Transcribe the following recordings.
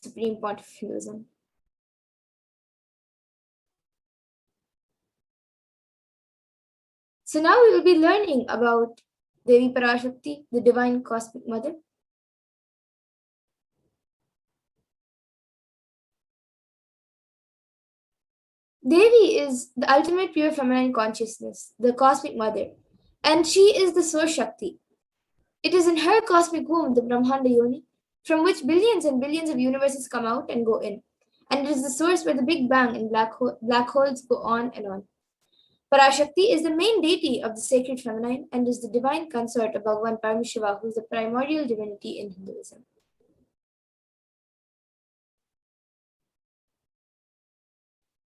supreme point of Hinduism. So now we will be learning about Devi Parashakti, the divine cosmic mother. Devi is the ultimate pure feminine consciousness, the cosmic mother, and she is the source Shakti. It is in her cosmic womb, the Brahmanda Yoni, from which billions and billions of universes come out and go in. And it is the source where the Big Bang and black holes go on and on. Parashakti is the main deity of the sacred feminine and is the divine consort of Bhagavan Paramashiva, who is the primordial divinity in Hinduism.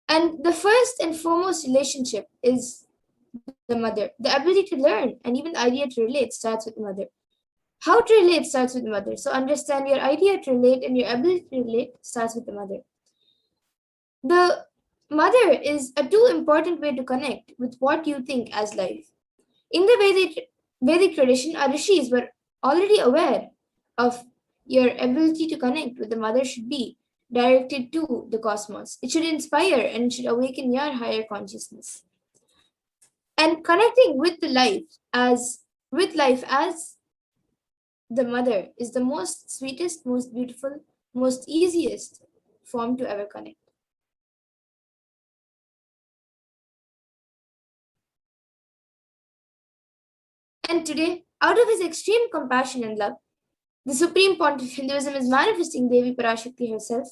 And the first and foremost relationship is the mother. The ability to learn and even the idea to relate starts with the mother. How to relate starts with the mother. So understand your idea to relate and your ability to relate starts with the mother. The mother is a too important way to connect with what you think as life. In the Vedic tradition, our rishis were already aware of your ability to connect with the mother should be directed to the cosmos. It should inspire and it should awaken your higher consciousness. And connecting with life as the mother is the most sweetest, most beautiful, most easiest form to ever connect. And today, out of his extreme compassion and love, the supreme point of Hinduism is manifesting Devi Parashakti herself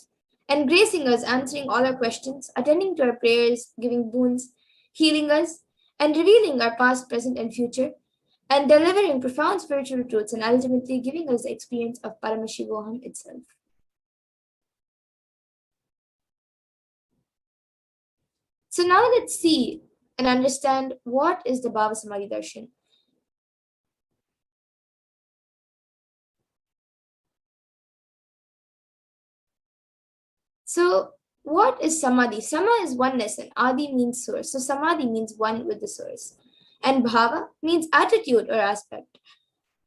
and gracing us, answering all our questions, attending to our prayers, giving boons, healing us, and revealing our past, present, and future, and delivering profound spiritual truths and ultimately giving us the experience of Paramashivoham itself. So now let's see and understand what is the Bhava Samadhi Darshan. So what is Samadhi? Sama is oneness and Adi means source. So Samadhi means one with the source. And Bhava means attitude or aspect.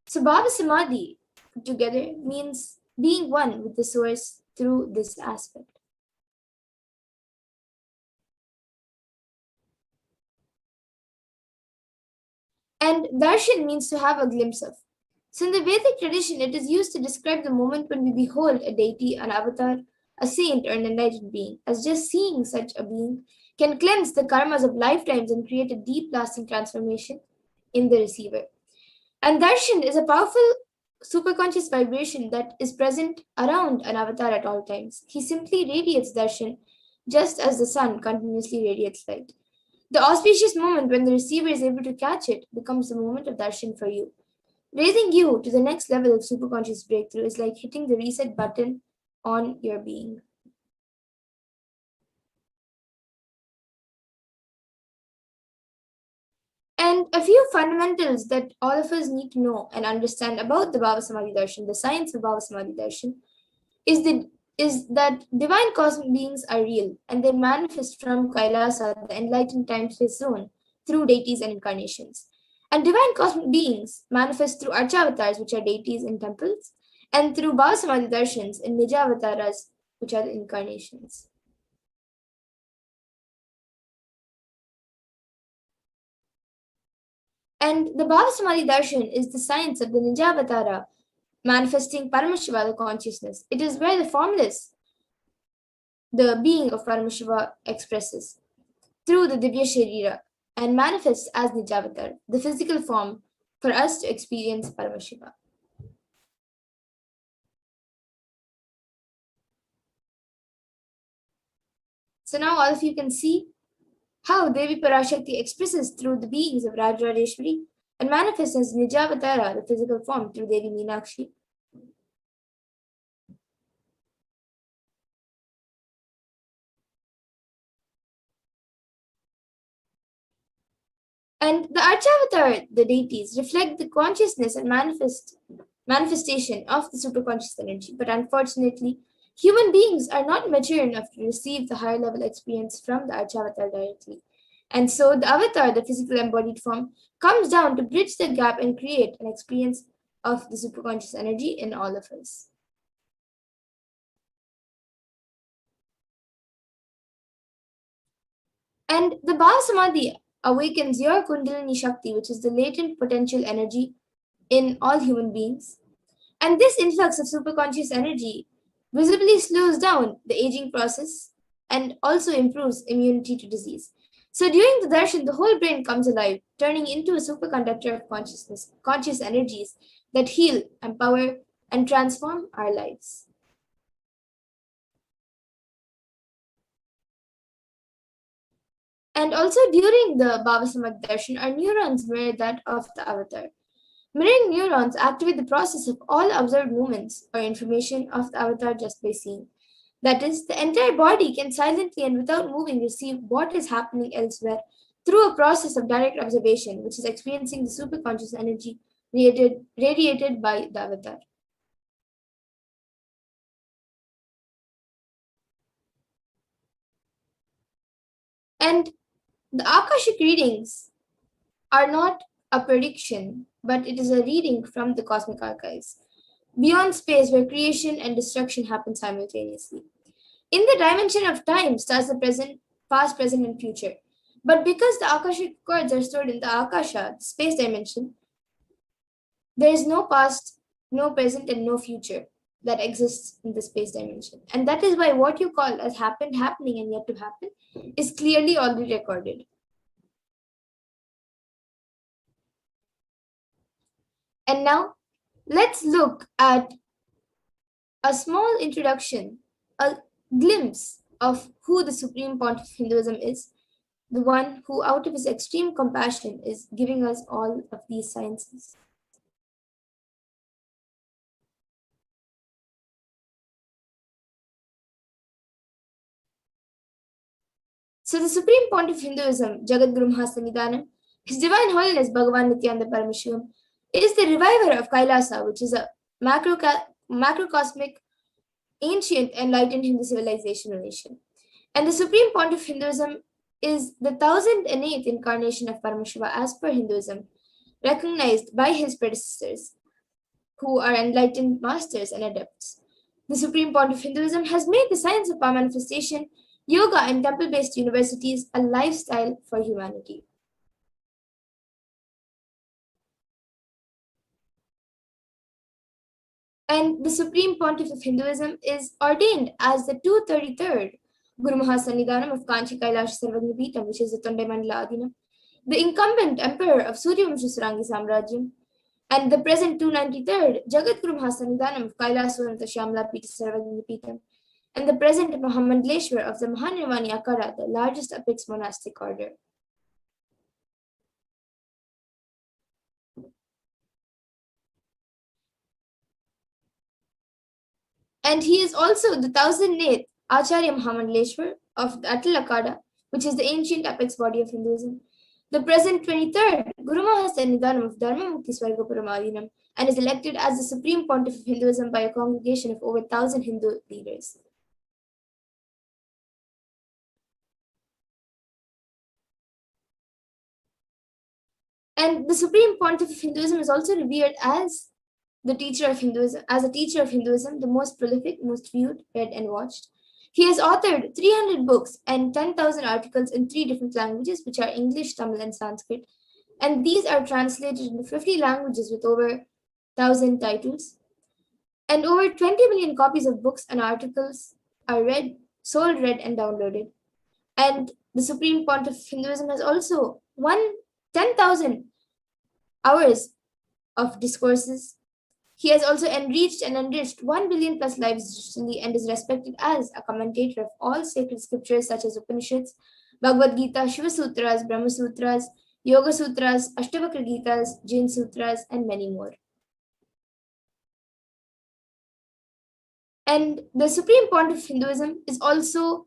So Bhava Samadhi together means being one with the source through this aspect. And darshan means to have a glimpse of. So in the Vedic tradition, it is used to describe the moment when we behold a deity, an avatar, a saint, or an enlightened being, as just seeing such a being can cleanse the karmas of lifetimes and create a deep lasting transformation in the receiver. And darshan is a powerful superconscious vibration that is present around an avatar at all times. He simply radiates darshan just as the sun continuously radiates light. The auspicious moment when the receiver is able to catch it becomes the moment of darshan for you. Raising you to the next level of superconscious breakthrough is like hitting the reset button on your being. And a few fundamentals that all of us need to know and understand about the Bhava Samadhi Darshan, the science of Bhava Samadhi Darshan, is that divine cosmic beings are real and they manifest from Kailasa, the enlightened time-space zone, through deities and incarnations. And divine cosmic beings manifest through Archavatars, which are deities in temples, and through Bhava Samadhi Darshans in Nijavataras, which are the incarnations. And the Bhava Samadhi Darshan is the science of the Nijavatara, manifesting Paramashiva, the consciousness. It is where the formless, the being of Paramashiva, expresses through the Divya Sharira and manifests as Nijavatar, the physical form for us to experience Paramashiva. So now all of you can see how Devi Parashakti expresses through the beings of Rajradeshwari and manifests as Nijavatara, the physical form, through Devi Meenakshi. And the Archavatar, the deities, reflect the consciousness and manifestation of the superconscious energy. But unfortunately, human beings are not mature enough to receive the higher level experience from the Archavatar directly. And so the avatar, the physical embodied form, comes down to bridge the gap and create an experience of the superconscious energy in all of us. And the Bhava Samadhi awakens your Kundalini Shakti, which is the latent potential energy in all human beings. And this influx of superconscious energy visibly slows down the aging process and also improves immunity to disease. So during the darshan, the whole brain comes alive, turning into a superconductor of consciousness, conscious energies that heal, empower, and transform our lives. And also during the Bhava Samadhi darshan, our neurons mirror that of the avatar. Mirroring neurons activate the process of all observed movements or information of the avatar just by seeing. That is, the entire body can silently and without moving receive what is happening elsewhere through a process of direct observation, which is experiencing the superconscious energy radiated by the avatar. And the Akashic readings are not a prediction, but it is a reading from the cosmic archives, beyond space where creation and destruction happen simultaneously. In the dimension of time stands the present, past, present, and future. But because the Akashic records are stored in the Akasha, the space dimension, there is no past, no present, and no future that exists in the space dimension. And that is why what you call as happened, happening, and yet to happen is clearly already recorded. And now, let's look at a small introduction, a glimpse of who the Supreme Pontiff of Hinduism is, the one who, out of his extreme compassion, is giving us all of these sciences. So the Supreme Pontiff of Hinduism, Jagadguru Mahasannidhanam, His Divine Holiness Bhagavan Nithyananda Paramashivam, is the reviver of Kailasa, which is a macrocosmic, ancient, enlightened Hindu civilization or nation. And the Supreme Pontiff of Hinduism is the 1008th incarnation of Paramashiva as per Hinduism, recognized by his predecessors, who are enlightened masters and adepts. The Supreme Pontiff of Hinduism has made the science of power manifestation, yoga, and temple-based universities a lifestyle for humanity. And the Supreme Pontiff of Hinduism is ordained as the 233rd Guru Mahasannidhanam of Kanchi Kailash Sarvagnipitam, which is the Tondai Mandala Adinam, the incumbent emperor of Suryavamsha Surangi Samrajyam, and the present 293rd Jagadguru Mahasannidhanam of Kailash Sunanta Shyamla Pita Sarvagnipitam, and the present Mahamandleshwar of the Mahanirvani Akara, the largest apex monastic order. And he is also the 1008th Acharya Mahamandleshwar of the Atal Akada, which is the ancient apex body of Hinduism, the present 23rd Guru Mahasannidhanam of Dharma Mukti Swargapuram Adinam, and is elected as the Supreme Pontiff of Hinduism by a congregation of over 1,000 Hindu leaders. And the Supreme Pontiff of Hinduism is also revered as the teacher of Hinduism, the most prolific, most viewed, read, and watched. He has authored 300 books and 10,000 articles in 3 different languages, which are English, Tamil, and Sanskrit. And these are translated into 50 languages with over 1,000 titles. And over 20 million copies of books and articles are sold, read, and downloaded. And the Supreme Pontiff of Hinduism has also won 10,000 hours of discourses. He has also enriched 1 billion plus lives digitally and is respected as a commentator of all sacred scriptures such as Upanishads, Bhagavad Gita, Shiva Sutras, Brahma Sutras, Yoga Sutras, Ashtavakra Gitas, Jain Sutras, and many more. And the Supreme Pontiff of Hinduism is also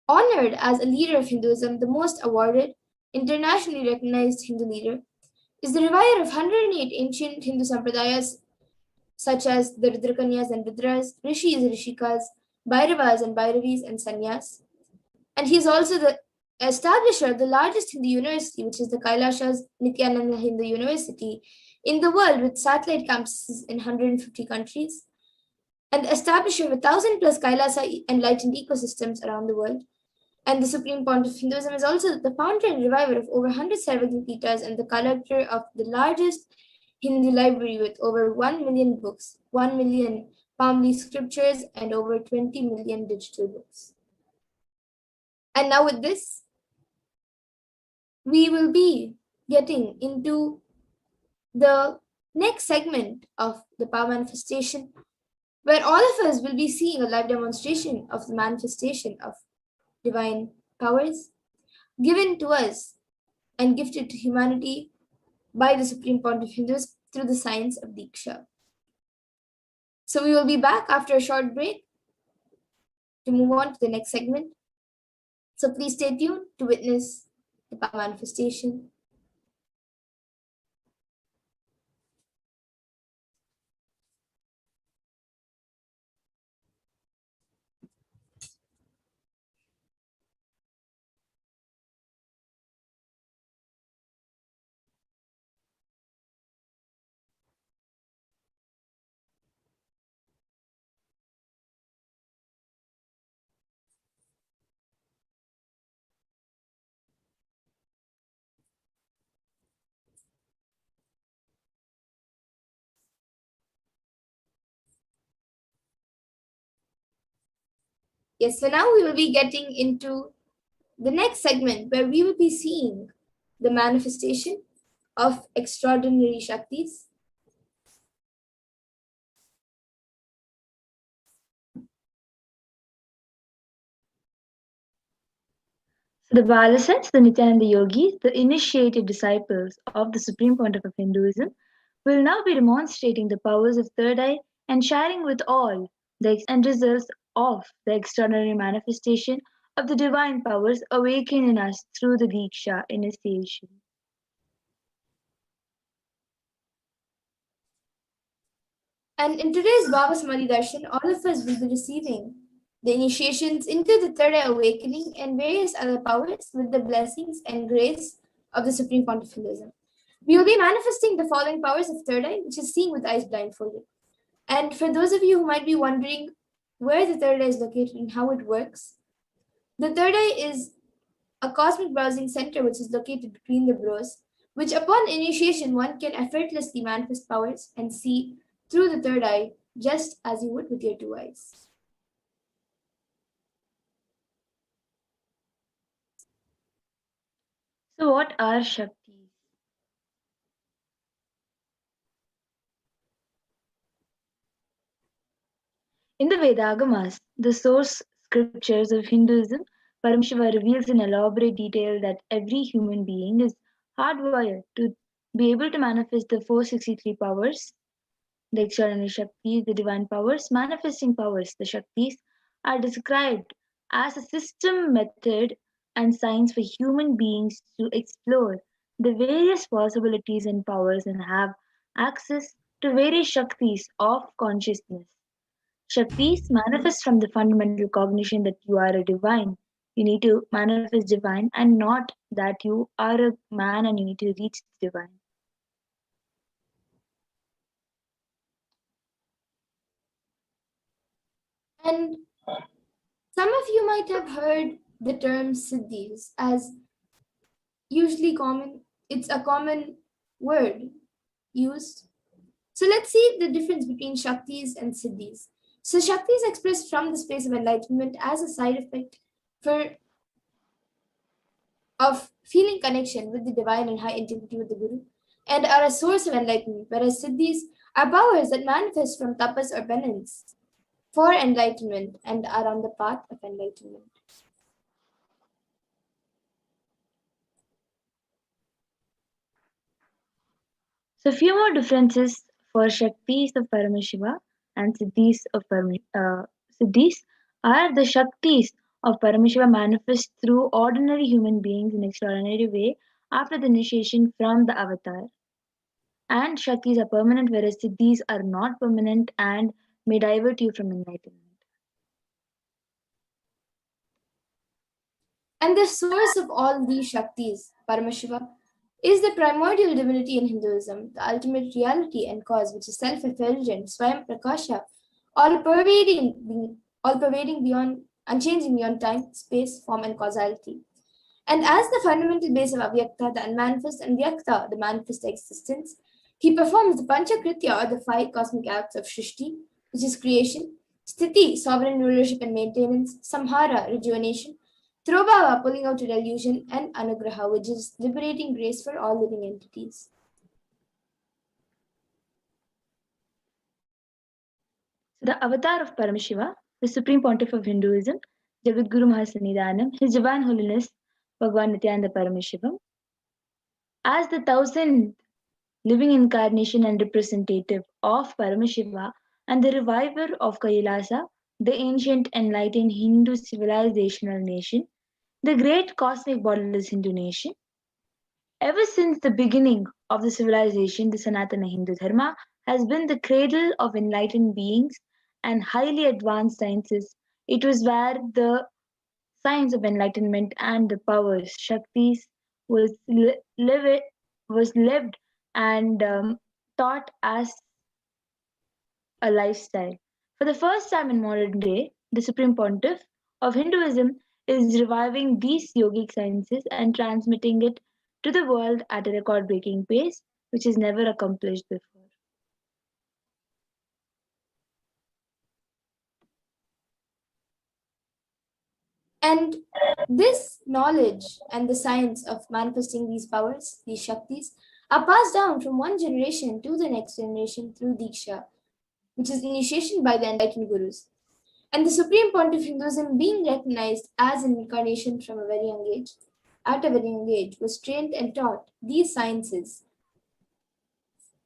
honored as a leader of Hinduism, the most awarded, internationally recognized Hindu leader, is the reviver of 108 ancient Hindu sampradayas such as the Rudrakanyas and Rudras, Rishis, Rishikas, Bhairavas and Bhairavis, and Sannyas. And he is also the establisher of the largest Hindu university, which is the Kailasha's Nithyananda Hindu University in the world with satellite campuses in 150 countries, and the establisher of 1,000 plus Kailasa enlightened ecosystems around the world. And the Supreme Pontiff of Hinduism is also the founder and reviver of over 100 Sarvagya Pitas and the collector of the largest Hindi library with over 1 million books, 1 million Pamli scriptures, and over 20 million digital books. And now with this, we will be getting into the next segment of the power manifestation, where all of us will be seeing a live demonstration of the manifestation of divine powers given to us and gifted to humanity by the Supreme Pontiff of Hindus through the science of Diksha. So we will be back after a short break to move on to the next segment. So please stay tuned to witness the power manifestation. Yes, so now we will be getting into the next segment where we will be seeing the manifestation of extraordinary Shaktis. So the Balasats, the Nithyananda Yogis, the initiated disciples of the Supreme Pontiff of Hinduism, will now be demonstrating the powers of third eye and sharing with all the end results of the extraordinary manifestation of the divine powers awakened in us through the Diksha initiation. And in today's Baba Samadhi Darshan, all of us will be receiving the initiations into the third eye awakening and various other powers with the blessings and grace of the Supreme Pontiff of Hinduism. We will be manifesting the following powers of third eye, which is seeing with eyes blindfolded. And for those of you who might be wondering where the third eye is located and how it works, the third eye is a cosmic browsing center which is located between the brows, which upon initiation one can effortlessly manifest powers and see through the third eye just as you would with your two eyes. So, what are Shaktis? In the Vedagamas, the source scriptures of Hinduism, Paramashiva reveals in elaborate detail that every human being is hardwired to be able to manifest the 463 powers, the extraordinary Shaktis, the divine powers, manifesting powers, the Shaktis, are described as a system, method, and science for human beings to explore the various possibilities and powers and have access to various Shaktis of consciousness. Shaktis manifest from the fundamental cognition that you are a divine. You need to manifest divine and not that you are a man and you need to reach the divine. And some of you might have heard the term siddhis as usually common. It's a common word used. So let's see the difference between Shaktis and Siddhis. So Shakti is expressed from the space of enlightenment as a side effect for of feeling connection with the divine and high intimacy with the Guru, and are a source of enlightenment, whereas Siddhis are powers that manifest from tapas or penance for enlightenment and are on the path of enlightenment. So, few more differences for Shaktis of Paramashiva and Siddhis are the Shaktis of Paramashiva manifest through ordinary human beings in extraordinary way after the initiation from the avatar. And Shaktis are permanent, whereas Siddhis are not permanent and may divert you from enlightenment. And the source of all these Shaktis, Paramashiva, is the primordial divinity in Hinduism, the ultimate reality and cause, which is self-effulgent, Swayam Prakasha, all pervading beyond unchanging beyond time, space, form, and causality. And as the fundamental base of Avyakta, the unmanifest, and Vyakta, the manifest existence, he performs the Panchakritya, or the five cosmic acts of Shrishti, which is creation, Sthiti, sovereign rulership and maintenance, Samhara, rejuvenation, Trobhava, pulling out a delusion, and Anugraha, which is liberating grace for all living entities. So the avatar of Paramashiva, the Supreme Pontiff of Hinduism, Jagadguru Mahasannidhanam, His Divine Holiness Bhagwan Nithyananda Paramashivam, as the 1000th living incarnation and representative of Paramashiva and the reviver of Kailasa, the ancient enlightened Hindu civilizational nation, the great cosmic borderless Hindu nation. Ever since the beginning of the civilization, the Sanatana Hindu Dharma has been the cradle of enlightened beings and highly advanced sciences. It was where the science of enlightenment and the powers, Shaktis, was lived and taught as a lifestyle. For the first time in modern day, the Supreme Pontiff of Hinduism is reviving these yogic sciences and transmitting it to the world at a record-breaking pace, which is never accomplished before. And this knowledge and the science of manifesting these powers, these Shaktis, are passed down from one generation to the next generation through Diksha, which is initiation by the enlightened Gurus. And the Supreme Pontiff of Hinduism, being recognized as an incarnation from a very young age, at a very young age, was trained and taught these sciences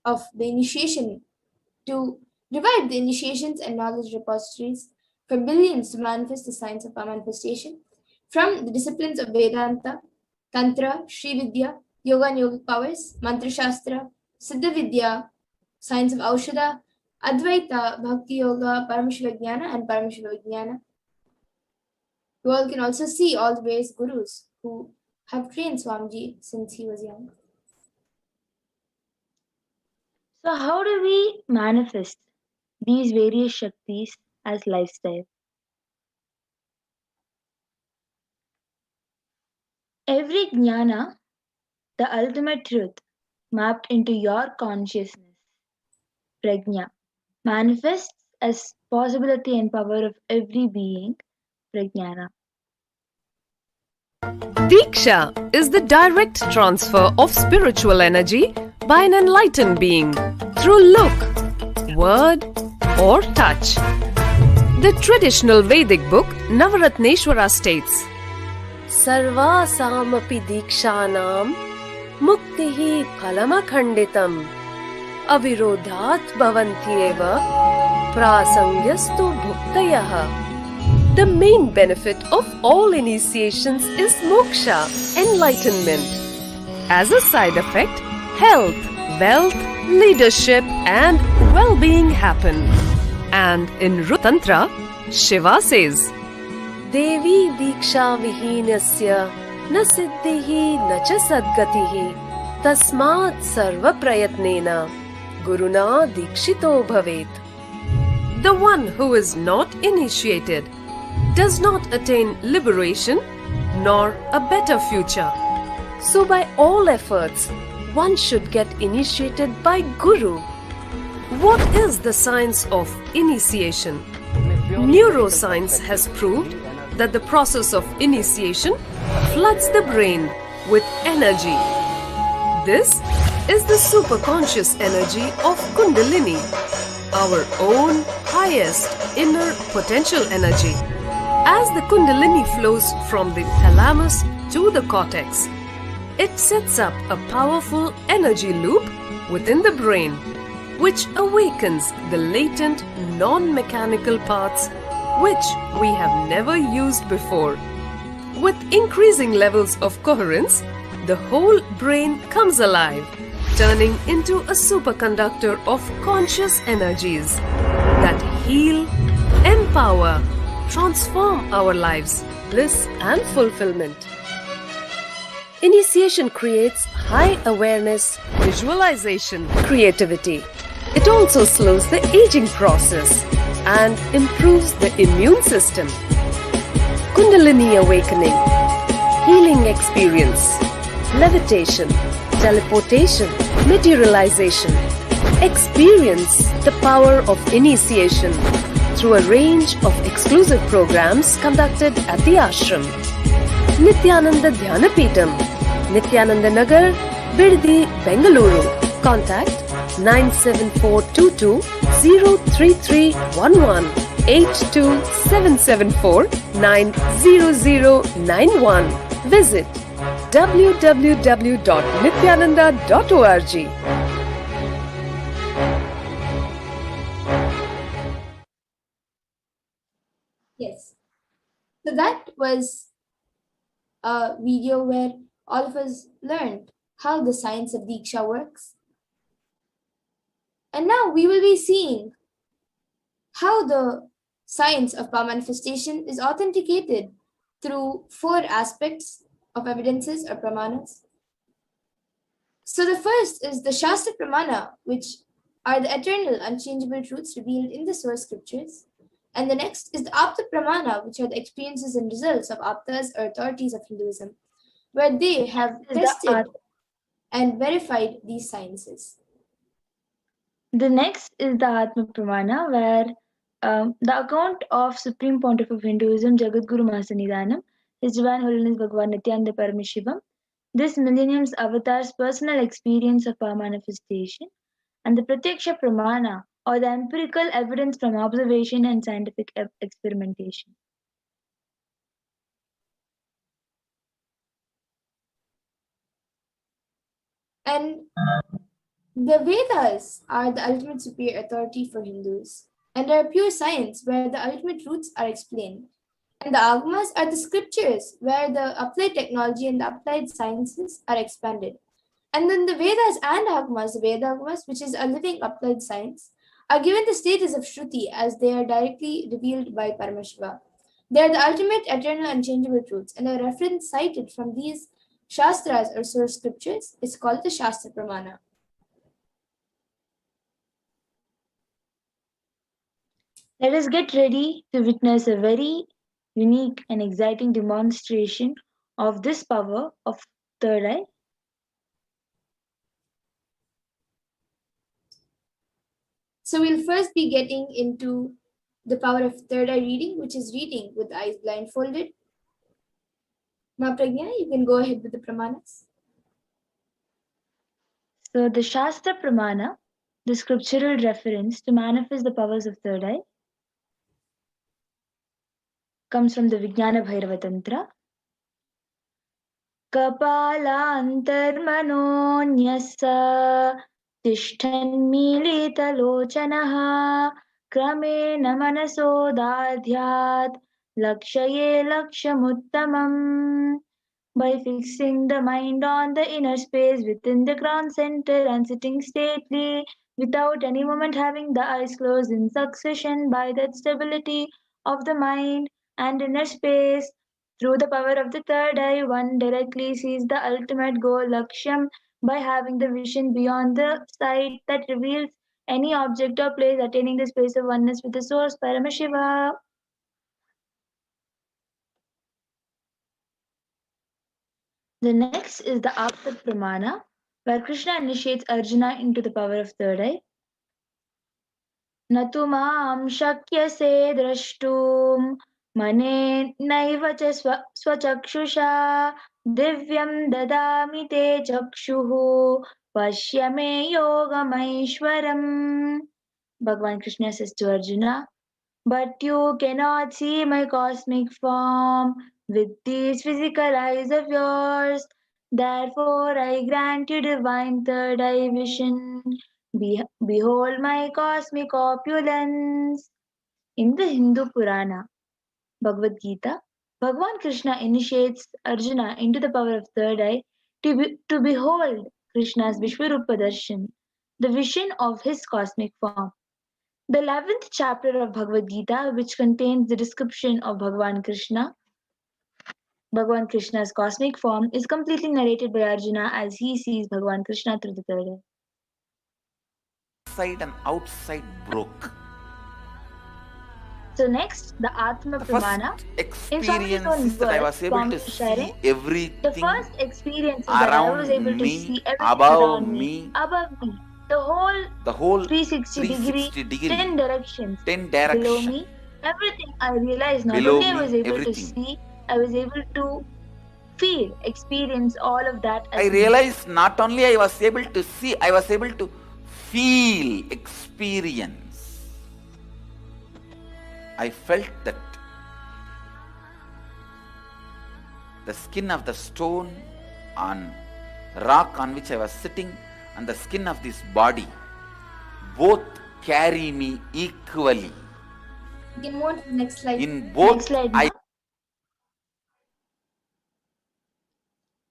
of the initiation to revive the initiations and knowledge repositories for billions to manifest the science of our manifestation from the disciplines of Vedanta, Tantra, Sri Vidya, Yoga and Yogic powers, Mantra Shastra, Siddha Vidya, science of Aushadha, Advaita, Bhakti Yoga, Paramashiva Jnana, and Paramashiva Vijnana. You all can also see all the various gurus who have trained Swamiji since he was young. So, how do we manifest these various Shaktis as lifestyle? Every jnana, the ultimate truth, mapped into your consciousness, prajna, manifests as possibility and power of every being, prajnana. Diksha is the direct transfer of spiritual energy by an enlightened being through look, word, or touch. The traditional Vedic book Navaratneshwara states, Sarvasamapi dikshanam muktihi phalamakhanditam avirodhat bhavantyeva prasangyastu bhuktayaha. The main benefit of all initiations is moksha, enlightenment. As a side effect, health, wealth, leadership and well-being happen. And in Tantra, Shiva says, Devi diksha vihinasya na siddhihi na cha sadgatihi tasmat sarva prayatnena guruna dikshito bhavet. The one who is not initiated does not attain liberation nor a better future. So by all efforts, one should get initiated by Guru. What is the science of initiation? Neuroscience has proved that the process of initiation floods the brain with energy. This is the superconscious energy of Kundalini, our own highest inner potential energy. As the Kundalini flows from the thalamus to the cortex, it sets up a powerful energy loop within the brain, which awakens the latent non-mechanical parts which we have never used before. With increasing levels of coherence, the whole brain comes alive, turning into a superconductor of conscious energies that heal, empower, transform our lives, bliss and fulfillment. Initiation creates high awareness, visualization, creativity. It also slows the aging process and improves the immune system. Kundalini awakening, healing experience, levitation, teleportation, materialization. Experience the power of initiation through a range of exclusive programs conducted at the ashram. Nithyananda Dhyanapitham, Nithyananda Nagar, Biddi, Bengaluru. Contact 97422 03311 82774 90091. Visit www.nithyananda.org. Yes. So that was a video where all of us learned how the science of Diksha works. And now we will be seeing how the science of power manifestation is authenticated through 4 aspects of evidences or pramanas. So the first is the Shastra Pramana, which are the eternal, unchangeable truths revealed in the source scriptures. And the next is the Apta Pramana, which are the experiences and results of Aptas or authorities of Hinduism, where they have tested and verified these sciences. The next is the Atma Pramana, where the account of Supreme Pontiff of Hinduism, Jagadguru Mahasanidhanam, His Divine Holiness Bhagavan Nithyananda Paramashivam, this millennium's avatar's personal experience of power manifestation, and the Pratyaksha Pramana, or the empirical evidence from observation and scientific experimentation. And the Vedas are the ultimate superior authority for Hindus and are pure science where the ultimate truths are explained. And the Agamas are the scriptures where the applied technology and the applied sciences are expanded. And then the Vedas and Agamas, the Veda Agamas, which is a living applied science, are given the status of Shruti as they are directly revealed by Paramashiva. They are the ultimate, eternal, unchangeable truths, and a reference cited from these Shastras or source scriptures is called the Shastra Pramana. Let us get ready to witness a very unique and exciting demonstration of this power of third eye. So we'll first be getting into the power of third eye reading, which is reading with the eyes blindfolded. Ma Pragya, you can go ahead with the pramanas. So the Shastra Pramana, the scriptural reference to manifest the powers of third eye, comes from the Vijnana Bhairava Tantra. Kapalantarmanonyasa tishthanmilitalochanaha kramena manasodadhyat lakshaye lakshamuttamam. By fixing the mind on the inner space within the ground center and sitting stately without any moment having the eyes closed in succession, by that stability of the mind and inner space, through the power of the third eye, one directly sees the ultimate goal, Lakshyam, by having the vision beyond the sight that reveals any object or place attaining the space of oneness with the source, Paramashiva. The next is the Apta Pramana, where Krishna initiates Arjuna into the power of third eye. Natu maam shakyase drashtum mane naiva cha swachakshusha divyam dadami te chakshuhu pashya me yogamaishwaram. Bhagavan Krishna says to Arjuna, but you cannot see my cosmic form with these physical eyes of yours. Therefore, I grant you divine third eye vision. Behold my cosmic opulence. In the Hindu Purana, Bhagavad Gita, Bhagavan Krishna initiates Arjuna into the power of third eye to behold Krishna's Vishwarupa Darshan, the vision of his cosmic form. The 11th chapter of Bhagavad Gita, which contains the description of Bhagavan Krishna's cosmic form, is completely narrated by Arjuna as he sees Bhagavan Krishna through the third eye. Inside and outside broke. So next, the Atma Pramana In experience so is many that I words, was able to Swami is see sharing, the everything first experience is that I was around able to me, see everything above around me, me, above me, the whole the whole 360 degree, 360 degree, 10 directions 10 below direction, me. Everything I realized, not below only I me, was able to everything. see, I was able to feel, experience all of that I as me. realized not only I was able to see, I was able to feel, experience. I felt that the skin of the stone on rock on which I was sitting and the skin of this body both carry me equally. You can move on to the next slide. In both, Next slide, I ma.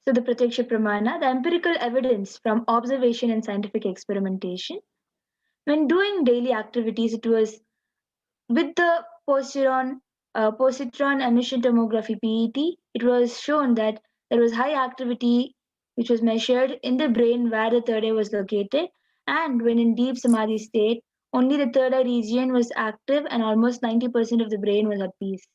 So the Pratyaksha Pramana, the empirical evidence from observation and scientific experimentation. When doing daily activities, it was with the positron emission tomography PET, it was shown that there was high activity which was measured in the brain where the third eye was located. And when in deep samadhi state, only the third eye region was active and almost 90% of the brain was at peace.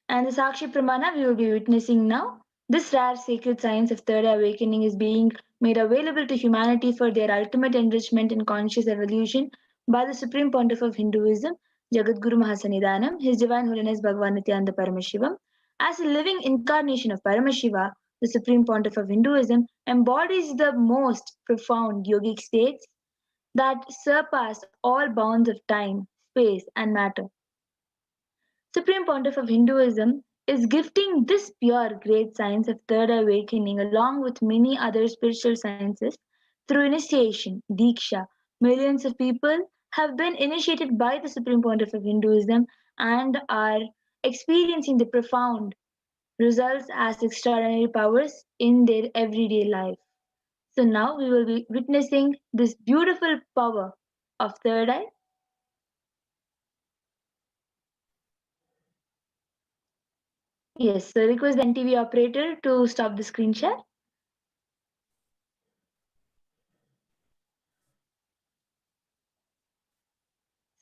And the Sakshi Pramana we will be witnessing now. This rare sacred science of third eye awakening is being made available to humanity for their ultimate enrichment in conscious evolution by the Supreme Pontiff of Hinduism, Jagadguru Mahasannidhanam, His Divine Holiness Bhagavan Nithyananda Paramashivam. As a living incarnation of Paramashiva, the Supreme Pontiff of Hinduism embodies the most profound yogic states that surpass all bounds of time, space, and matter. Supreme Pontiff of Hinduism is gifting this pure great science of third eye awakening along with many other spiritual sciences through initiation, Diksha. Millions of people have been initiated by the Supreme Pontiff of Hinduism and are experiencing the profound results as extraordinary powers in their everyday life. So now we will be witnessing this beautiful power of third eye. Yes, so request the NTV operator to stop the screen share.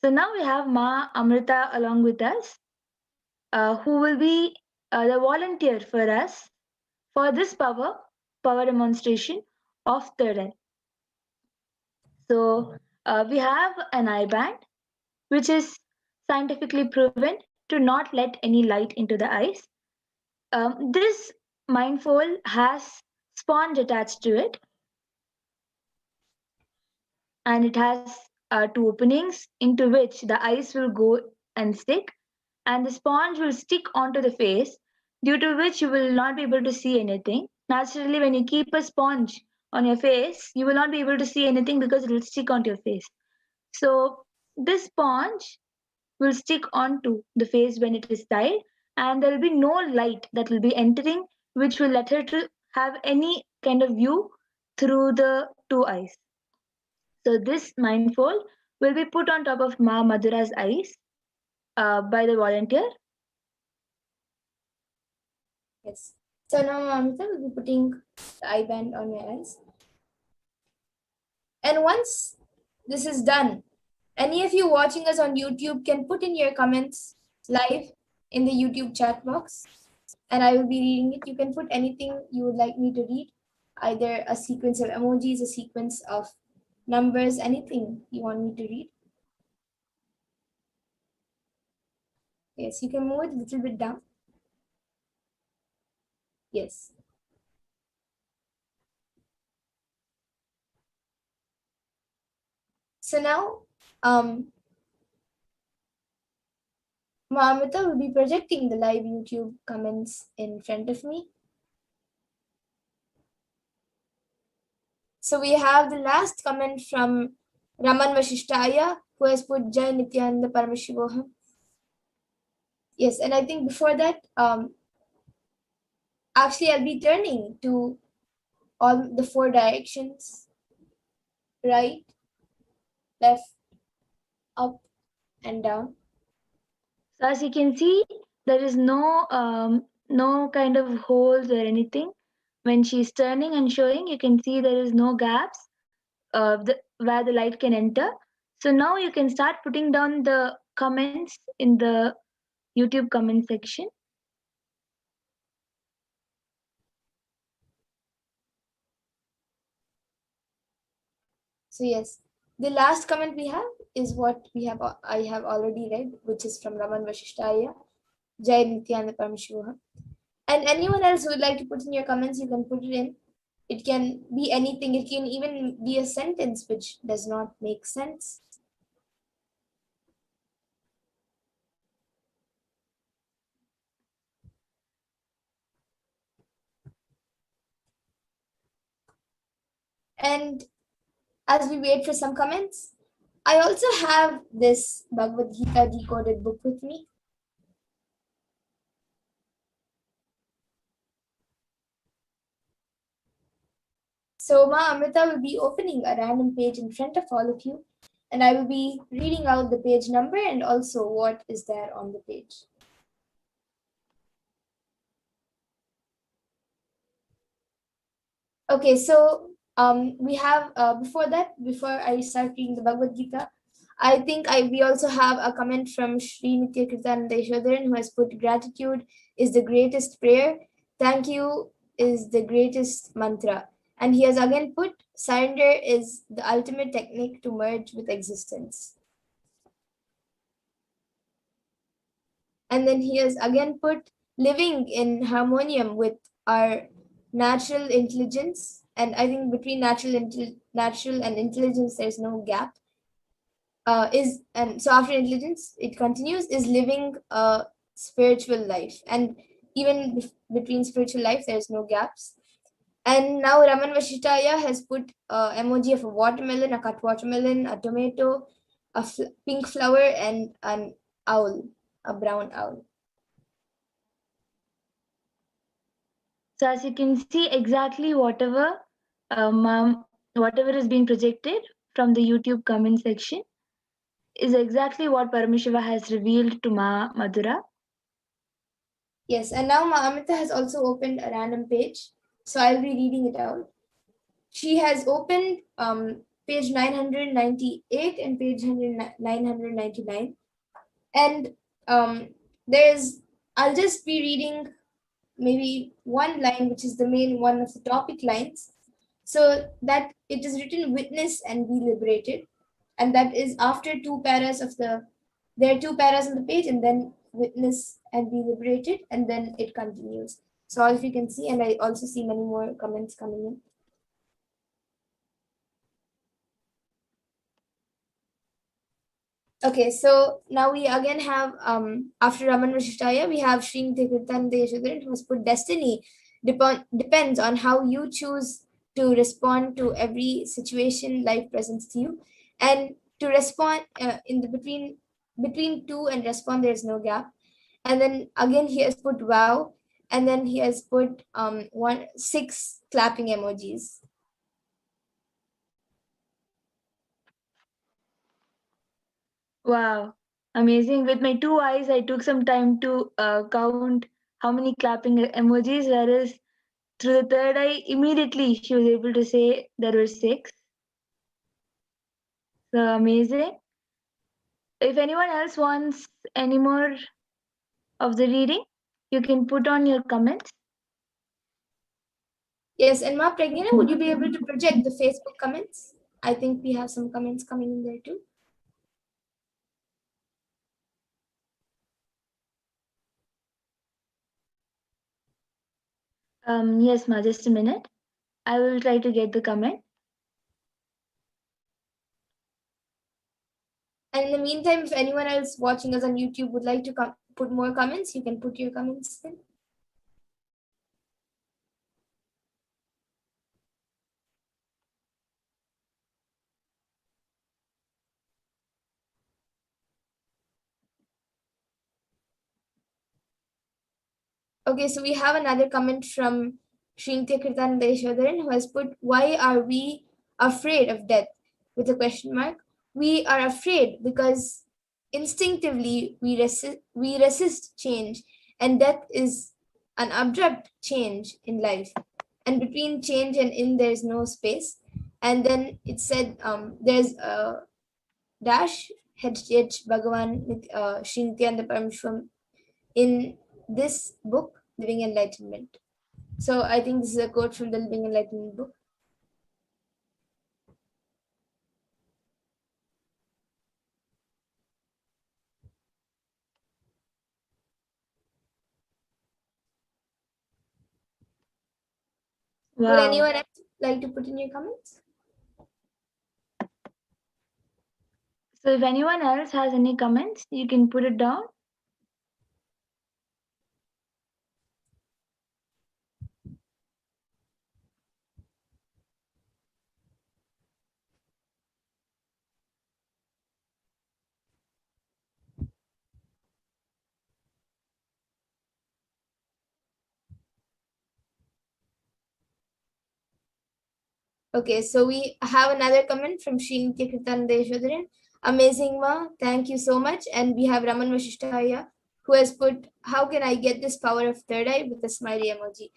So now we have Ma Amrita along with us, who will be the volunteer for us for this power demonstration of third eye. So we have an eye band, which is scientifically proven to not let any light into the eyes. This mindfold has sponge attached to it, and it has two openings into which the eyes will go and stick, and the sponge will stick onto the face, due to which you will not be able to see anything. Naturally, when you keep a sponge on your face, you will not be able to see anything because it will stick onto your face. So this sponge will stick onto the face when it is tied, and there will be no light that will be entering, which will let her to have any kind of view through the two eyes. So this mindfold will be put on top of Ma Madhura's eyes by the volunteer. Yes. So now Amrita will be putting the eye band on your eyes. And once this is done, any of you watching us on YouTube can put in your comments live in the YouTube chat box, and I will be reading it. You can put anything you would like me to read, either a sequence of emojis, a sequence of numbers, anything you want me to read. Yes, you can move it a little bit down. Yes. So now, Mamita will be projecting the live YouTube comments in front of me. So we have the last comment from Raman Vashishtaya, who has put Jai Nithyananda Paramashivoham. Yes, and I think before that, actually I'll be turning to all the four directions: right, left, up, and down. So as you can see, there is no kind of holes or anything. When she's turning and showing, you can see there is no gaps where the light can enter. So now you can start putting down the comments in the YouTube comment section. So yes, the last comment we have is what I have already read, which is from Raman Vashishtaya, Jai Nithyananda Paramashivoham. And anyone else who would like to put in your comments, you can put it in. It can be anything. It can even be a sentence which does not make sense. And as we wait for some comments, I also have this Bhagavad Gita decoded book with me. So Ma Amrita will be opening a random page in front of all of you, and I will be reading out the page number and also what is there on the page. Okay, so we have before I start reading the Bhagavad Gita, I think we also have a comment from Sri Nithyananda Paramashivam, who has put gratitude is the greatest prayer, thank you is the greatest mantra. And he has again put surrender is the ultimate technique to merge with existence. And then he has again put living in harmonium with our natural intelligence. And I think between natural and intelligence, there's no gap. So after intelligence, it continues, is living a spiritual life. And even between spiritual life, there's no gaps. And now Raman Vashitaya has put emoji of a watermelon, a cut watermelon, a tomato, a pink flower, and an owl, a brown owl. So as you can see, exactly whatever is being projected from the YouTube comment section is exactly what Paramashiva has revealed to Ma Madhura. Yes, and now Ma Amrita has also opened a random page, so I'll be reading it out. She has opened page 998 and page 999, and I'll just be reading maybe one line, which is the main one of the topic lines, so that it is written witness and be liberated, and that is after there are two paras on the page, and then witness and be liberated, and then it continues. So if you can see, and I also see many more comments coming in. Okay, so now we again have after Raman Vashishtaya, we have Sri Nithyananda Paramashivam, who has put destiny depends on how you choose to respond to every situation life presents to you, and to respond in the between two and respond, there's no gap. And then again he has put wow, and then he has put 6 clapping emojis. Wow, amazing. With my 2 eyes, I took some time to count how many clapping emojis, whereas through the third eye, immediately she was able to say there were 6. So amazing. If anyone else wants any more of the reading, you can put on your comments. Yes, and Ma Pragnana, would you be able to project the Facebook comments? I think we have some comments coming in there too. Yes, Ma, just a minute. I will try to get the comment. And in the meantime, if anyone else watching us on YouTube would like to put more comments, you can put your comments in. Okay, so we have another comment from Srinti Kirtananda Ishwadaran, who has put, why are we afraid of death? With a question mark. We are afraid because instinctively we resist change, and death is an abrupt change in life. And between change and in, there's no space. And then it said there's dash HDH Sri Nithyananda Paramashivam in this book, Living Enlightenment. So I think this is a quote from the Living Enlightenment book. Wow. Would anyone else like to put in your comments? So if anyone else has any comments, you can put it down. Okay, so we have another comment from Sri Nithyananda. Amazing, Ma. Thank you so much. And we have Raman Vashishtaya, who has put, how can I get this power of third eye, with a smiley emoji.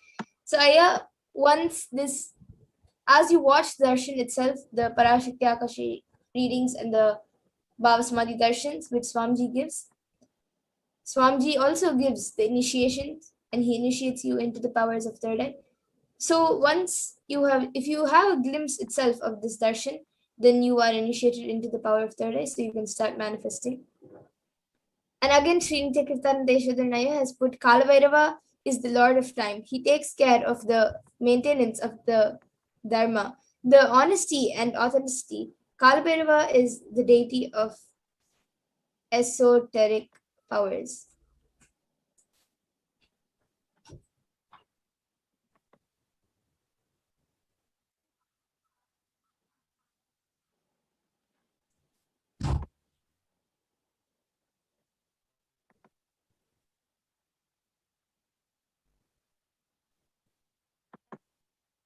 So Aya, once this, as you watch the darshan itself, the Parashakti Akashic readings and the Bhavasamadhi darshans which Swamiji gives, Swamiji also gives the initiations, and he initiates you into the powers of third eye. So once you have, if you have a glimpse itself of this darshan, then you are initiated into the power of third eye, so you can start manifesting. And again, Sri Nithyananda has put, Kalavairava is the Lord of Time. He takes care of the maintenance of the Dharma, the honesty and authenticity. Kalavairava is the deity of esoteric powers.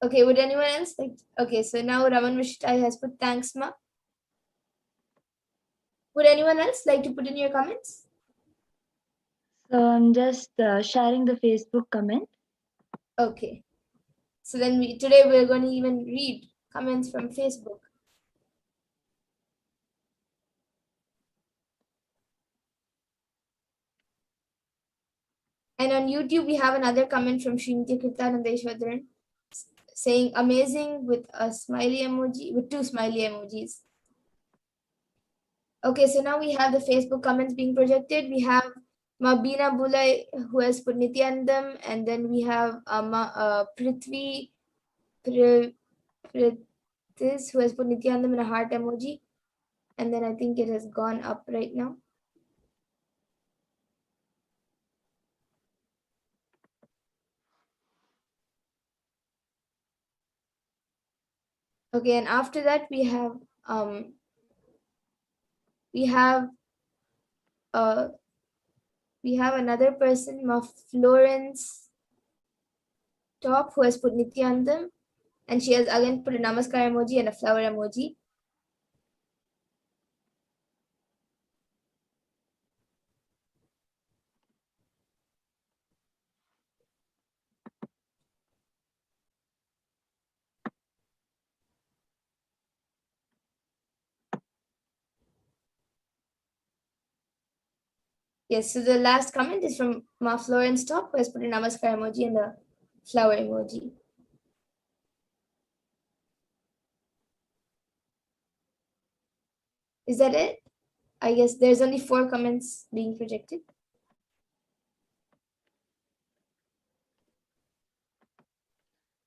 Okay, would anyone else like? Okay, so now Raman Vishtai has put, thanks, Ma. Would anyone else like to put in your comments? So I'm just sharing the Facebook comment. Okay. So then today we're going to even read comments from Facebook. And on YouTube, we have another comment from Srinitya Kirtanandeshwadran saying amazing with a smiley emoji, with two smiley emojis. Okay, so now we have the Facebook comments being projected. We have Mabina Bulai, who has put Nityanandam, and then we have Prithvi Prithis, who has put Nityanandam in a heart emoji. And then I think it has gone up right now. Okay, and after that we have another person, Florence Top, who has put Nityanandam, and she has again put a namaskar emoji and a flower emoji. Yes, so the last comment is from Florence Top, who has put a namaskar emoji and a flower emoji. Is that it? I guess there's only 4 comments being projected.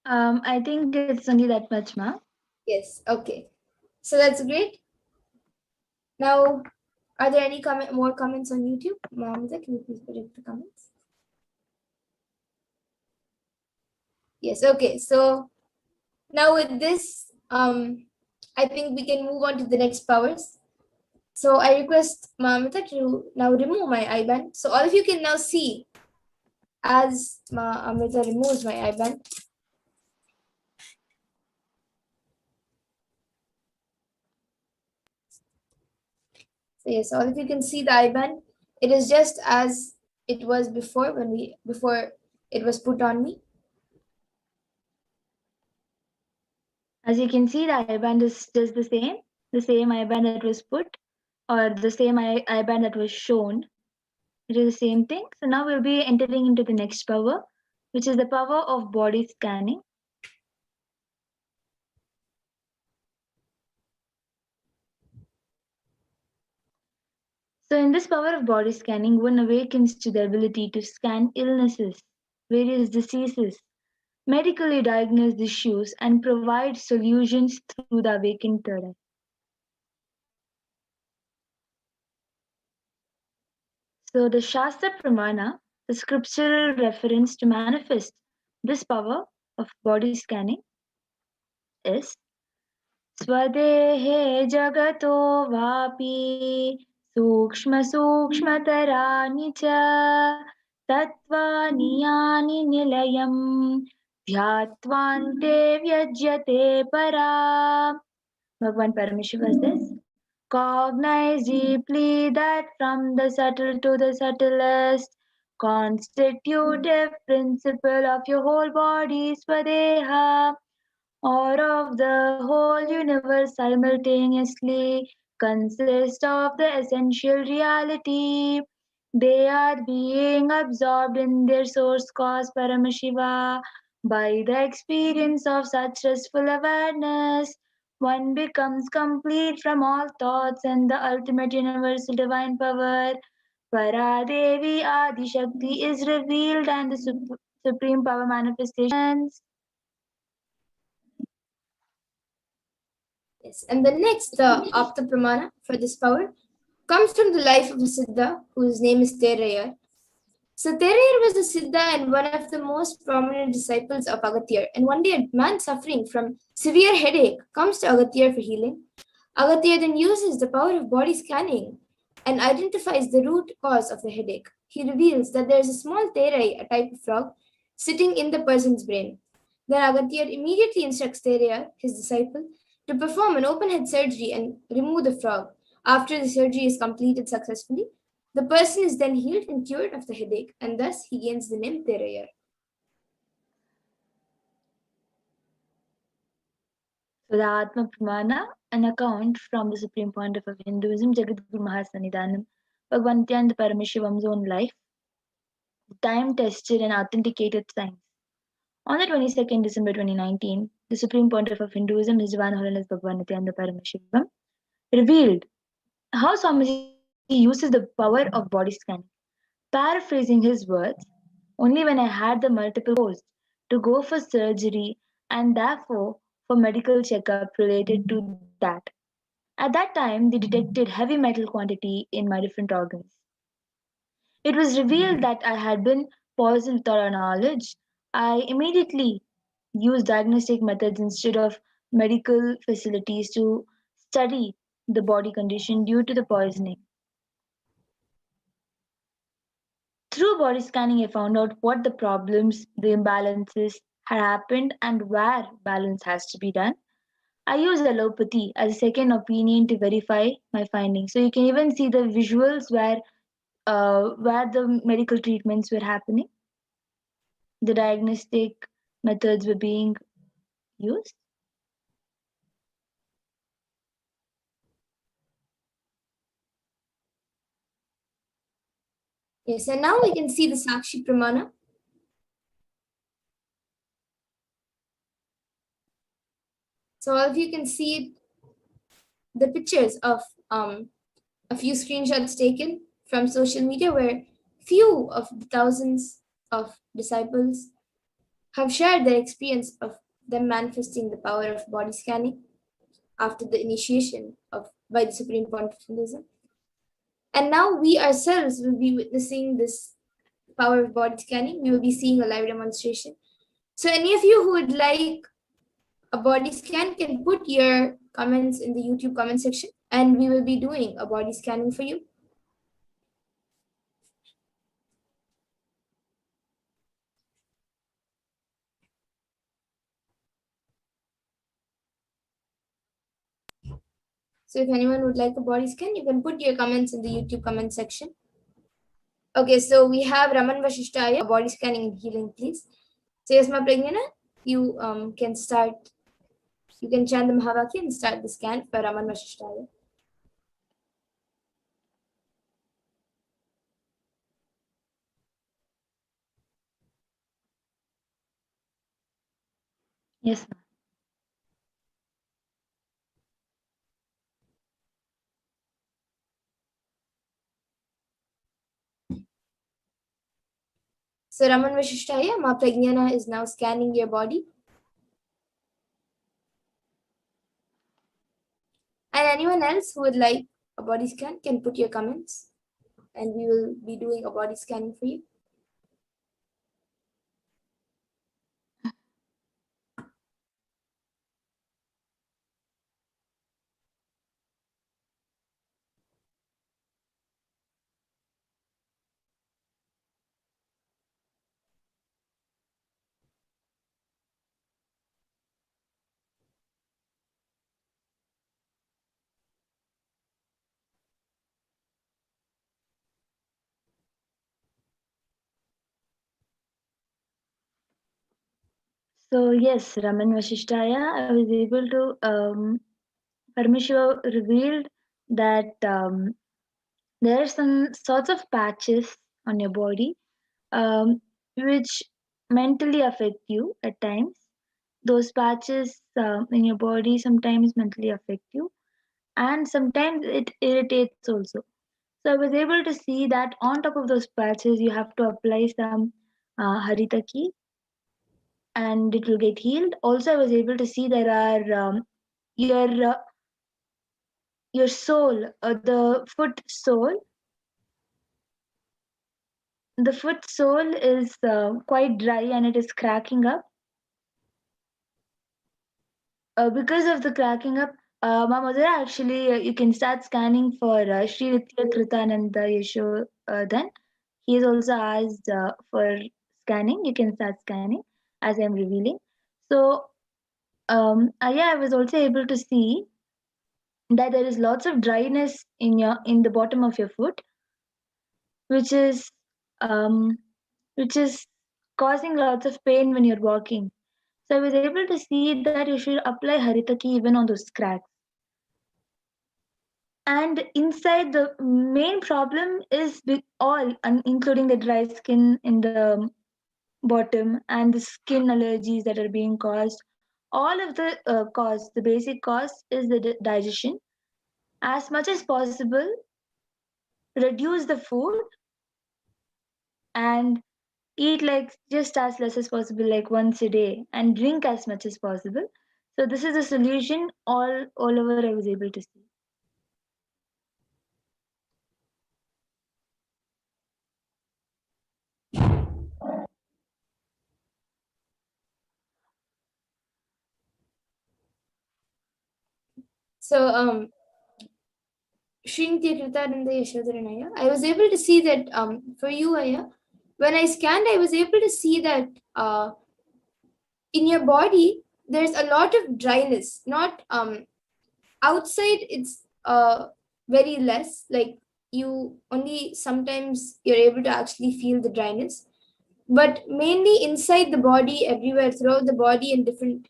I think it's only that much, Ma. Yes, okay. So that's great. Now, are there any more comments on YouTube? Mohammed, can you please project the comments? Yes, okay. So now with this, I think we can move on to the next powers. So I request Mamita to now remove my IBAN. So all of you can now see as Amrita removes my IBAN. So yes, all of you can see the IBAN. It is just as it was before before it was put on me. As you can see, the IBAN is just the same IBAN that was put. or the same IBAN that was shown. It is the same thing. So now we'll be entering into the next power, which is the power of body scanning. So in this power of body scanning, one awakens to the ability to scan illnesses, various diseases, medically diagnose issues, and provide solutions through the awakened third eye. So the Shastra Pramana, the scriptural reference to manifest this power of body scanning is Swadehe Jagato Vapi Sukshma Sukshmataraani cha Tatvani Yani Nilayam Dhyatvante Vyajyate Para. Bhagavan Paramashiva says, cognize deeply that from the subtle to the subtlest constitutive principle of your whole body, Swadeha, or of the whole universe simultaneously consist of the essential reality. They are being absorbed in their source cause Paramashiva. By the experience of such restful awareness, one becomes complete from all thoughts and the ultimate universal divine power. Paradevi Adi Shakti is revealed and the supreme power manifestations. Yes, and the next Apta Pramana for this power comes from the life of a Siddha whose name is Terayar. So Terayar was a Siddha and one of the most prominent disciples of Agathir. And one day a man suffering from severe headache comes to Agathir for healing. Agathir then uses the power of body scanning and identifies the root cause of the headache. He reveals that there is a small Terai, a type of frog, sitting in the person's brain. Then Agathir immediately instructs Terayar, his disciple, to perform an open head surgery and remove the frog. After the surgery is completed successfully, the person is then healed and cured of the headache, and thus he gains the name Terayar. So the Atma Pramana, an account from the Supreme Pontiff of Hinduism, Jagadguru Mahasannidhanam, Bhagavan Nithyananda Paramashivam's own life, time-tested and authenticated science. On the 22nd December 2019, the Supreme Pontiff of Hinduism, His Divine Holiness Bhagavan Nithyananda Paramashivam, revealed how Swamiji uses the power of body scanning. Paraphrasing his words, only when I had the multiple posed to go for surgery and therefore for medical checkup related to that. At that time, they detected heavy metal quantity in my different organs. It was revealed that I had been poisoned without our knowledge. I immediately used diagnostic methods instead of medical facilities to study the body condition due to the poisoning. Through body scanning, I found out what the problems, the imbalances had happened, and where balance has to be done. I use allopathy as a second opinion to verify my findings. So you can even see the visuals where the medical treatments were happening, the diagnostic methods were being used. Yes, and now we can see the Sakshi Pramana. So all of you can see the pictures of a few screenshots taken from social media where few of the thousands of disciples have shared their experience of them manifesting the power of body scanning after the initiation of by the Supreme Pontiff of Hinduism. And now we ourselves will be witnessing this power of body scanning. We will be seeing a live demonstration. So any of you who would like a body scan can put your comments in the YouTube comment section and we will be doing a body scanning for you. So if anyone would like a body scan, you can put your comments in the YouTube comment section. Okay, so we have Raman Vashishtaya, body scanning and healing, please. So yes, Pragnana, you can start, you can chant the Mahavakya and start the scan for Raman Vashishtaya. Yes, ma'am. So Raman Vashishtaya, Ma Pragnana is now scanning your body. And anyone else who would like a body scan can put your comments, and we will be doing a body scanning for you. So yes, Raman Vashishtaya, I was able to Paramashiva revealed that there are some sorts of patches on your body which mentally affect you at times. Those patches in your body sometimes mentally affect you, and sometimes it irritates also. So I was able to see that on top of those patches, you have to apply some haritaki and it will get healed. Also, I was able to see there are your uh, your sole, the foot sole. The foot sole is quite dry and it is cracking up. Because of the cracking up, Mother, actually, you can start scanning for Sri Nitya Kritananda Yesho. Then he is also asked for scanning. You can start scanning as I'm revealing. So, yeah, I was also able to see that there is lots of dryness in the bottom of your foot, which is um, which is causing lots of pain when you're walking. So I was able to see that you should apply haritaki even on those cracks. And inside, the main problem is with all, including the dry skin in the bottom and the skin allergies that are being caused. All of the cause, the basic cause is the digestion. As much as possible, reduce the food and eat like just as less as possible, like once a day, and drink as much as possible. So this is a solution all over I was able to see. So Shrintya Kritananda Yashodharanaya, I was able to see that for you, Aya, when I scanned, I was able to see that in your body there's a lot of dryness. Not outside, it's very less. Like you only sometimes you're able to actually feel the dryness, but mainly inside the body, everywhere throughout the body in different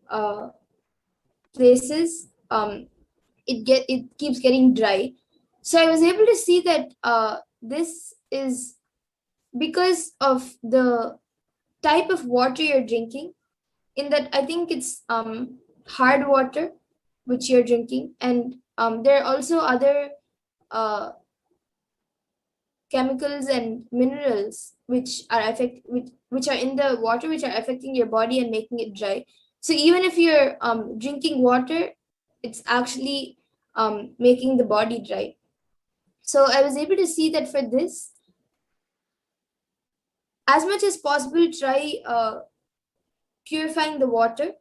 uh, places. It keeps getting dry. So I was able to see that this is because of the type of water you're drinking. In that, I think it's hard water which you're drinking, and there are also other uh, chemicals and minerals which are in the water, which are affecting your body and making it dry. So even if you're drinking water, it's actually making the body dry. So I was able to see that for this, as much as possible, try purifying the water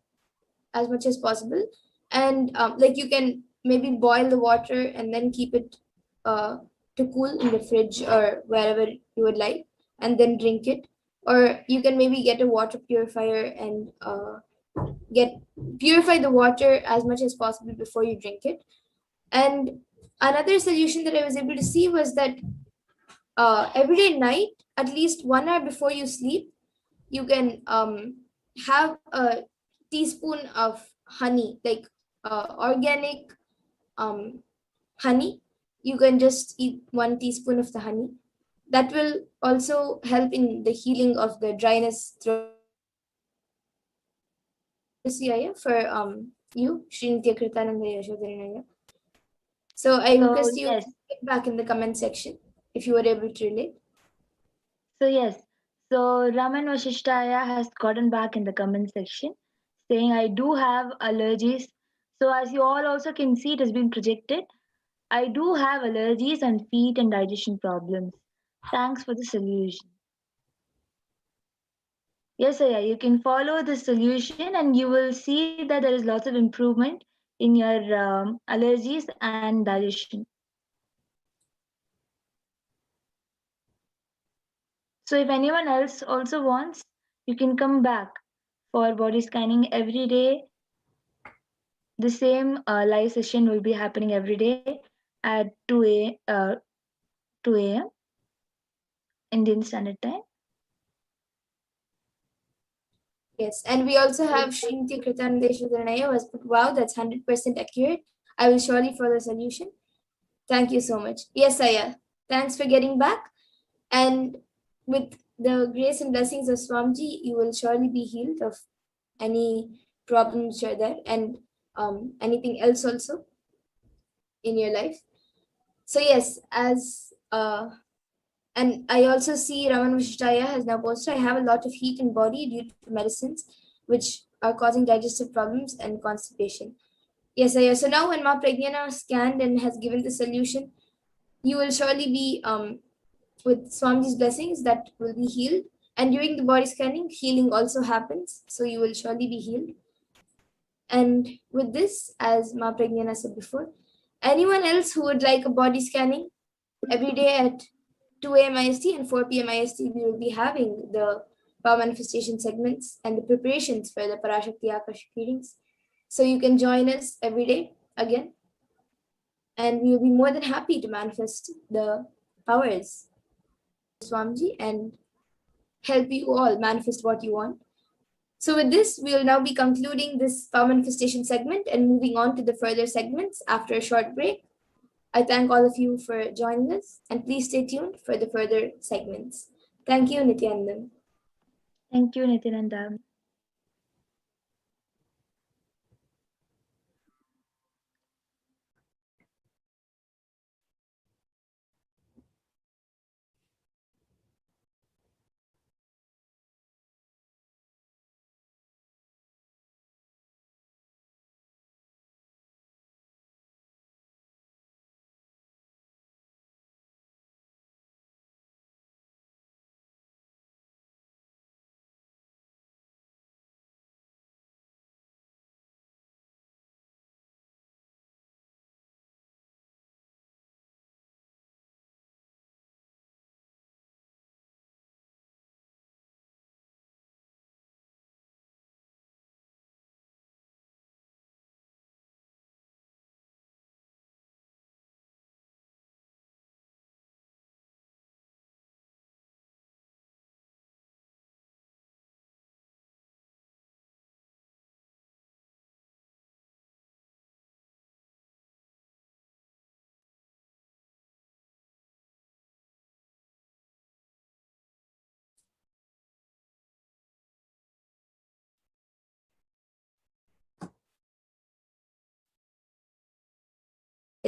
as much as possible. And like you can maybe boil the water and then keep it uh, to cool in the fridge or wherever you would like, and then drink it. Or you can maybe get a water purifier and get purify the water as much as possible before you drink it. And another solution that I was able to see was that every day night, at least 1 hour before you sleep, you can have a teaspoon of honey, like organic um, honey. You can just eat 1 teaspoon of the honey. That will also help in the healing of the dryness throughout the body. Ayya, for you, Srinitya Kritananda Yashodharan. So I request you yes. to get back in the comment section if you were able to relate. So yes. So Raman Vashishtaya has gotten back in the comment section saying I do have allergies. So as you all also can see, it has been projected. I do have allergies and feet and digestion problems. Thanks for the solution. Yes, Aya, you can follow the solution and you will see that there is lots of improvement in your allergies and digestion. So if anyone else also wants, you can come back for body scanning every day. The same live session will be happening every day at 2 a.m. Indian Standard Time. Yes, and we also have Srinitya Kritananda Yashodharan who has put, wow, that's 100% accurate. I will surely follow the solution. Thank you so much. Yes, Aya. Thanks for getting back. And with the grace and blessings of Swamiji, you will surely be healed of any problems you're there and anything else also in your life. So yes, as and I also see Raman Vishtaya has now posted, I have a lot of heat in body due to medicines which are causing digestive problems and constipation. Yes, Aya. So now when Ma Pragyana scanned and has given the solution, you will surely be with Swamiji's blessings that will be healed. And during the body scanning, healing also happens. So you will surely be healed. And with this, as Ma Pragyana said before, anyone else who would like a body scanning every day at 2 a.m. IST and 4 p.m. IST, we will be having the power manifestation segments and the preparations for the Parashakti Akashic readings. So you can join us every day again. And we will be more than happy to manifest the powers of Swamiji and help you all manifest what you want. So with this, we will now be concluding this power manifestation segment and moving on to the further segments after a short break. I thank all of you for joining us and please stay tuned for the further segments. Thank you, Nithyananda. Thank you, Nityananda.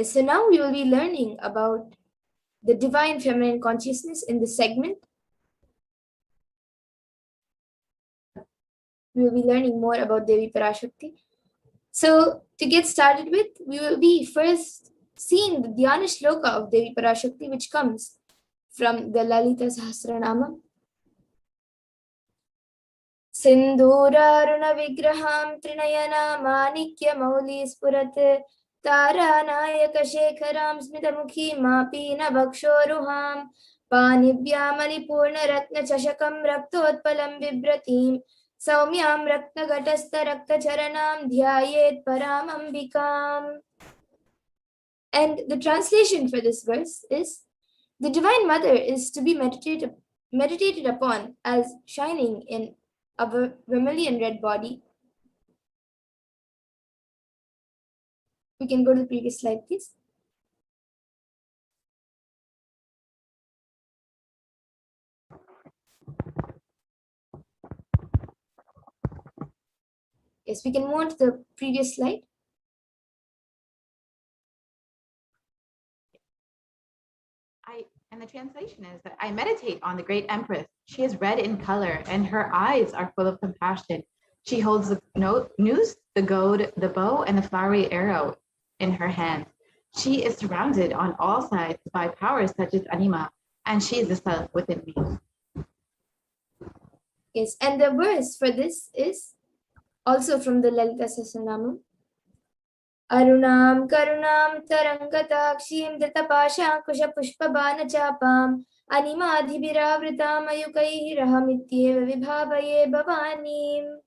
So now we will be learning about the divine feminine consciousness in this segment. We will be learning more about Devi Parashakti. So to get started with, we will be first seeing the Dhyana Shloka of Devi Parashakti, which comes from the Lalita Sahasranama. Sindhuraruna Vigraham Trinayana Manikya Mauli Spurat Taranayaka Shekharam Smitamukhi Mapina Bhakshoruham Panivyamali Ratna Chashakam Raktotpalam Vibratim Saumyam Ratna Gatasta Rakta Charanam Dhyayet Param Ambikam. And the translation for this verse is, the Divine Mother is to be meditated upon as shining in a vermilion red body. We can go to the previous slide, please. Yes, we can move on to the previous slide. And the translation is that I meditate on the great empress. She is red in color, and her eyes are full of compassion. She holds the noose, the goad, the bow, and the flowery arrow in her hand. She is surrounded on all sides by powers such as Anima, and she is the self within me. Yes, and the verse for this is also from the Lalita Sahasranamam. Arunam karunam tarangatakshim datapaşankuşapuşpabanachapam animadhibiravritam ayukaihi rahamityeva vibhavaye bhavanim.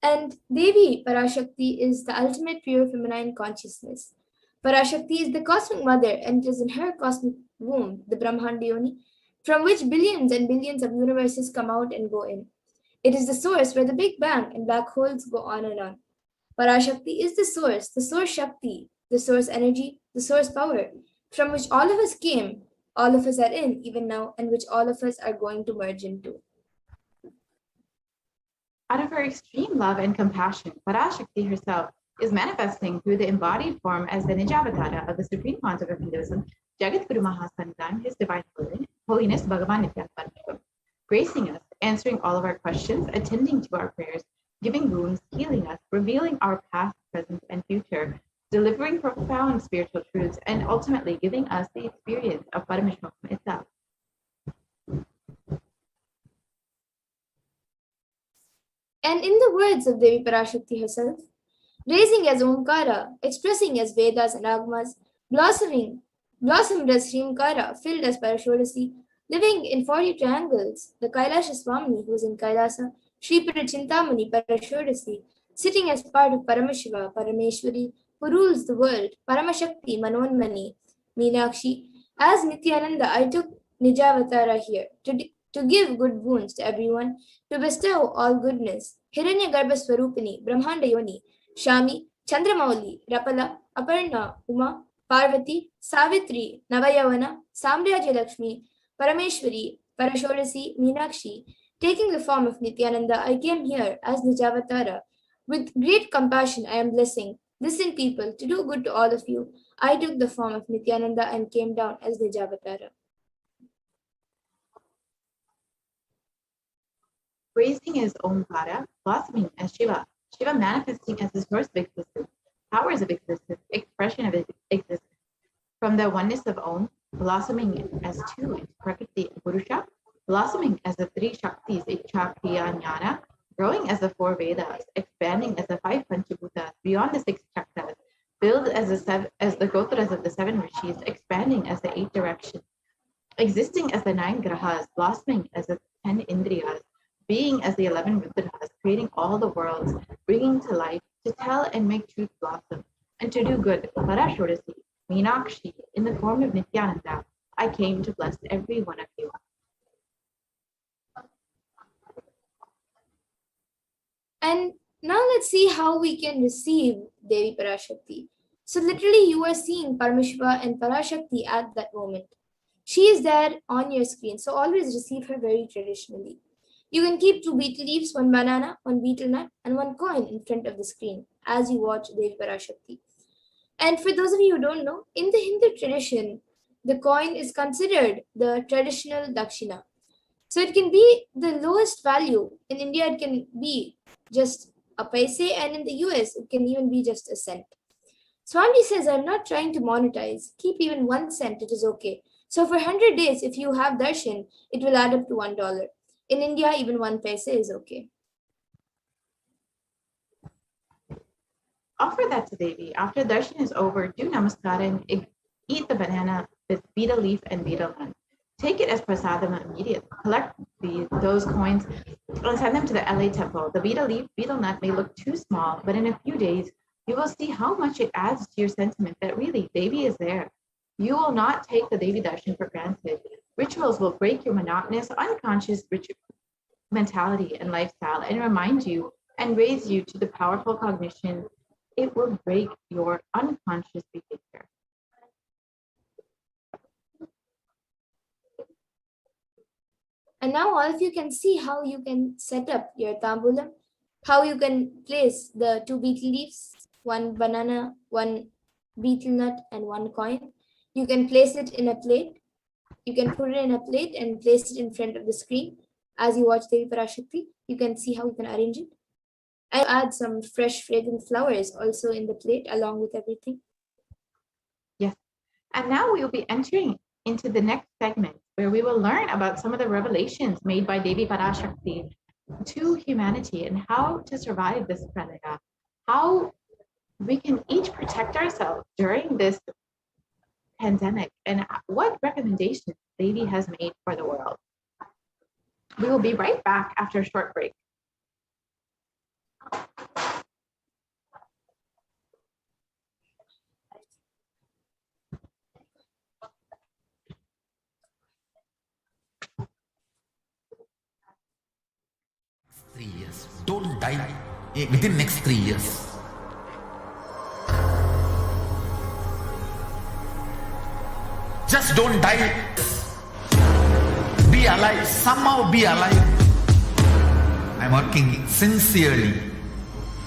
And Devi Parashakti is the ultimate pure feminine consciousness. Parashakti is the cosmic mother, and it is in her cosmic womb, the Brahmanda Yoni, from which billions and billions of universes come out and go in. It is the source where the Big Bang and black holes go on and on. Parashakti is the source Shakti, the source energy, the source power, from which all of us came, all of us are in even now, and which all of us are going to merge into. Out of her extreme love and compassion, Parashakti herself is manifesting through the embodied form as the Nijavatara of the Supreme Pontiff of Hinduism, Jagat Guru Mahasandan, His Divine Holiness Bhagavan Nithyananda Paramashivam, gracing us, answering all of our questions, attending to our prayers, giving wounds, healing us, revealing our past, present, and future, delivering profound spiritual truths, and ultimately giving us the experience of Paramashivoham itself. And in the words of Devi Parashakti herself, raising as Omkara, expressing as Vedas and Agmas, blossomed as Srimkara, filled as Parashodasi, living in 40 triangles, the Kailasha Swamini, who is in Kailasa, Sripura Chintamani, Parashodasi, sitting as part of Paramashiva, Parameshwari, who rules the world, Paramashakti, Manonmani, Meenakshi. As Nithyananda, I took Nijavatara here to give good boons to everyone, to bestow all goodness. Hiranyagarbha Swarupini, Brahmanda Yoni, Shami, Chandramauli, Rapala, Aparna, Uma, Parvati, Savitri, Navayavana, Samrajya Lakshmi, Parameshwari, Parashodasi, Meenakshi. Taking the form of Nithyananda, I came here as Nijavatara. With great compassion, I am blessing. Listen, people, to do good to all of you. I took the form of Nithyananda and came down as Nijavatara. Raising as Omkara, blossoming as Shiva, Shiva manifesting as the source of existence, powers of existence, expression of existence. From the oneness of Om, blossoming as two into Prakriti and Purusha, blossoming as the three Shaktis, Ichha, Kriya, Jnana, growing as the four Vedas, expanding as the five Panchabhutas, beyond the six Chakras, build as the Gotras of the seven Rishis, expanding as the eight directions, existing as the nine Grahas, blossoming as the 10 Indriyas, being as the 11 Rudras, creating all the worlds, bringing to life, to tell and make truth blossom, and to do good. Parashodasi, Meenakshi, in the form of Nithyananda, I came to bless every one of you. And now let's see how we can receive Devi Parashakti. So literally you are seeing Paramashiva and Parashakti at that moment. She is there on your screen, so always receive her very traditionally. You can keep 2 betel leaves, 1 banana, 1 betel nut, and 1 coin in front of the screen as you watch Devi Parashakti. And for those of you who don't know, in the Hindu tradition, the coin is considered the traditional dakshina. So it can be the lowest value. In India, it can be just a paise, and in the US, it can even be just a cent. Swami says, I'm not trying to monetize. Keep even 1 cent, it is okay. So for 100 days, if you have darshan, it will add up to $1. In India, even 1 paise is okay. Offer that to Devi. After darshan is over, do namaskar and eat the banana with betel leaf and betel nut. Take it as prasadam immediately. Collect those coins and send them to the LA temple. The betel leaf, betel nut may look too small, but in a few days, you will see how much it adds to your sentiment that really Devi is there. You will not take the Devi darshan for granted. Rituals will break your monotonous, unconscious mentality and lifestyle and remind you and raise you to the powerful cognition. It will break your unconscious behavior. And now all of you can see how you can set up your tambulam, how you can place the 2 betel leaves, 1 banana, 1 betel nut, and 1 coin. You can place it in a plate. You can put it in a plate and place it in front of the screen. As you watch Devi Parashakti, you can see how you can arrange it. And add some fresh fragrant flowers also in the plate along with everything. Yes. And now we will be entering into the next segment where we will learn about some of the revelations made by Devi Parashakti to humanity and how to survive this pralaya, how we can each protect ourselves during this pandemic, and what recommendations Devi has made for the world. We will be right back after a short break. Don't die within next 3 years. Just don't die. Be alive. Somehow be alive. I'm working sincerely.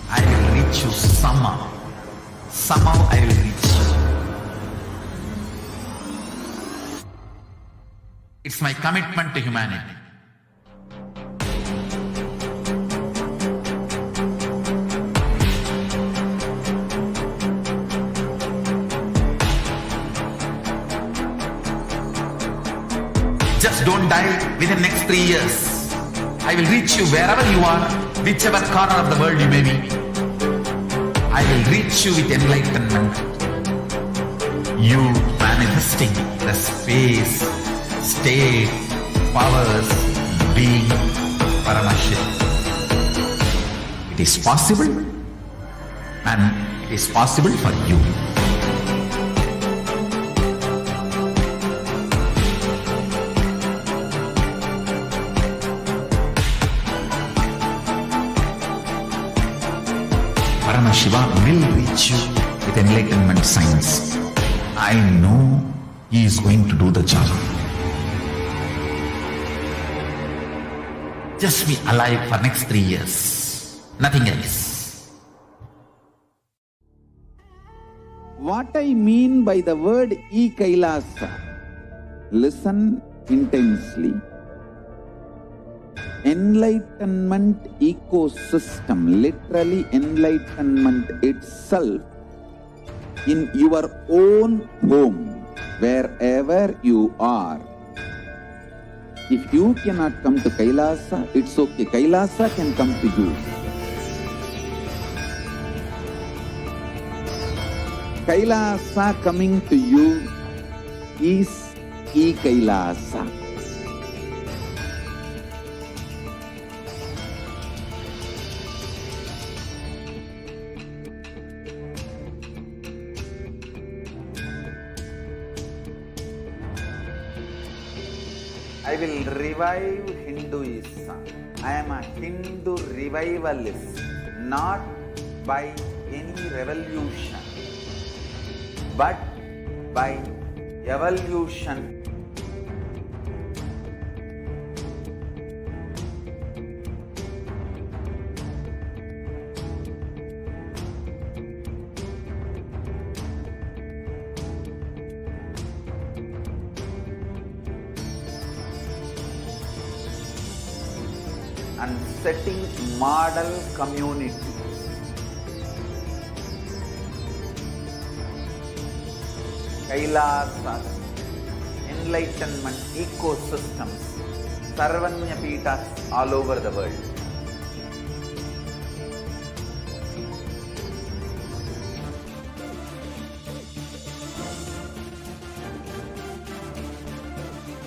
I will reach you somehow. Somehow I will reach you. It's my commitment to humanity. Just don't die within the next 3 years. I will reach you wherever you are, whichever corner of the world you may be. I will reach you with enlightenment. You manifesting the space, state, powers, being Paramashivoham. It is possible, and it is possible for you. Paramashiva will reach you with enlightenment science. I know he is going to do the job. Just be alive for next 3 years. Nothing else. What I mean by the word e-Kailasa, listen intensely. Enlightenment ecosystem, literally enlightenment itself, in your own home, wherever you are. If you cannot come to Kailasa, it's okay. Kailasa can come to you. Kailasa coming to you is e-Kailasa. I will revive Hinduism. I am a Hindu revivalist, not by any revolution, but by evolution. And setting model community. Kailasas, enlightenment ecosystems, Sarvanya Pitas all over the world.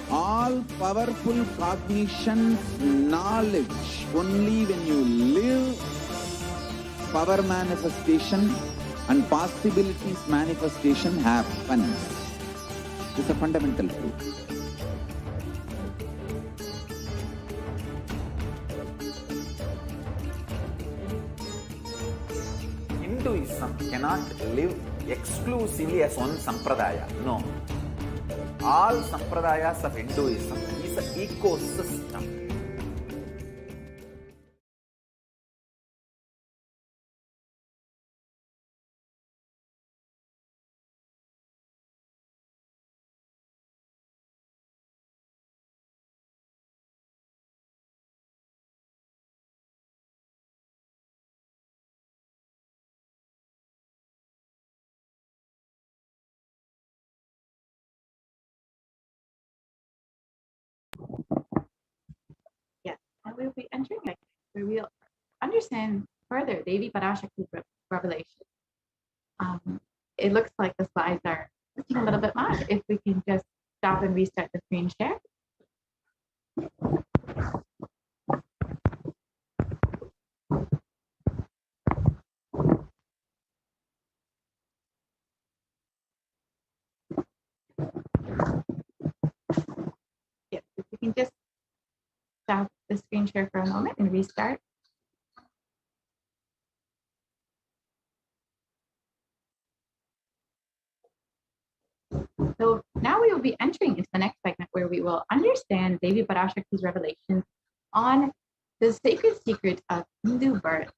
All powerful cognition, knowledge, only when you live, power manifestation and possibilities manifestation happens. It's a fundamental truth. Hinduism cannot live exclusively as one sampradaya. No. All sampradayas of Hinduism is ecosystem. Yes, and we'll be entering where we'll understand further Devi Parashakti's revelation. It looks like the slides are looking a little bit much. If we can just stop and restart the screen share. Yes, if we can just stop the screen share for a moment and restart. So now we will be entering into the next segment where we will understand Devi Parashakti's revelations on the sacred secrets of Hindu birth.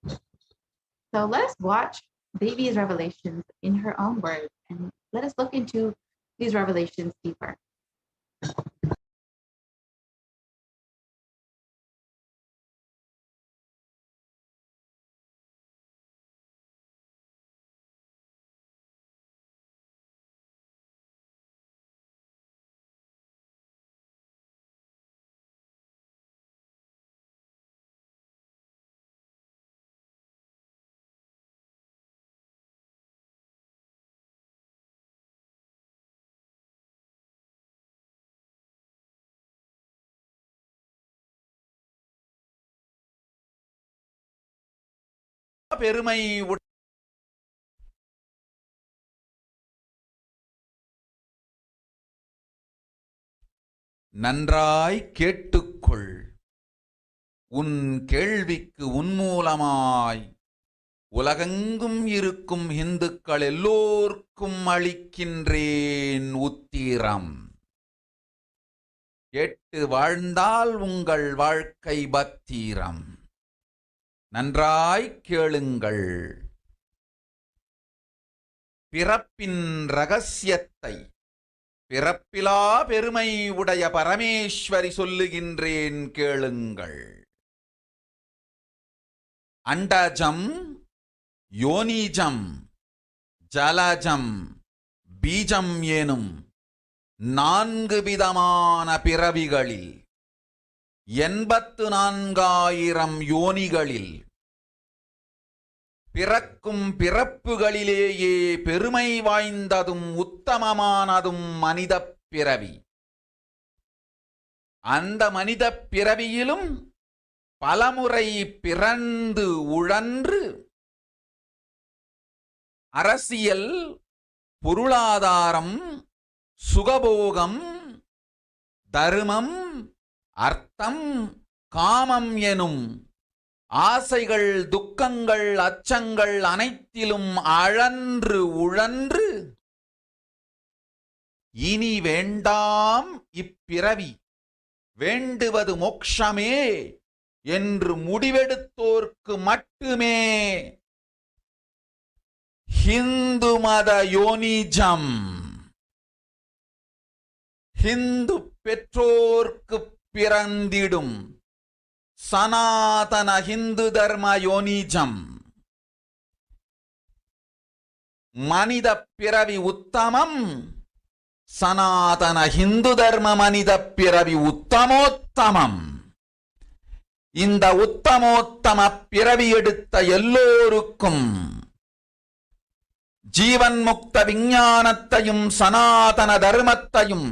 So let us watch Devi's revelations in her own words and let us look into these revelations deeper. பெருமை நன்றாய் கேட்டுக்கொள். உன் கேள்விக்கு உன்மூலமாய் உலகெங்கும் இருக்கும் இந்துக்கள் எல்லோர்க்கும் அளிக்கின்றேன் உத்திரம். கேட்டு வாழ்ந்தால் உங்கள் வாழ்க்கை பத்திரம். நன்றாய் கேளுங்கள். பிறப்பின் ரகசியத்தை பிறப்பிலா பெருமை உடைய பரமேஸ்வரி சொல்லுகின்றேன் கேளுங்கள். அண்டஜம், யோனிஜம், ஜலஜம், பீஜம் எனும் 4 விதமான பிறவிகளில் 84,000 யோனிகளில் பிறக்கும் பிறப்புகளிலேயே பெருமை வாய்ந்ததும் உத்தமமானதும் மனிதப் பிறவி. அந்த மனிதப் பிறவியிலும் பலமுறை பிறந்து உழன்று அரசியல், பொருளாதாரம், சுகபோகம், தர்மம், அர்த்தம், காமம் எனும் ஆசைகள், துக்கங்கள், அச்சங்கள் அனைத்திலும் அழன்று உழன்று இனி வேண்டாம் இப்பிறவி, வேண்டுவது மோட்சமே என்று முடிவெடுத்தோர்க்கு மட்டுமே ஹிந்து மத யோனிஜம், ஹிந்து பெற்றோர்க்கு பிறந்திடும் சனாதன ஹிந்து தர்ம யோனிஜம். மனித பிறவி உத்தமம், சனாதன ஹிந்து தர்ம மனித பிறவி உத்தமோத்தமம். இந்த உத்தமோத்தம பிறவி எடுத்த எல்லோருக்கும் ஜீவன் முக்த விஞ்ஞானத்தையும் சனாதன தர்மத்தையும்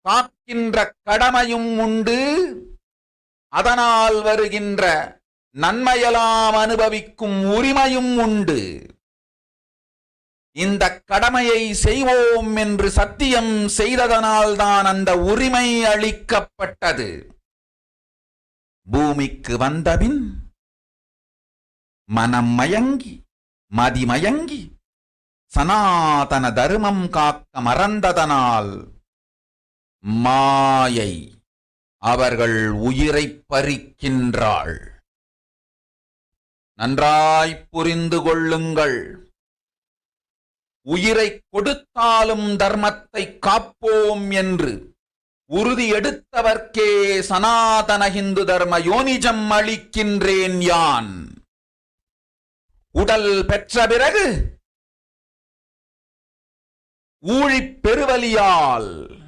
காக்கின்ற கடமையும் உண்டு. அதனால் வருகின்ற நன்மையெல்லாம் அனுபவிக்கும் உரிமையும் உண்டு. இந்த கடமையை செய்வோம் என்று சத்தியம் செய்ததனால்தான் அந்த உரிமை அளிக்கப்பட்டது. பூமிக்கு வந்தபின் மனம் மயங்கி மதிமயங்கி சனாதன தர்மம் காக்க மறந்ததனால் மாயை அவர்கள் உயிரைப் பறிக்கின்றாள். நன்றாய் புரிந்து கொள்ளுங்கள். உயிரை கொடுத்தாலும் தர்மத்தை காப்போம் என்று உறுதி எடுத்தவர்க்கே சனாதன ஹிந்து தர்ம யோனிஜம் அளிக்கின்றேன் யான். உடல் பெற்ற பிறகு ஊழிப் பெருவலியால்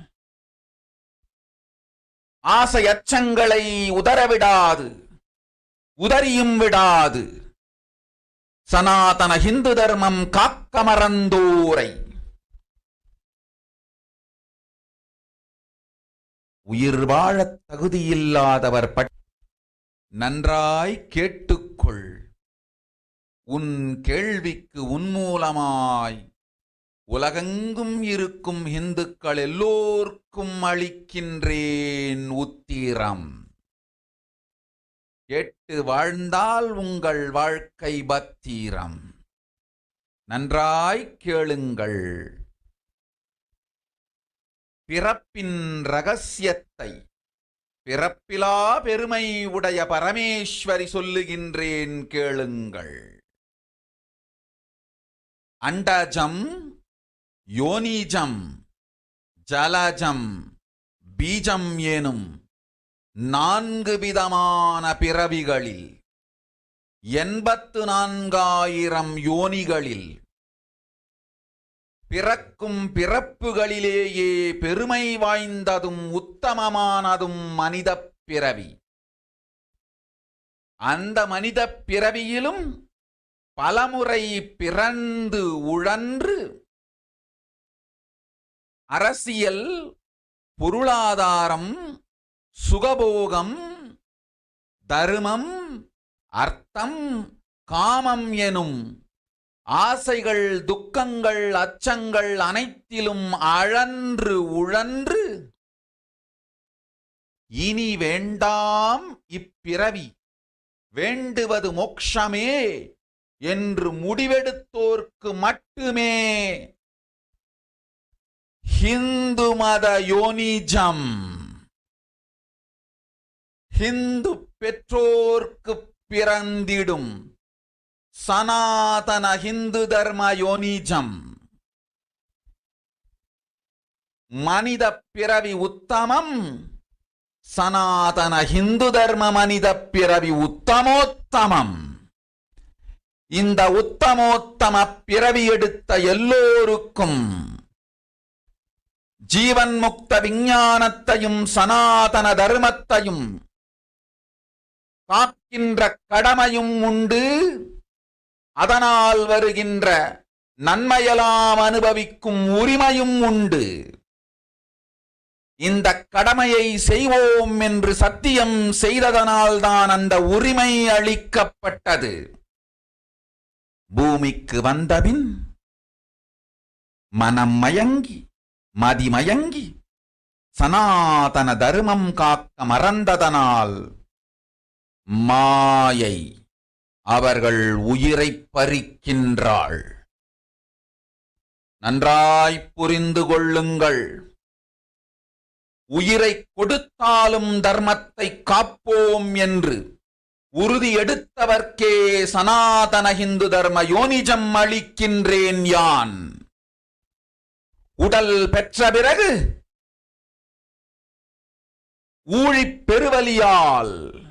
ஆசை அச்சங்களை உதறவிடாது, உதறியும் விடாது சனாதன ஹிந்து தர்மம் காக்க மறந்தோரை உயிர் வாழத் தகுதியில்லாதவர் நன்றாய் கேட்டுக்கொள். உன் கேள்விக்கு உன்மூலமாய் உலகெங்கும் இருக்கும் இந்துக்கள் எல்லோர்க்கும் அளிக்கின்றேன் உத்திரம். கேட்டு வாழ்ந்தால் உங்கள் வாழ்க்கை பத்திரம். நன்றாய் கேளுங்கள். பிறப்பின் ரகசியத்தை பிறப்பிலா பெருமை உடைய பரமேஸ்வரி சொல்லுகின்றேன் கேளுங்கள். அண்டஜம், யோனிஜம், ஜலஜம், பீஜம் எனும் 4 விதமான பிறவிகளில் 84,000 யோனிகளில் பிறக்கும் பிறப்புகளிலேயே பெருமை வாய்ந்ததும் உத்தமமானதும் மனிதப் பிறவி. அந்த மனிதப் பிறவியிலும் பலமுறை பிறந்து உழன்று அரசியல், பொருளாதாரம், சுகபோகம், தர்மம், அர்த்தம், காமம் எனும் ஆசைகள், துக்கங்கள், அச்சங்கள் அனைத்திலும் அழன்று உழன்று இனி வேண்டாம் இப்பிறவி, வேண்டுவது மோட்சமே என்று முடிவெடுத்தோர்க்கு மட்டுமே ஹிந்து மத யோனிஜம், ஹிந்து பெற்றோர்க்கு பிறந்திடும் சனாதன ஹிந்து தர்ம யோனிஜம். மனித பிறவி உத்தமம், சனாதன ஹிந்து தர்ம மனித பிறவி உத்தமோத்தமம். இந்த உத்தமோத்தம பிறவி எடுத்த எல்லோருக்கும் ஜீவன் முக்த விஞ்ஞானத்தையும் சனாதன தர்மத்தையும் காக்கின்ற கடமையும் உண்டு. அதனால் வருகின்ற நன்மையெல்லாம் அனுபவிக்கும் உரிமையும் உண்டு. இந்த கடமையை செய்வோம் என்று சத்தியம் செய்ததனால்தான் அந்த உரிமை அளிக்கப்பட்டது. பூமிக்கு வந்தபின் மனம் மயங்கி மதிமயங்கி சனாதன தர்மம் காக்க மறந்ததனால் மாயை அவர்கள் உயிரை பறிக்கின்றாள். நன்றாய் புரிந்து கொள்ளுங்கள். உயிரை கொடுத்தாலும் தர்மத்தை காப்போம் என்று உறுதி எடுத்தவர்க்கே சனாதன ஹிந்து தர்ம யோனிஜம் அளிக்கின்றேன் யான். உடல் பெற்ற பிறகு ஊழிப் பெருவலியால்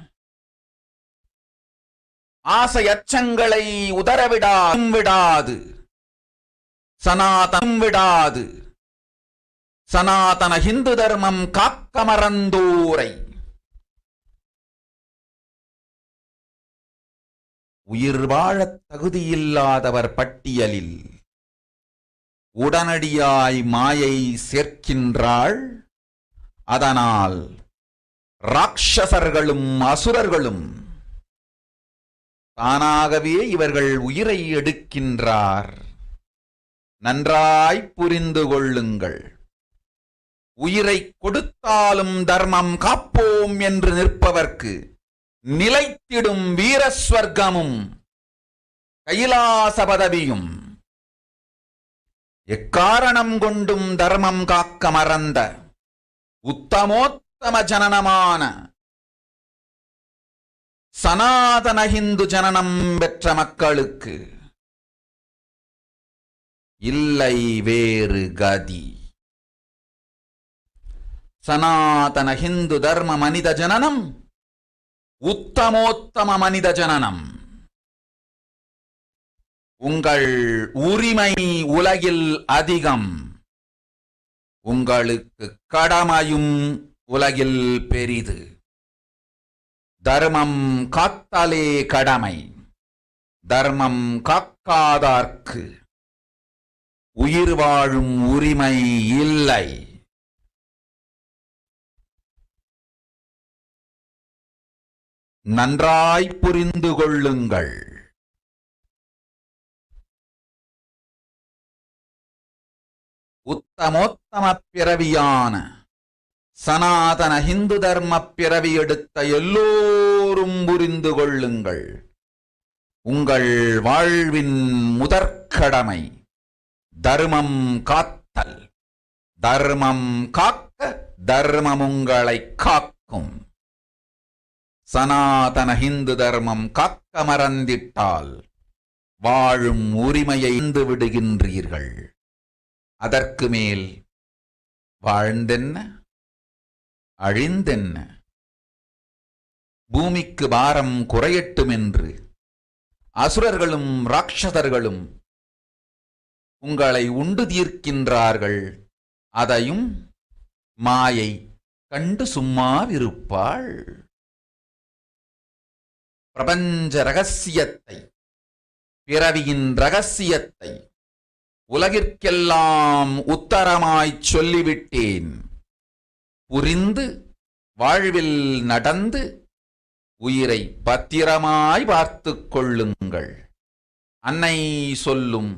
ஆசை அச்சங்களை உதறவிடாது சனாதனம் விடாது சனாதன ஹிந்து தர்மம் காக்க மறந்தோரை உயிர் வாழத் தகுதியில்லாதவர் பட்டியலில் உடனடியாய் மாயை சேர்க்கின்றாள். அதனால் ராட்சசர்களும் அசுரர்களும் தானாகவே இவர்கள் உயிரை எடுக்கின்றார். நன்றாய் புரிந்து கொள்ளுங்கள். உயிரை கொடுத்தாலும் தர்மம் காப்போம் என்று நிற்பவர்க்கு நிலைத்திடும் வீரஸ்வர்க்கமும் கைலாச பதவியும், எக்காரணம் கொண்டும் தர்மம் காக்க மறந்த உத்தமோத்தம ஜனனமான சனாதன ஹிந்து ஜனனம் பெற்ற மக்களுக்கு இல்லை வேறு கதி. சனாதன ஹிந்து தர்ம மனித ஜனனம் உத்தமோத்தம மனித ஜனனம். உங்கள் உரிமை உலகில் அதிகம், உங்களுக்கு கடமையும் உலகில் பெரிது. தர்மம் காத்தாலே கடமை, தர்மம் காக்காதார்க்கு உயிர் வாழும் உரிமை இல்லை. நன்றாய் புரிந்து கொள்ளுங்கள். உத்தமோத்தம பிறவியான சனாதன ஹிந்து தர்ம பிறவி எடுத்த எல்லோரும் புரிந்து கொள்ளுங்கள். உங்கள் வாழ்வின் முதற்கடமை தர்மம் காத்தல். தர்மம் காக்க தர்மம் உங்களை காக்கும். சனாதன ஹிந்து தர்மம் காக்க மறந்திட்டால் வாழும் உரிமையை இழந்து விடுகின்றீர்கள். அதற்கு மேல் வாழ்ந்தென்ன அழிந்தென்ன? பூமிக்கு பாரம் குறையட்டும் என்று அசுரர்களும் ராட்சதர்களும் உங்களை உண்டு தீர்க்கின்றார்கள். அதையும் மாயை கண்டு சும்மாவிருப்பாள். பிரபஞ்ச ரகசியத்தை, பிறவியின் ரகசியத்தை உலகிற்கெல்லாம் உத்தரமாய்ச் சொல்லிவிட்டேன். புரிந்து வாழ்வில் நடந்து உயிரை பத்திரமாய் பார்த்துக் கொள்ளுங்கள். அன்னை சொல்லும்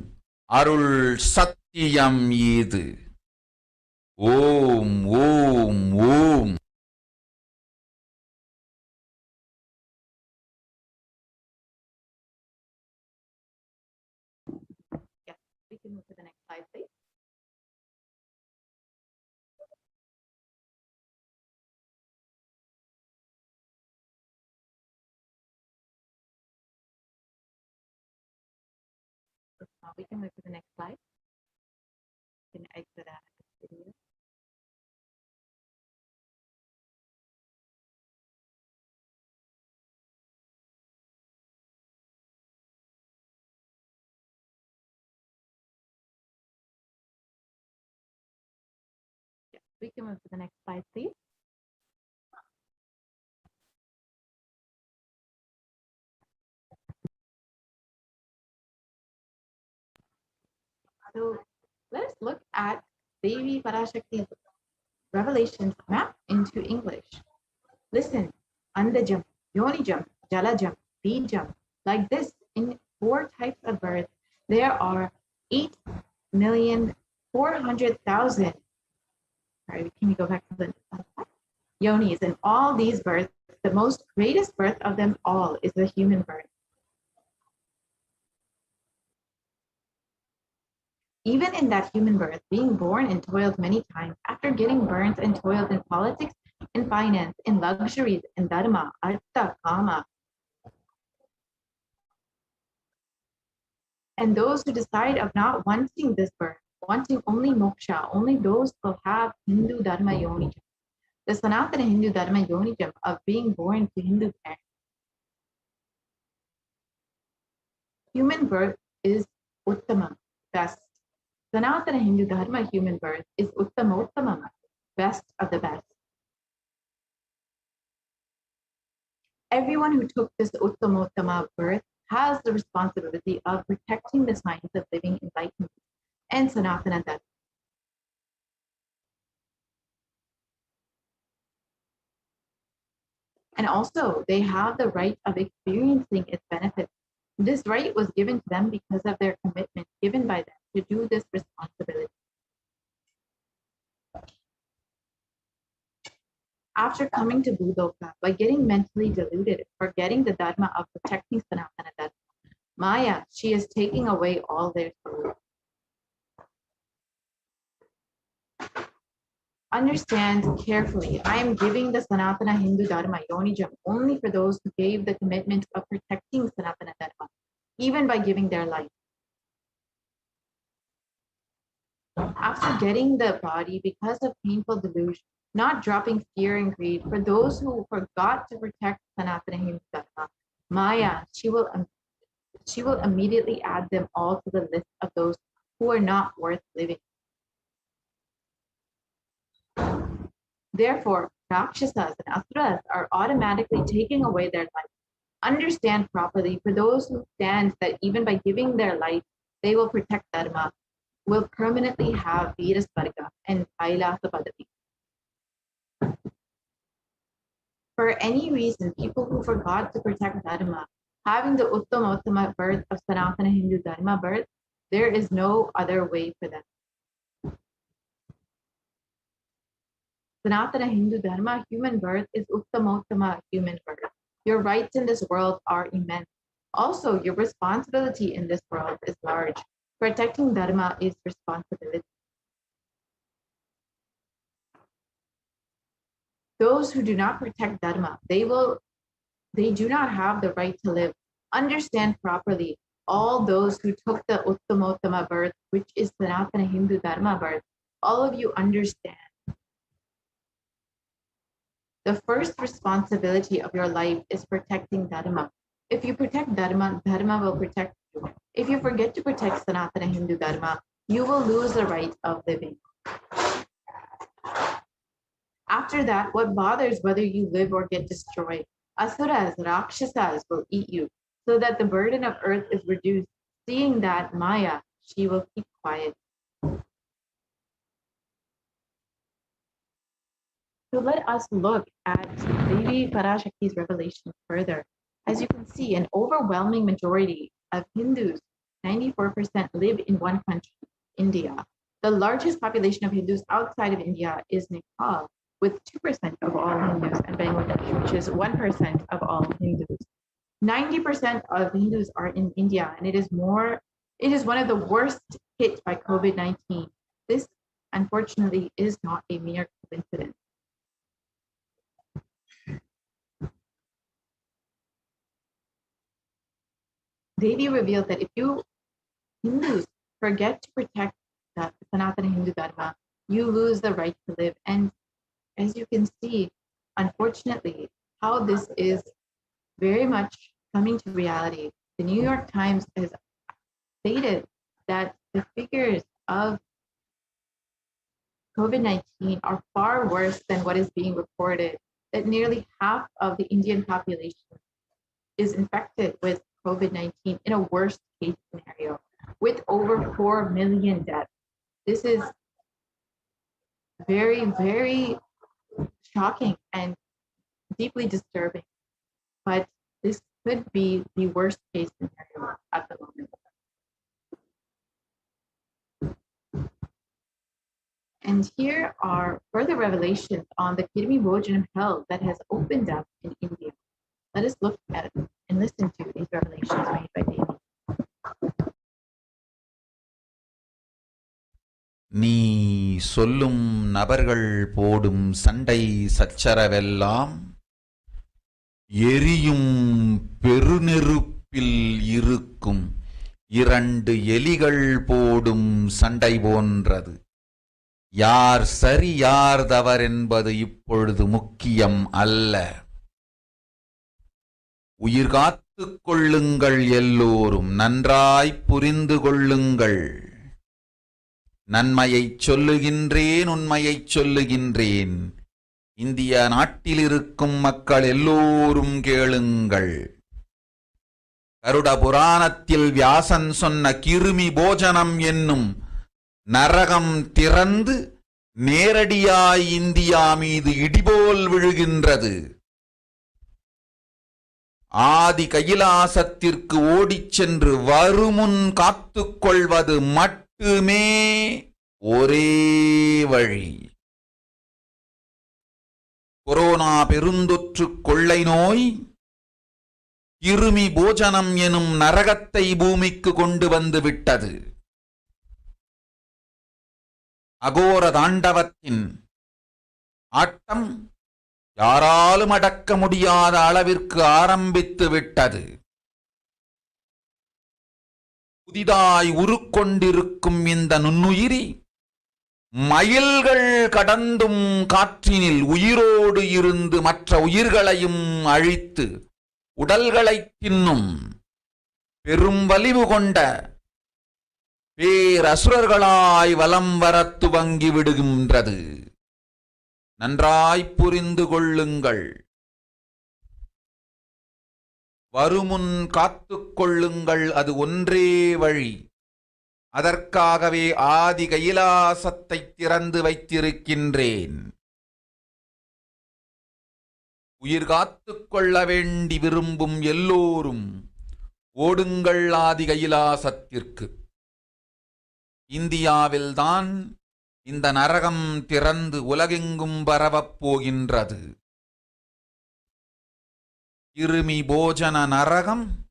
அருள் சத்தியம் இது. ஓம் ஓம் ஓம். We can move to the next slide, please. We can move to the next slide. You can exit out of this video. We can move to the next slide, please. So let's look at Devi Parashakti's revelations mapped into English. Listen, Andajam, Yonijam, Jalajam, Bijam. Like this, in 4 types of birth, there are 8,400,000. Sorry, can we go back to the yonis? And all these births, the most greatest birth of them all is the human birth. Even in that human birth, being born and toiled many times, after getting burnt and toiled in politics, in finance, in luxuries, in dharma, artha, kama. And those who decide of not wanting this birth, wanting only moksha, only those will have Hindu dharma yonijam. The Sanatana Hindu dharma yonijam of being born to Hindu parents. Human birth is uttama, best. Sanatana Hindu dharma human birth is uttamottama, best of the best. Everyone who took this uttamottama birth has the responsibility of protecting the science of living enlightenment and Sanatana Dharma. And also, they have the right of experiencing its benefits. This right was given to them because of their commitment given by them to do this responsibility. After coming to Bhuloka, by getting mentally deluded, forgetting the dharma of protecting Sanatana Dharma, Maya, she is taking away all their souls. Understand carefully. I am giving the Sanatana Hindu Dharma Yonijam only for those who gave the commitment of protecting Sanatana Dharma, even by giving their life. After getting the body because of painful delusion, not dropping fear and greed, for those who forgot to protect Sanatana Hindu Dharma, Maya, she will immediately add them all to the list of those who are not worth living. Therefore, Rakshasas and Asuras are automatically taking away their life. Understand properly, for those who stand that even by giving their life, they will protect Dharma, will permanently have Veerasvarga and Kailasa Padati. For any reason, people who forgot to protect Dharma, having the Uttama birth of Sanatana Hindu Dharma birth, there is no other way for them. Sanatana Hindu Dharma human birth is Uttamottama human birth. Your rights in this world are immense. Also, your responsibility in this world is large. Protecting Dharma is responsibility. Those who do not protect Dharma, they do not have the right to live. Understand properly, all those who took the Uttamottama birth, which is Sanatana Hindu Dharma birth, all of you understand. The first responsibility of your life is protecting Dharma. If you protect Dharma, Dharma will protect you. If you forget to protect Sanatana Hindu Dharma, you will lose the right of living. After that, what bothers whether you live or get destroyed? Asuras, Rakshasas will eat you, so that the burden of earth is reduced. Seeing that, Maya, she will keep quiet. So let us look at Devi Parashakti's revelation further. As you can see, an overwhelming majority of Hindus, 94%, live in one country, India. The largest population of Hindus outside of India is Nepal, with 2% of all Hindus, and Bangladesh, which is 1% of all Hindus. 90% of Hindus are in India, and it is one of the worst hit by COVID-19. This, unfortunately, is not a mere coincidence. Devi revealed that if you Hindus forget to protect the Sanatana Hindu Dharma, you lose the right to live. And as you can see, unfortunately, how this is very much coming to reality. The New York Times has stated that the figures of COVID-19 are far worse than what is being reported, that nearly half of the Indian population is infected with COVID-19 in a worst case scenario, with over 4 million deaths. This is very, very shocking and deeply disturbing, but this could be the worst case scenario at the moment. And here are further revelations on the Kirmi Bhojanam hell that has opened up in India. Let us look at and listen to these revelations made by Devi. நீ சொல்லும் நபர்கள் போடும் சண்டை சச்சரவெல்லாம் எரியும் பெருநெருப்பில் இருக்கும் 2 எலிகள் போடும் சண்டை போன்றது. யார் சரி யார் தவறென்பது இப்பொழுது முக்கியம் அல்ல. உயிர் காத்துக் கொள்ளுங்கள், எல்லோரும் நன்றாய் புரிந்து கொள்ளுங்கள். நன்மையைச் சொல்லுகின்றேன், உண்மையைச் சொல்லுகின்றேன். இந்திய நாட்டில் இருக்கும் மக்கள் எல்லோரும் கேளுங்கள். கருட புராணத்தில் வியாசன் சொன்ன கிருமி போஜனம் என்னும் நரகம் திறந்து நேரடியாய் இந்தியா மீது இடிபோல் விழுகின்றது. ஆதி கைலாசத்திற்கு ஓடிச் சென்று வருமுன் காத்துக்கொள்வது மட்டுமே ஒரே வழி. கொரோனா பெருந்தொற்று கொள்ளை நோய் கிருமி போஜனம் எனும் நரகத்தை பூமிக்கு கொண்டு வந்து விட்டது. அகோர தாண்டவத்தின் ஆட்டம் யாராலும் அடக்க முடியாத அளவிற்கு ஆரம்பித்து விட்டது. புதிதாய் உருக்கொண்டிருக்கும் இந்த நுண்ணுயிரி மைல்கள் கடந்தும் காற்றினில் உயிரோடு இருந்து மற்ற உயிர்களையும் அழித்து உடல்களை தின்னும் பெரும் வலிவு கொண்ட பேரசுரர்களாய் வலம் வரத் துவங்கி விடுகின்றது. நன்றாய் புரிந்து கொள்ளுங்கள். வருமுன் காத்துக் கொள்ளுங்கள், அது ஒன்றே வழி. அதற்காகவே ஆதி கைலாசத்தை திறந்து வைத்திருக்கின்றேன். உயிர் காத்துக் கொள்ள வேண்டி விரும்பும் எல்லோரும் ஓடுங்கள் ஆதி கைலாசத்திற்கு. இந்தியாவில்தான் இந்த நரகம் திறந்து உலகெங்கும் பரவப் போகின்றது. கிருமி போஜன நரகம்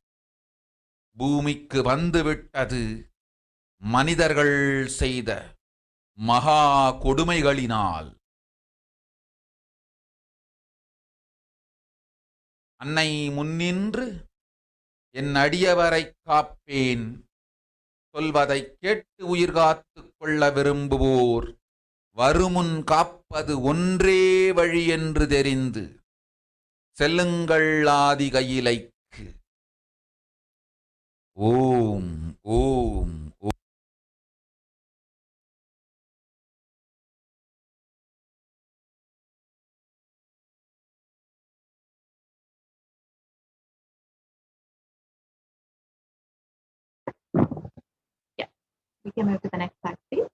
பூமிக்கு வந்துவிட்டது. மனிதர்கள் செய்த மகா கொடுமைகளினால். அன்னை முன்னின்று என் அடியவரை காப்பேன் சொல்வதைக் கேட்டு உயிர் காத்துக் கொள்ள விரும்புவோர் வருமுன் காப்பது ஒன்றே வழி என்று தெரிந்து செல்லுங்கள் ஆதி கையிலைக்கு. ஓம் ஓம் ஓம். Yeah, we can move to the next slide, please.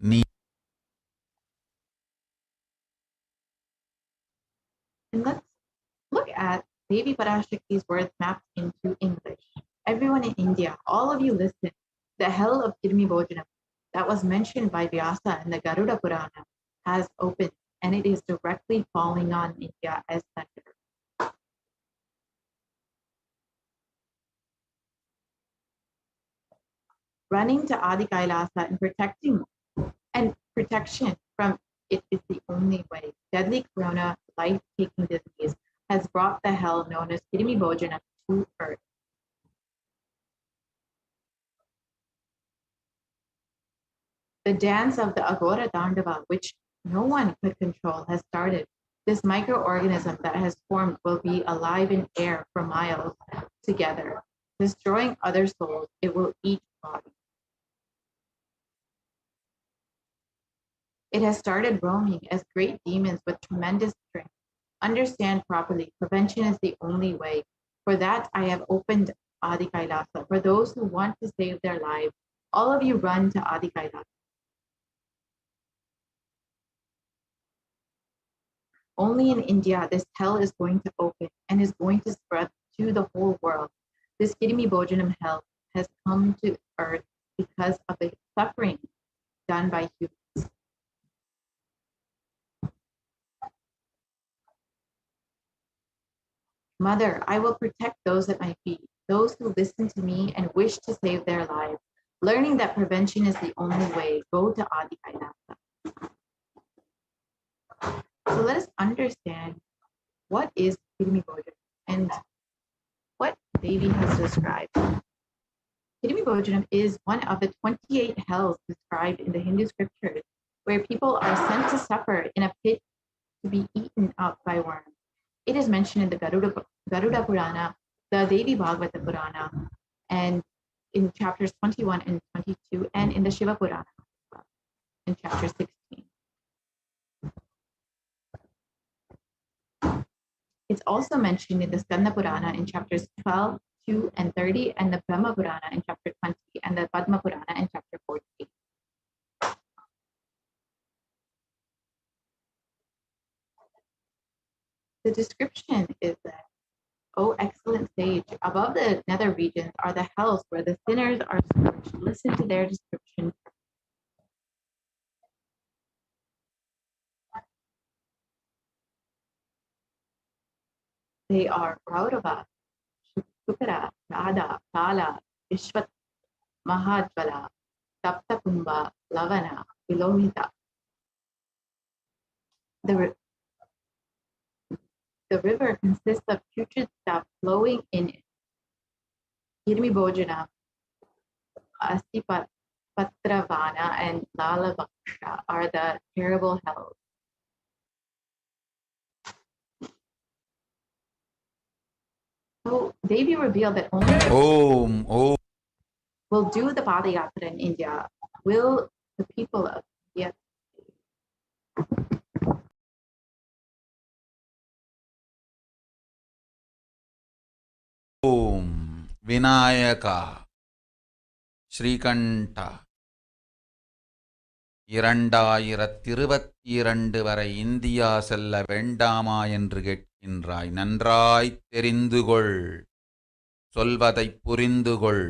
நீ And let's look at Devi Parashakti's words mapped into English. Everyone in India, all of you listen. The hell of Kirmi Bhojanam that was mentioned by Vyasa in the Garuda Purana has opened, and it is directly falling on India as thunder. Running to Adi Kailasa and protection from it is the only way. Deadly corona, life-taking disease, has brought the hell known as Kirmi Bhojanam to earth. The dance of the Agora Dandava, which no one could control, has started. This microorganism that has formed will be alive in air for miles together. Destroying other souls, it will eat bodies. It has started roaming as great demons with tremendous strength. Understand properly, prevention is the only way. For that, I have opened Adi Kailasa. For those who want to save their lives, all of you run to Adi Kailasa. Only in India, this hell is going to open and is going to spread to the whole world. This Kirmi Bhojanam hell has come to earth because of the suffering done by humans. Mother, I will protect those at my feet, those who listen to me and wish to save their lives. Learning that prevention is the only way, go to Adi Kailasa. So let us understand what is Kirmi Bhojanam and what Devi has described. Kirmi Bhojanam is one of the 28 hells described in the Hindu scriptures, where people are sent to suffer in a pit to be eaten up by worms. It is mentioned in the Garuda Purana, the Devi Bhagavata Purana, and in chapters 21 and 22, and in the Shiva Purana in chapter 16. It's also mentioned in the Skanda Purana in chapters 12, 2, and 30, and the Brahma Purana in chapter 20, and the Padma Purana in chapter 14. The description is that, O excellent sage, above the nether regions are the hells where the sinners are scorched. Listen to their description. They are Raurava, Shukra, Radha, Kala, Vishwat Mahadvala Taptakumbha Lavana Vilohita. The river consists of putrid stuff flowing in it. Kirmi Bojana, Asipat Patravana, and Lalavaksha are the terrible hells. So Devi revealed that only Om. will do the Padayatra in India, will the people of India. Om Vinayaka ஸ்ரீகண்டா 2022 வரை India செல்ல வேண்டாமா என்று கேட்கின்றாய். நன்றாய் தெரிந்துகொள், சொல்வதைப் புரிந்துகொள்.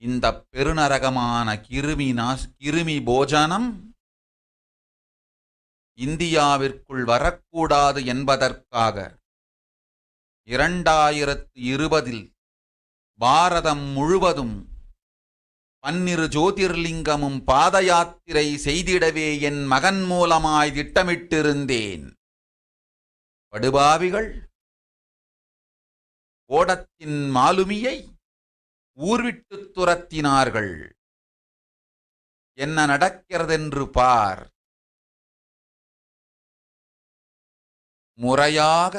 இந்த பெருநரகமான கிருமி போஜனம் இந்தியாவிற்குள் வரக்கூடாது என்பதற்காக 2020 பாரதம் முழுவதும் 12 ஜோதிர்லிங்கமும் பாத யாத்திரை செய்திடவே என் மகன் மூலமாய் திட்டமிட்டிருந்தேன். படுபாவிகள் ஓடத்தின் மாலுமியை ஊர்விட்டு துரத்தினார்கள். என்ன நடக்கிறதென்று பார். முறையாக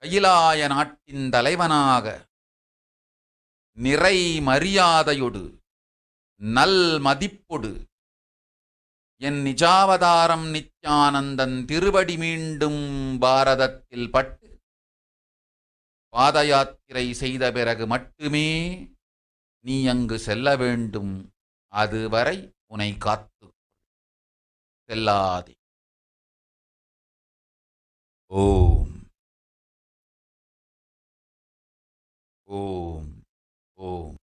கைலாய நாட்டின் தலைவனாக நிறை மரியாதையொடு நல் மதிப்பொடு என் நிஜாவதாரம் நித்யானந்தன் திருவடி மீண்டும் பாரதத்தில் பட்டு பாத யாத்திரை செய்த பிறகு மட்டுமே நீ அங்கு செல்ல வேண்டும். அதுவரை உன்னை காத்து செல்லாதே. ஓம் ஓம் ஓம்.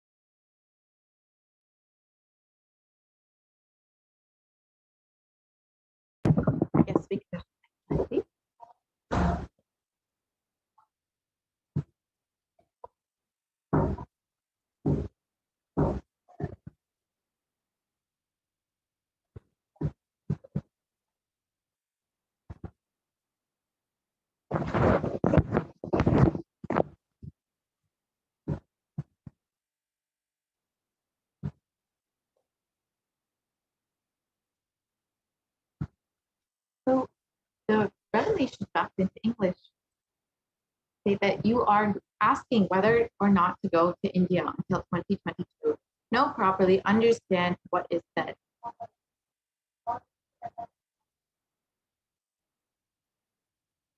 Yes, we can. So the revelation back into English say that you are asking whether or not to go to India until 2022. Know properly, understand what is said.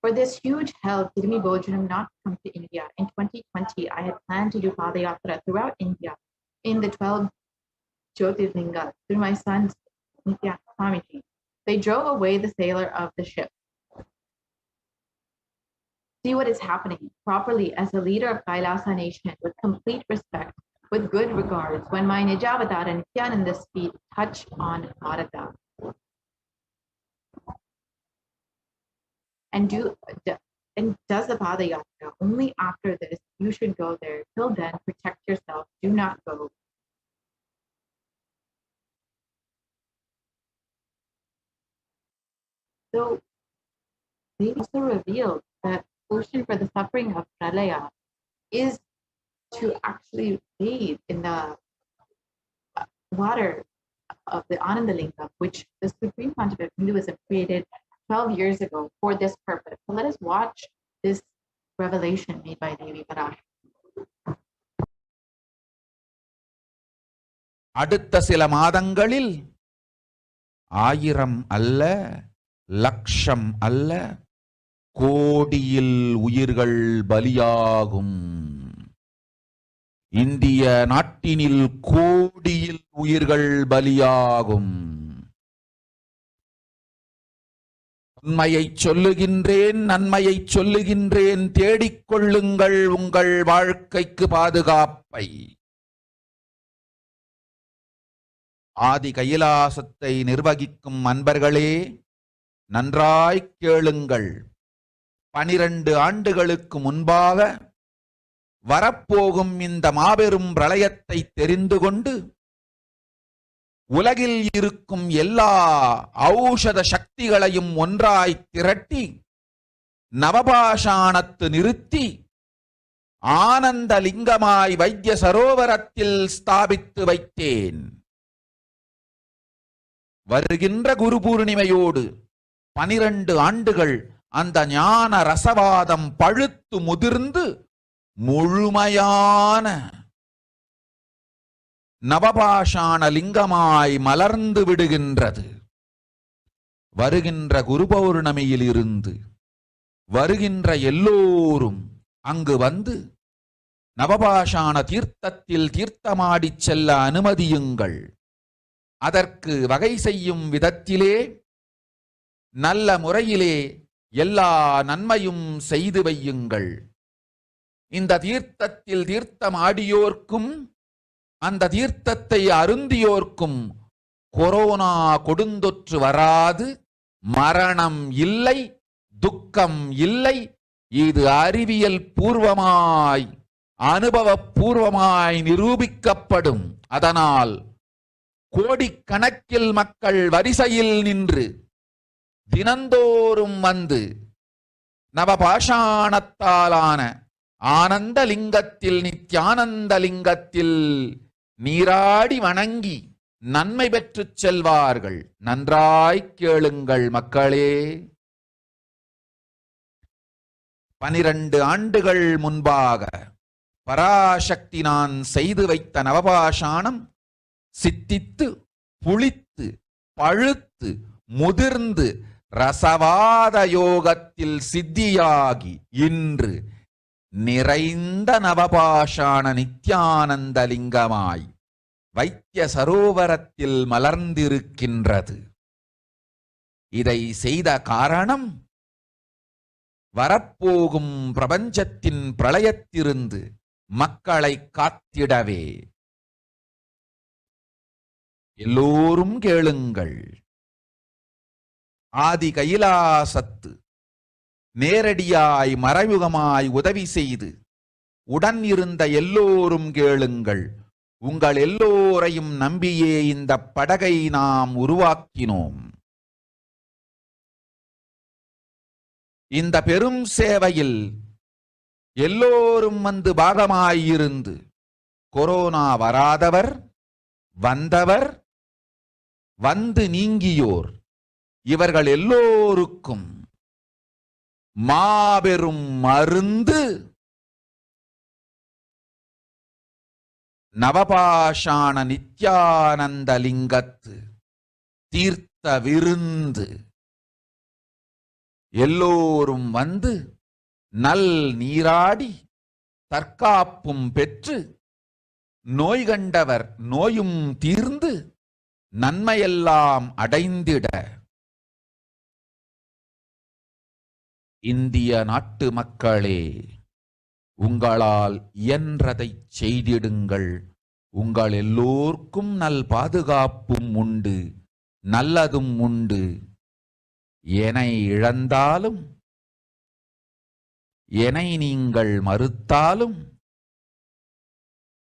For this huge hell, Kirmi Bojanam not come to India. In 2020, I had planned to do Padayatra throughout India in the 12 Jyotirlingas through my sons, Nithyananda Paramashivam. They drove away the sailor of the ship. See what is happening properly as a leader of Kailasa nation with complete respect, with good regards, when my Nijavadara and Nithyananda's feet touch on Bharata. And does the Padayatra. Only after this, you should go there. Till then, protect yourself. Do not go. So, they also revealed that solution for the suffering of Pralaya is to actually bathe in the water of the Anandalinga, which the Supreme Pontiff of Hinduism created 12 years ago for this purpose. So let us watch this revelation made by Devi Parashakti. அடுத்த சில மாதங்களில் 1000 அல்ல, லட்சம் அல்ல, கோடியில் உயிர்கள் பலியாகும். இந்திய நாட்டினில் கோடியில் உயிர்கள் பலியாகும். உண்மையைச் சொல்லுகின்றேன், நன்மையைச் சொல்லுகின்றேன். தேடிக்கொள்ளுங்கள் உங்கள் வாழ்க்கைக்கு பாதுகாப்பை. ஆதி கைலாசத்தை நிர்வகிக்கும் அன்பர்களே, நன்றாய் கேளுங்கள். 12 ஆண்டுகளுக்கு முன்பாக வரப்போகும் இந்த மாபெரும் பிரளயத்தை தெரிந்து கொண்டு உலகில் இருக்கும் எல்லா ஔஷத சக்திகளையும் ஒன்றாய் திரட்டி நவபாஷாணத்து நிறுத்தி ஆனந்த லிங்கமாய் வைத்திய சரோவரத்தில் ஸ்தாபித்து வைத்தேன். வருகின்ற குரு பூர்ணிமையோடு 12 ஆண்டுகள் அந்த ஞான ரசவாதம் பழுத்து முதிர்ந்து முழுமையான நவபாஷாண லிங்கமாய் மலர்ந்து விடுகின்றது. வருகின்ற குரு பௌர்ணமியில் இருந்து வருகின்ற எல்லோரும் அங்கு வந்து நவபாஷாண தீர்த்தத்தில் தீர்த்தமாடிச் செல்ல அனுமதியுங்கள். அதற்கு வகை செய்யும் விதத்திலே நல்ல முறையிலே எல்லா நன்மையும் செய்து வையுங்கள். இந்த தீர்த்தத்தில் தீர்த்தமாடியோர்க்கும் அந்த தீர்த்தத்தை அருந்தியோர்க்கும் கொரோனா கொடுந்தொற்று வராது, மரணம் இல்லை, துக்கம் இல்லை. இது அறிவியல் பூர்வமாய் அனுபவ பூர்வமாய் நிரூபிக்கப்படும். அதனால் கோடிக்கணக்கில் மக்கள் வரிசையில் நின்று தினந்தோறும் வந்து நவபாஷாணத்தாலான ஆனந்த லிங்கத்தில் நித்யானந்த லிங்கத்தில் நீராடி வணங்கி நன்மை பெற்றுச் செல்வார்கள். நன்றாய் கேளுங்கள் மக்களே. 12 ஆண்டுகள் முன்பாக பராசக்தி நான் செய்து வைத்த நவபாஷாணம் சித்தித்து புளித்து பழுத்து முதிர்ந்து ரசவாத யோகத்தில் சித்தியாகி இன்று நிறைந்த நவபாஷாண நித்யானந்த லிங்கமாய் வைத்திய சரோவரத்தில் மலர்ந்திருக்கின்றது. இதை செய்த காரணம் வரப்போகும் பிரபஞ்சத்தின் பிரளயத்திலிருந்து மக்களை காத்திடவே. எல்லோரும் கேளுங்கள். ஆதி கைலாசத்து நேரடியாய் மறைமுகமாய் உதவி செய்து உடன் இருந்த எல்லோரும் கேளுங்கள். உங்கள் எல்லோரையும் நம்பியே இந்த படகை நாம் உருவாக்கினோம். இந்த பெரும் சேவையில் எல்லோரும் வந்து பாகமாயிருந்து கொரோனா வராதவர், வந்தவர், வந்து நீங்கியோர் இவர்கள் எல்லோருக்கும் மாபெரும் மருந்து நவபாஷாண நித்யானந்த லிங்கத்து தீர்த்த விருந்து. எல்லோரும் வந்து நல் நீராடி தற்காப்பும் பெற்று நோய் கண்டவர் நோயும் தீர்ந்து நன்மையெல்லாம் அடைந்திட இந்திய நாட்டு மக்களே, உங்களால் இயன்றதை செய்திடுங்கள். உங்கள் எல்லோர்க்கும் நல் பாதுகாப்பும் உண்டு, நல்லதும் உண்டு. என்னை இழந்தாலும் என்னை நீங்கள் மறுத்தாலும்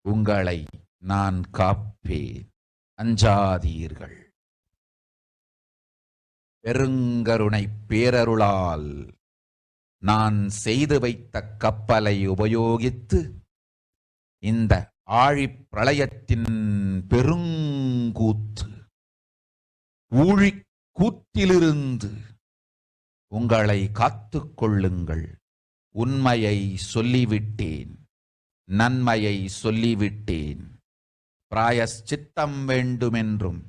உங்களை நான் காப்பேன். அஞ்சாதீர்கள். பெருங்கருணை பேரருளால் நான் செய்து வைத்த கப்பலை உபயோகித்து இந்த ஆழிப் பிரளயத்தின் பெருங்கூத்து ஊழிக் கூத்திலிருந்து உங்களை காத்துக் கொள்ளுங்கள். உண்மையை சொல்லிவிட்டேன், நன்மையை சொல்லிவிட்டேன். பிராயச்சித்தம் வேண்டுமென்றும்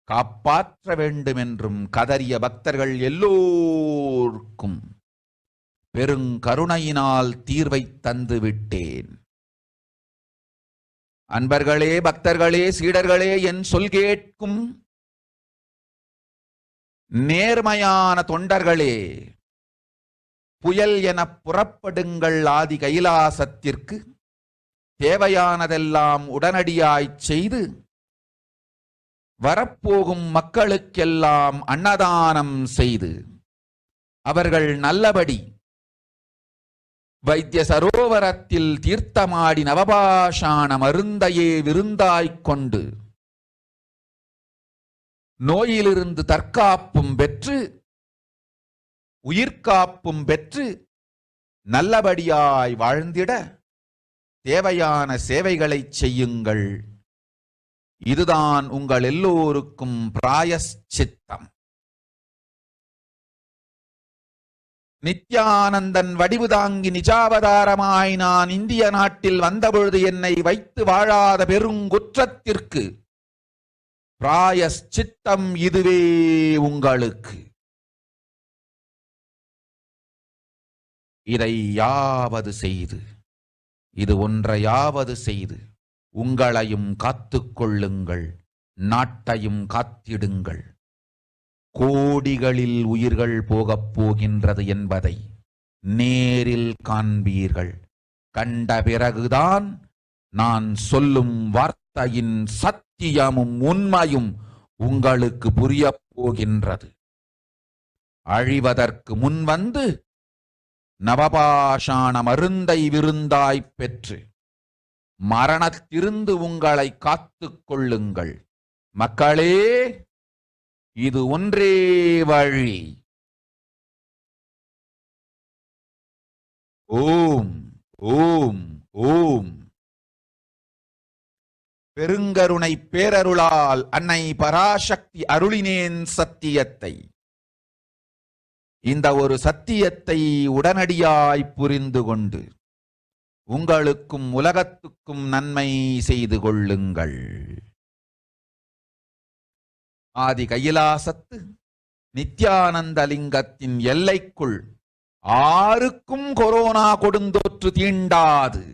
காப்பாற்ற வேண்டுமென்றும் கதறிய பக்தர்கள் எல்லோருக்கும் பெருங்கருணையினால் தீர்வை தந்து விட்டேன். அன்பர்களே, பக்தர்களே, சீடர்களே, என் சொல் கேட்கும் நேர்மையான தொண்டர்களே, புயல் என புறப்படுங்கள். ஆதி கைலாசத்திற்கு தேவையானதெல்லாம் உடனடியாய்ச் செய்து வரப்போகும் மக்களுக்கெல்லாம் அன்னதானம் செய்து அவர்கள் நல்லபடி வைத்திய சரோவரத்தில் தீர்த்தமாடி நவபாஷாண மருந்தையே விருந்தாய்க் கொண்டு நோயிலிருந்து தற்காப்பும் பெற்று உயிர்காப்பும் பெற்று நல்லபடியாய் வாழ்ந்திட தேவையான சேவைகளை செய்யுங்கள். இதுதான் உங்கள் எல்லோருக்கும் பிராயஷ்சித்தம். நித்யானந்தன் வடிவு தாங்கி நிஜாவதாரமாய் நான் இந்திய நாட்டில் வந்தபொழுது என்னை வைத்து வாழாத பெருங்குற்றத்திற்கு பிராயஷ்சித்தம் இதுவே உங்களுக்கு. இதை யாவது செய்து, இது ஒன்றையாவது செய்து உங்களையும் காத்துக்கொள்ளுங்கள், நாட்டையும் காத்திடுங்கள். கோடிகளில் உயிர்கள் போகப் போகின்றது என்பதை நேரில் காண்பீர்கள். கண்ட பிறகுதான் நான் சொல்லும் வார்த்தையின் சத்தியமும் உண்மையும் உங்களுக்கு புரியப் போகின்றது. அழிவதற்கு முன்வந்து நவபாஷாண மருந்தை விருந்தாய்ப் பெற்று மரணத்திலிருந்து உங்களை காத்துக் கொள்ளுங்கள். மக்களே, இது ஒன்றே வழி. ஓம் ஓம் ஓம். பெருங்கருணை பேரருளால் அன்னை பராசக்தி அருளினேன் சத்தியத்தை. இந்த ஒரு சத்தியத்தை உடனடியாய் புரிந்து கொண்டு உங்களுக்கும் உலகத்துக்கும் நன்மை செய்து கொள்ளுங்கள். ஆதி கையிலாசத்து நித்யானந்த லிங்கத்தின் எல்லைக்குள் ஆருக்கும் கொரோனா கொடுந்தொற்று தீண்டாது.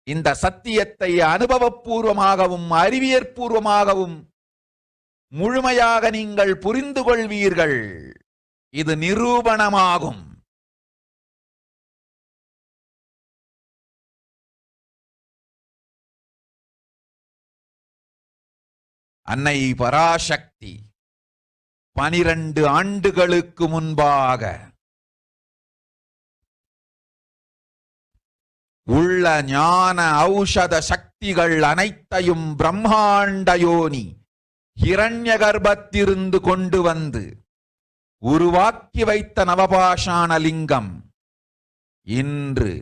இந்த சத்தியத்தை அனுபவபூர்வமாகவும் அறிவியற்பூர்வமாகவும் முழுமையாக நீங்கள் புரிந்து கொள்வீர்கள். இது நிரூபணமாகும். அன்னை பராசக்தி 12 ஆண்டுகளுக்கு முன்பாக உள்ள ஞான ஔஷத சக்திகள் அனைத்தையும் பிரம்மாண்ட யோனி ஹிரண்ய கர்ப்பத்திலிருந்து கொண்டு வந்து உருவாக்கி வைத்த நவபாஷாண லிங்கம் இன்று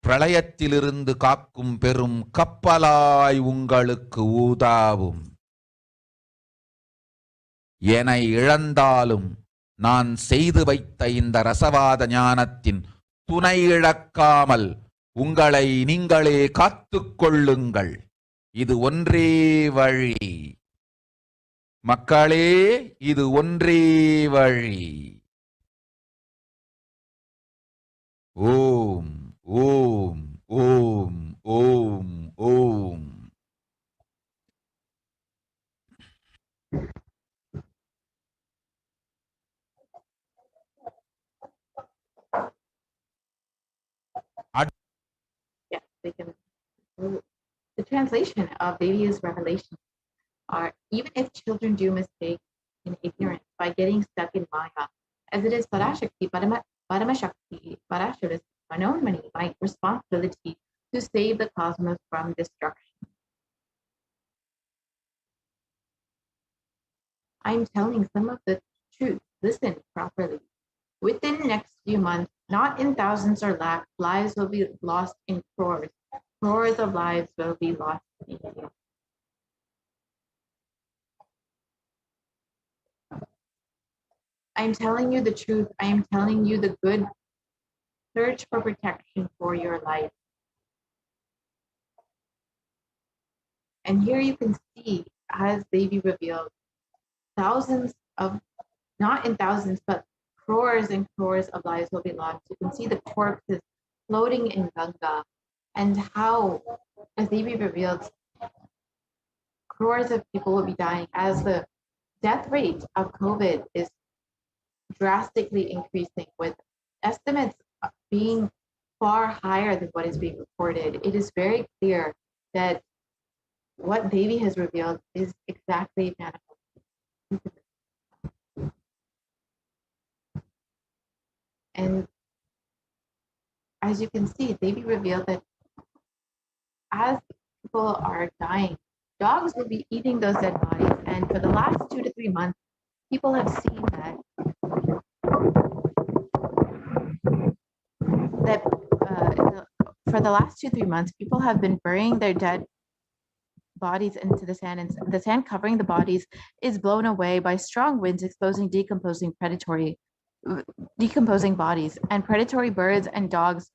பிரளயத்திலிருந்து காக்கும் பெரும் கப்பலாய் உங்களுக்கு ஊதாவும். என இழந்தாலும் நான் செய்து வைத்த இந்த ரசவாத ஞானத்தின் துணை இழக்காமல் உங்களை நீங்களே காத்துக் கொள்ளுங்கள். இது ஒன்றே வழி. மக்களே, இது ஒன்றே வழி. ஓம் ஓம் ஓம் ஓம் ஓம். Yeah, they can. The translation of Devi's revelation are, even if children do mistakes in ignorance by getting stuck in Maya, as it is Parashakti, Paramashakti, Parashura's unknown my responsibility to save the cosmos from destruction. I'm telling some of the truth. Listen properly. Within the next few months, not in thousands or lakhs, lives will be lost in crores. Crores of lives will be lost in India. I'm telling you the truth. I am telling you the good. Search for protection for your life. And here you can see, as Devi revealed, thousands of, not in thousands, but crores and crores of lives will be lost. You can see the corpses floating in Ganga, and how, as Devi revealed, crores of people will be dying as the death rate of COVID is drastically increasing, with estimates being far higher than what is being reported. It is very clear that what Devi has revealed is exactly manifested. as you can see, they revealed that as people are dying, dogs will be eating those dead bodies. And for the last 2 to 3 months, people have seen that for the last 2 3 months, people have been burying their dead bodies into the sand, and the sand covering the bodies is blown away by strong winds, exposing decomposing bodies, and predatory birds and dogs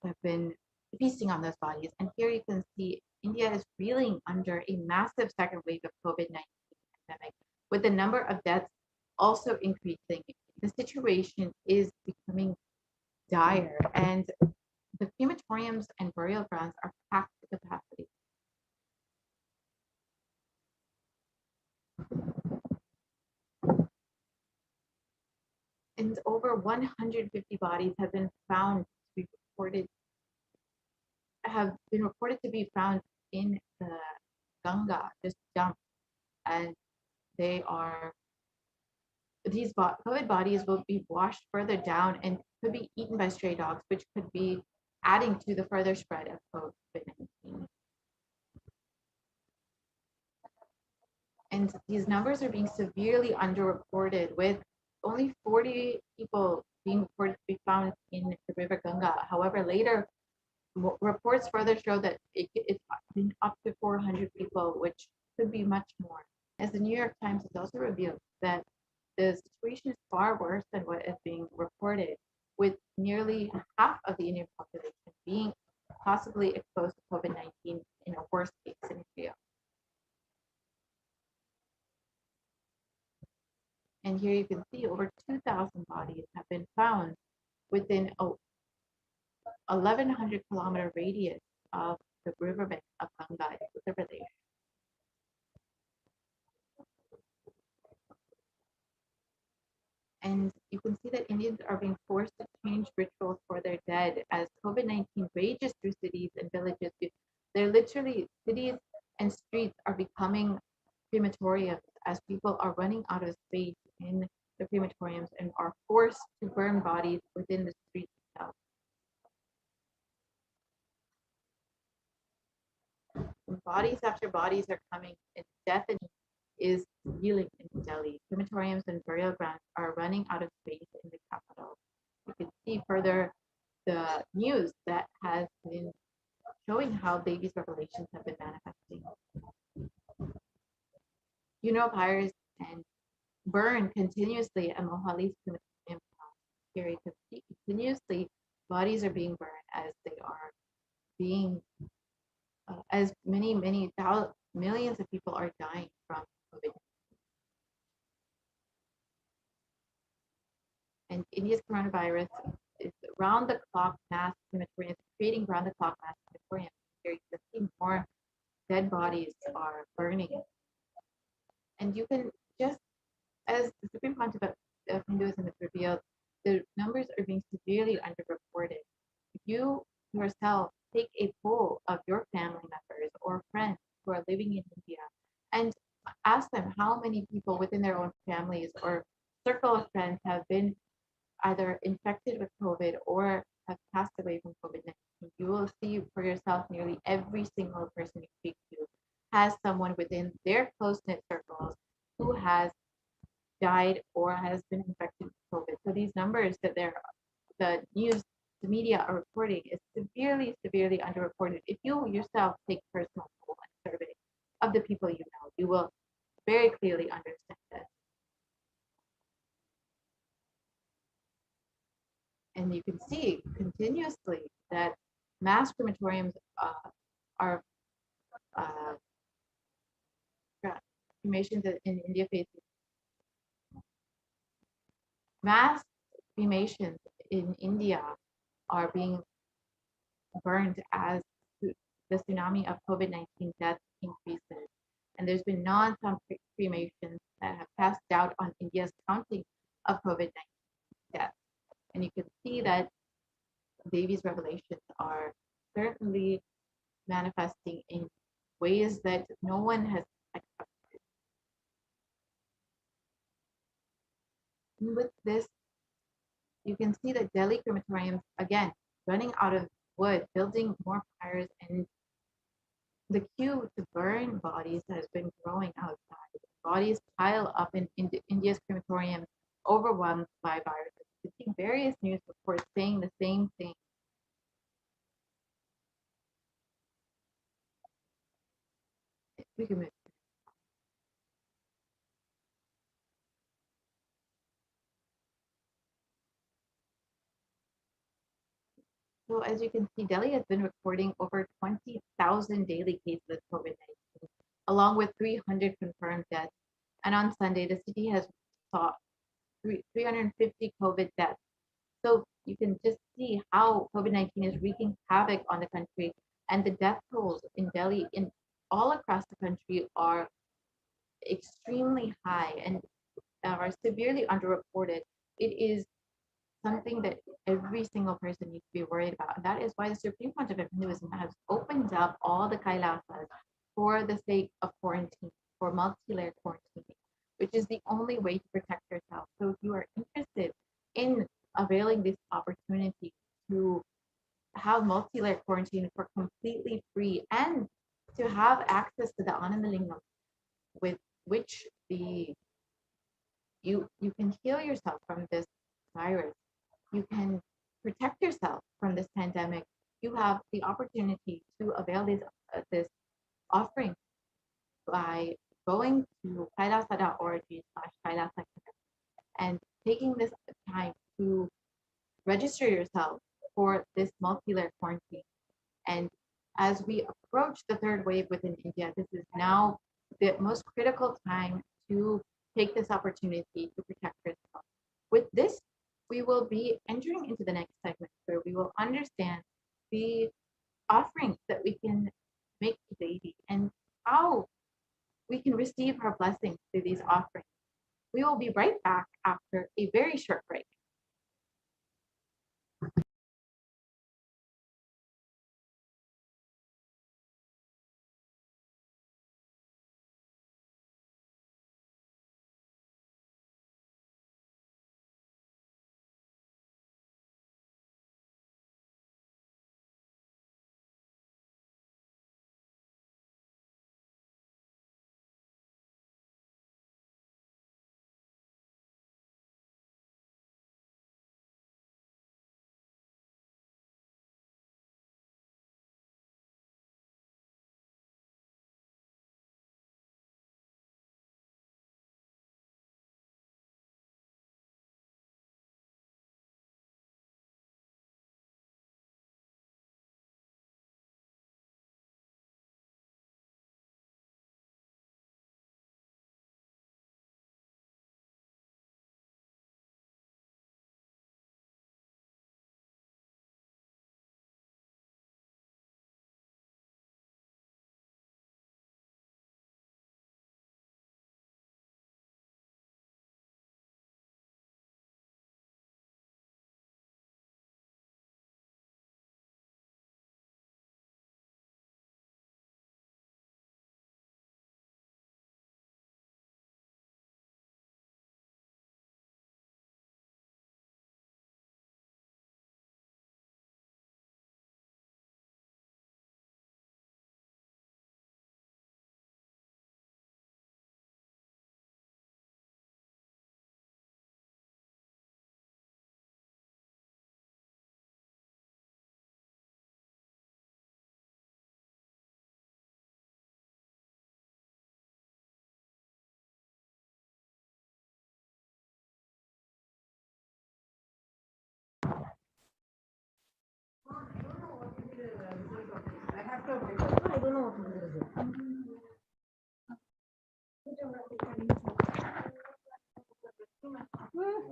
have been feasting on those bodies. And here you can see India is reeling under a massive second wave of COVID-19 pandemic, with the number of deaths also increasing. The situation is becoming dire, and the crematoriums and burial grounds are packed to capacity. And over 150 bodies have been reported to be found in the Ganga, just dumped, and these COVID bodies will be washed further down and could be eaten by stray dogs, which could be adding to the further spread of COVID-19. And these numbers are being severely underreported, with only 40 people being reported to be found in the river Ganga. However, later reports further show that it's been up to 400 people, which could be much more. As the New York Times has also revealed that the situation is far worse than what is being reported, with nearly half of the Indian population being possibly exposed to COVID-19 in a worst case scenario. And here you can see over 2,000 bodies have been found within a 1,100 kilometer radius of the riverbank of Ganga in Uttar Pradesh. And you can see that Indians are being forced to change rituals for their dead as COVID-19 rages through cities and villages. They're literally, cities and streets are becoming crematoriums as people are running out of space in the crematoriums and are forced to burn bodies within the streets itself. Bodies after bodies are coming, and death is healing in Delhi. Crematoriums and burial grounds are running out of space in the capital. You can see further the news that has been showing how babies' revelations have been manifesting. Fires and burn continuously at Mohali's crematorium. Here you can see continuously bodies are being burned as they are being as many millions of people are dying from COVID. And India's coronavirus is round the clock mass crematoriums, creating round the clock mass crematoriums. Here you can see more dead bodies are burning. And you can just, as the Supreme Council of Hinduism has revealed, the numbers are being severely underreported. If you yourself take a poll of your family members or friends who are living in India and ask them how many people within their own families or circle of friends have been either infected with COVID or have passed away from COVID-19, you will see for yourself nearly every single person you speak to has someone within their close-knit circles who has died or has been infected with COVID. So these numbers that the media are reporting is severely underreported. If you yourself take personal poll and survey of the people you know, you will very clearly understand this. And you can see continuously that mass crematoriums are cremations in India faces mass cremations in India are being burned as the tsunami of COVID-19 deaths increases. And there's been non-stop cremations that have cast doubt on India's counting of COVID-19 deaths. And you can see that Devi's revelations are certainly manifesting in ways that no one has accepted. And with this, you can see that Delhi crematoriums, again, running out of wood, building more pyres, and the queue to burn bodies has been growing outside. Bodies pile up in India's crematorium, overwhelmed by viruses. We've seen various news reports saying the same thing. We can move. So as you can see, Delhi has been recording over 20,000 daily cases of COVID-19, along with 300 confirmed deaths. And on Sunday, the city has saw 350 COVID deaths. So you can just see how COVID-19 is wreaking havoc on the country, and the death tolls in Delhi, in all across the country, are extremely high and are severely underreported. It is something that every single person needs to be worried about. And that is why the Supreme Court of Hinduism has opened up all the Kailasas for the sake of quarantine, for multi-layer quarantining, which is the only way to protect yourself. So if you are interested in availing this opportunity to have multi-layer quarantine for completely free and to have access to the Anandalingam, with which you can heal yourself from this virus, you can protect yourself from this pandemic, you have the opportunity to avail this offering by going to kailasa.org/kailasa and taking this time to register yourself for this multi-layer quarantine. And as we approach the third wave within India, this is now the most critical time to take this opportunity to protect yourself. With this, we will be entering into the next segment where we will understand the offerings that we can make to Devi and how we can receive her blessings through these offerings. We will be right back after a very short break.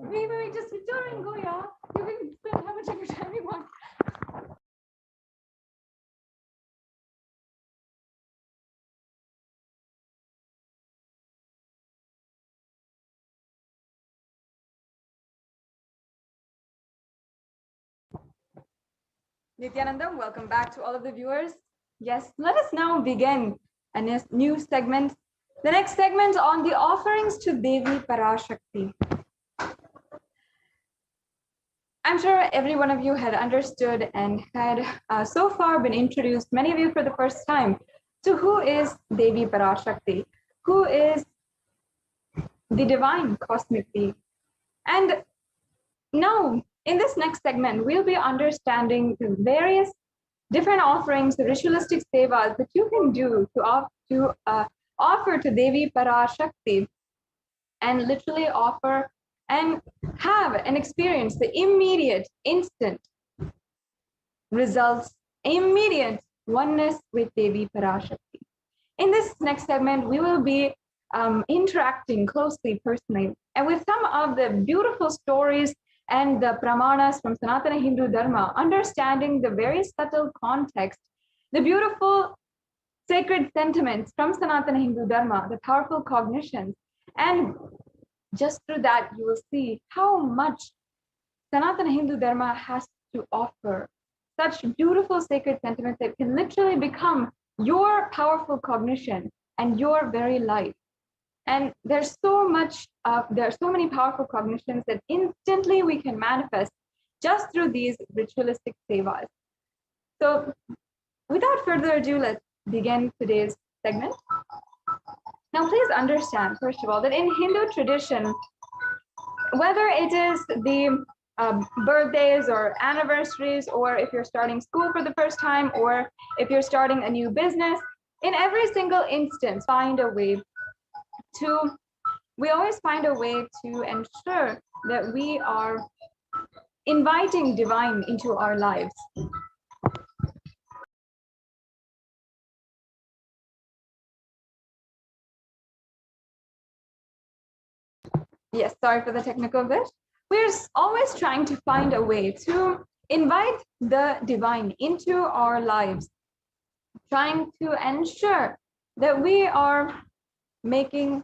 Wait, just sit down and go, yeah. You can spend how much of your time you want. Nithyananda, welcome back to all of the viewers. Yes, let us now begin a new segment. The next segment on the offerings to Devi Parashakti. I'm sure every one of you had understood and had so far been introduced, many of you for the first time, to who is Devi Parashakti, who is the divine cosmic being. And now, in this next segment, we'll be understanding the various different offerings, the ritualistic sevas that you can do to offer to Devi Parashakti, and literally offer and have and experience the immediate, instant results, immediate oneness with Devi Parashakti. In this next segment, we will be interacting closely, personally, and with some of the beautiful stories and the pramanas from Sanatana Hindu Dharma, understanding the very subtle context, the beautiful sacred sentiments from Sanatana Hindu Dharma, the powerful cognitions. And just through that, you will see how much Sanatana Hindu Dharma has to offer. Such beautiful sacred sentiments that can literally become your powerful cognition and your very life. And there's so many powerful cognitions that instantly we can manifest just through these ritualistic sevas. So without further ado, let's begin today's segment. Now, please understand, first of all, that in Hindu tradition, whether it is the birthdays or anniversaries, or if you're starting school for the first time, or if you're starting a new business, in every single instance, we always find a way to ensure that we are inviting divine into our lives. Yes, sorry for the technical glitch. We're always trying to find a way to invite the divine into our lives, trying to ensure that we are making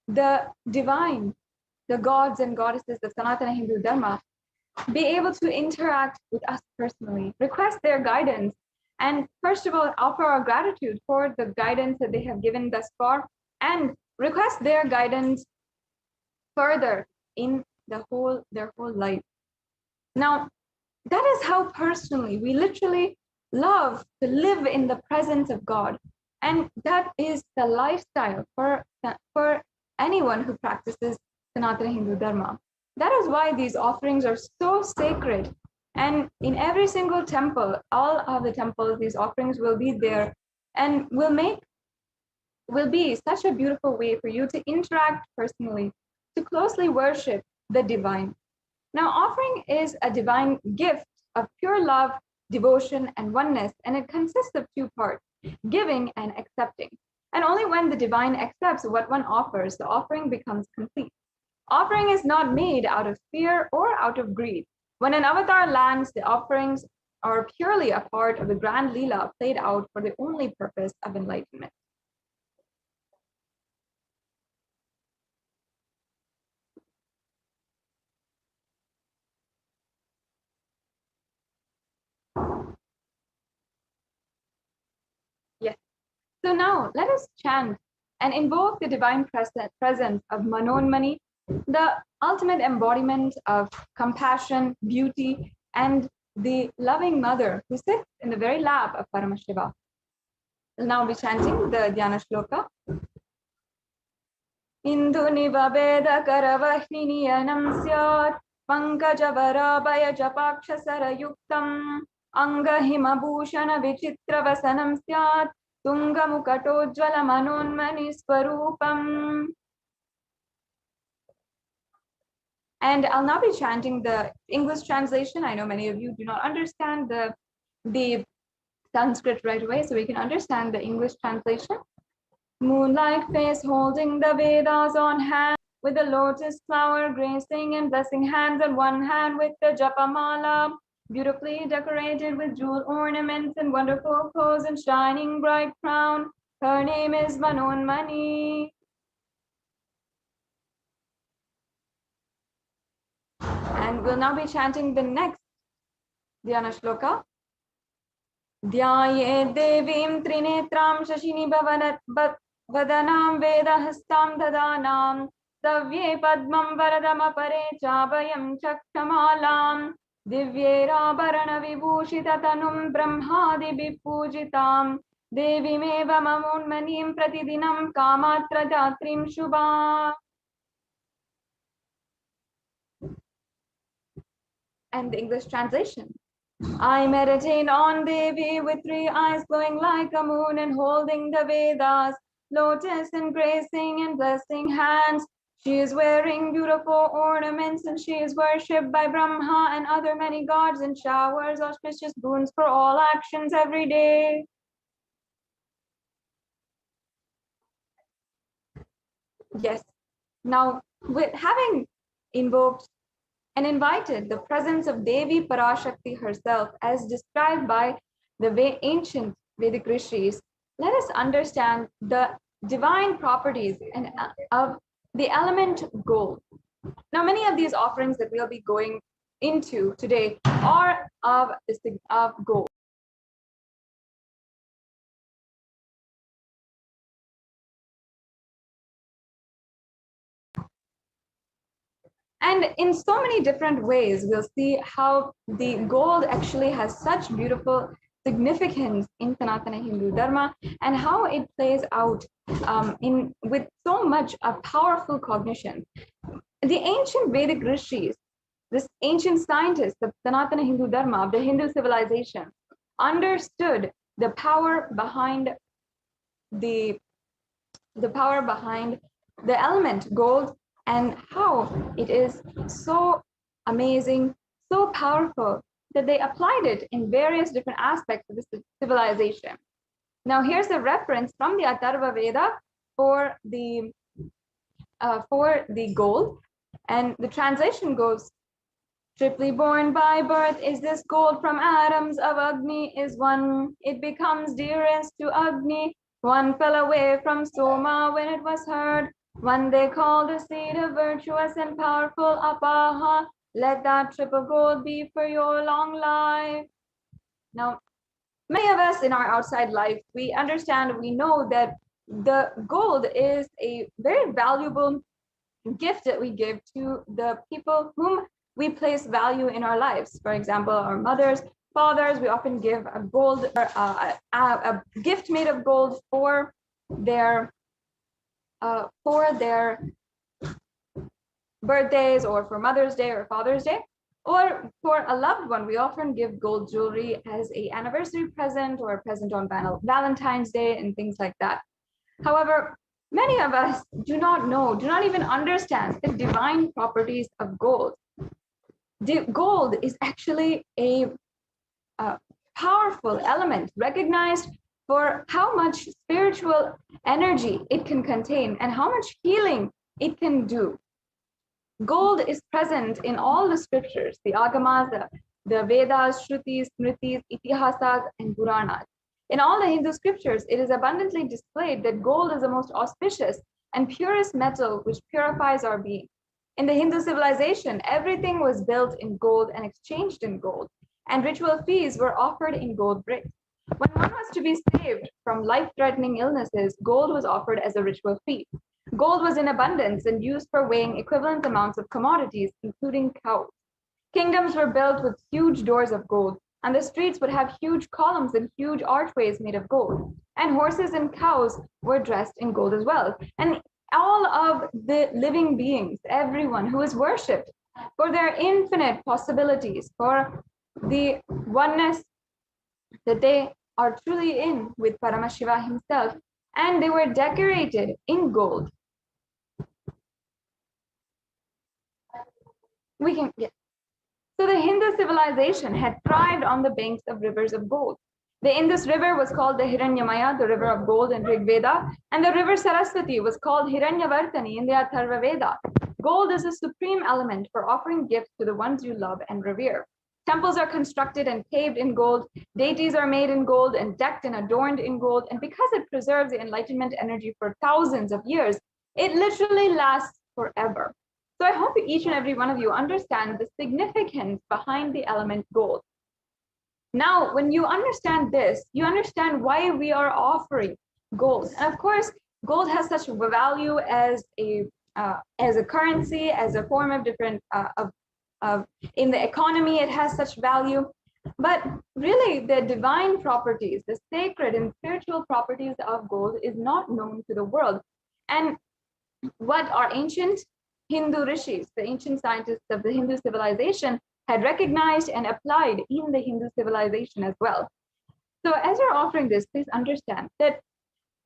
the divine, the gods and goddesses of Sanatana Hindu Dharma, be able to interact with us personally, request their guidance, and first of all, offer our gratitude for the guidance that they have given thus far, and request their guidance further in their whole life. Now, that is how personally we literally love to live in the presence of God. And that is the lifestyle for anyone who practices Sanatana Hindu Dharma. That is why these offerings are so sacred. And in every single temple, all of the temples, these offerings will be there and will be such a beautiful way for you to interact personally, to closely worship the divine. Now, offering is a divine gift of pure love, devotion, and oneness, and it consists of two parts, giving and accepting. And only when the divine accepts what one offers, the offering becomes complete. Offering is not made out of fear or out of greed. When an avatar lands, the offerings are purely a part of the grand Leela played out for the only purpose of enlightenment. Yes. So now let us chant and invoke the divine presence of Manonmani, the ultimate embodiment of compassion, beauty, and the loving mother who sits in the very lap of Paramashiva. We'll now be chanting the Dhyana Shloka. Indu nivabeda karavahiniyanam syat pankajavara japaksha yuktam angahima bhushana vichitra vasanam syat tungamukatojjvala manonmani swarupam. And I'll now be chanting the English translation. I know many of you do not understand the Sanskrit right away, so we can understand the English translation. Moonlight face holding the Vedas on hand, with the lotus flower gracing and blessing hands on one hand with the Japamala, beautifully decorated with jewel ornaments and wonderful clothes and shining bright crown. Her name is Manonmani. And we'll now be chanting the next Dhyana Shloka. Dhyaye devim trinetram shashini vadanam vedahastam dadanam savye padmam varadam apare chabhayam chakshamalam divyerabarana vibhushitatanum brahmadi vipujitam devimeva mamunmanim pratidinam kamatra datrim shubha. And the English translation. I meditate on Devi with 3 eyes glowing like a moon and holding the Vedas, lotus embracing and blessing hands. She is wearing beautiful ornaments and she is worshipped by Brahma and other many gods and showers auspicious boons for all actions every day. Yes. Now, with having invoked and invited the presence of Devi Parashakti herself as described by the ancient Vedic rishis, let us understand the divine properties and of the element gold. Now, many of these offerings that we'll be going into today are of gold. And in so many different ways, we'll see how the gold actually has such beautiful significance in Sanatana Hindu Dharma and how it plays out with so much a powerful cognition. The ancient Vedic rishis, this ancient scientists of Sanatana Hindu Dharma, of the Hindu civilization, understood the power behind the element gold and how it is so amazing, so powerful that they applied it in various different aspects of this civilization. Now, here's a reference from the Atharva Veda for the gold, and the translation goes, triply born by birth is this gold from atoms of Agni is one. It becomes dearest to Agni. One fell away from Soma when it was heard. One they called the seed of virtuous and powerful Apaha. Let that triple gold be for your long life. Now, many of us in our outside life, we understand, we know that the gold is a very valuable gift that we give to the people whom we place value in our lives. For example, our mothers, fathers, we often give a gold, a gift made of gold for their birthdays, or for Mother's Day or Father's Day. Or for a loved one, we often give gold jewelry as an anniversary present or a present on Valentine's Day and things like that. However, many of us do not know, do not even understand the divine properties of gold. The gold is actually a powerful element recognized for how much spiritual energy it can contain and how much healing it can do. Gold is present in all the scriptures, the Agamas, the Vedas, Shrutis, Smritis, Itihasas, and Puranas. In all the Hindu scriptures, it is abundantly displayed that gold is the most auspicious and purest metal which purifies our being. In the Hindu civilization, everything was built in gold and exchanged in gold, and ritual feasts were offered in gold bricks. When one was to be saved from life-threatening illnesses, gold was offered as a ritual fee. Gold was in abundance and used for weighing equivalent amounts of commodities, including cows. Kingdoms were built with huge doors of gold, and the streets would have huge columns and huge archways made of gold. And horses and cows were dressed in gold as well. And all of the living beings, everyone who is worshipped for their infinite possibilities, for the oneness that they are truly in with Paramashiva himself, and they were decorated in gold. So the Hindu civilization had thrived on the banks of rivers of gold. The Indus River was called the Hiranyamaya, the river of gold in Rig Veda, and the river Saraswati was called Hiranyavartani in the Atharva Veda. Gold is a supreme element for offering gifts to the ones you love and revere. Temples are constructed and paved in gold, deities are made in gold and decked and adorned in gold, and because it preserves the enlightenment energy for thousands of years, it literally lasts forever. So I hope each and every one of you understand the significance behind the element gold. Now, when you understand this, you understand why we are offering gold. And of course, gold has such a value as a currency, as a form of different in the economy. It has such value. But really, the divine properties, the sacred and spiritual properties of gold is not known to the world. And what our ancient Hindu rishis, the ancient scientists of the Hindu civilization, had recognized and applied in the Hindu civilization as well. So as you're offering this, please understand that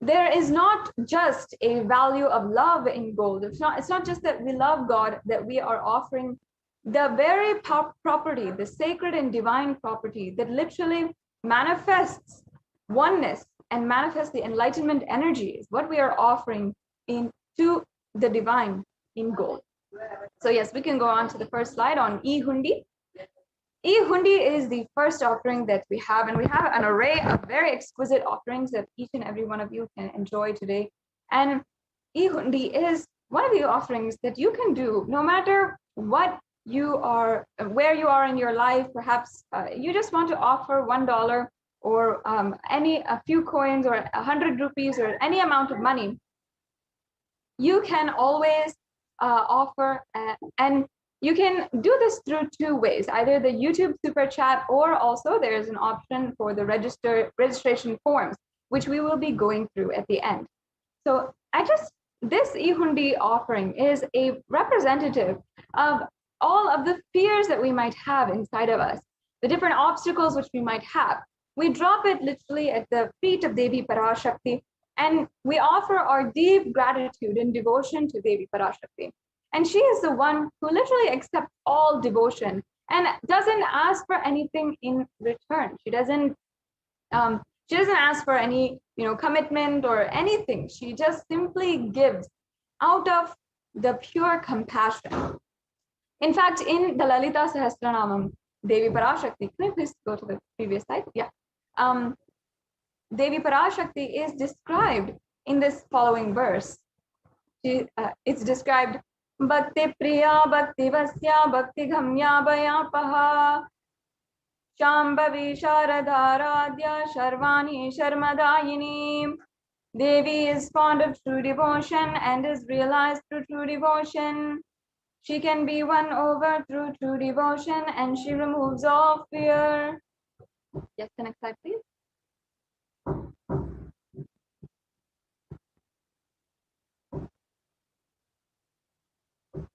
there is not just a value of love in gold. It's not just that we love God, that we are offering the very property, the sacred and divine property that literally manifests oneness and manifests the enlightenment energy is what we are offering into the divine in gold. So yes, we can go on to the first slide on E-Hundi. E-Hundi is the first offering that we have, and we have an array of very exquisite offerings that each and every one of you can enjoy today. And E-Hundi is one of the offerings that you can do no matter what you are, where you are in your life. Perhaps you just want to offer $1 or a few coins or 100 rupees or any amount of money. You can always offer, and you can do this through two ways, either the YouTube super chat, or also there's an option for the registration forms, which we will be going through at the end. So this E-Hundi offering is a representative of all of the fears that we might have inside of us, the different obstacles which we might have. We drop it literally at the feet of Devi Parashakti, and we offer our deep gratitude and devotion to Devi Parashakti. And she is the one who literally accepts all devotion and doesn't ask for anything in return. She doesn't ask for any, commitment or anything. She just simply gives out of the pure compassion. In fact, in the Lalita Sahasranamam, Devi Parashakti, can you please go to the previous slide? Yeah. Devi Parashakti is described in this following verse. It's described, Bhakti Priya Bhakti Vasya Bhakti Ghamya Bhayapaha Shambhavi Sharadharadhya Sharvani Sharmadayini. Devi is fond of true devotion and is realized through true devotion. She can be won over through true devotion, and she removes all fear. Yes, the next slide, please.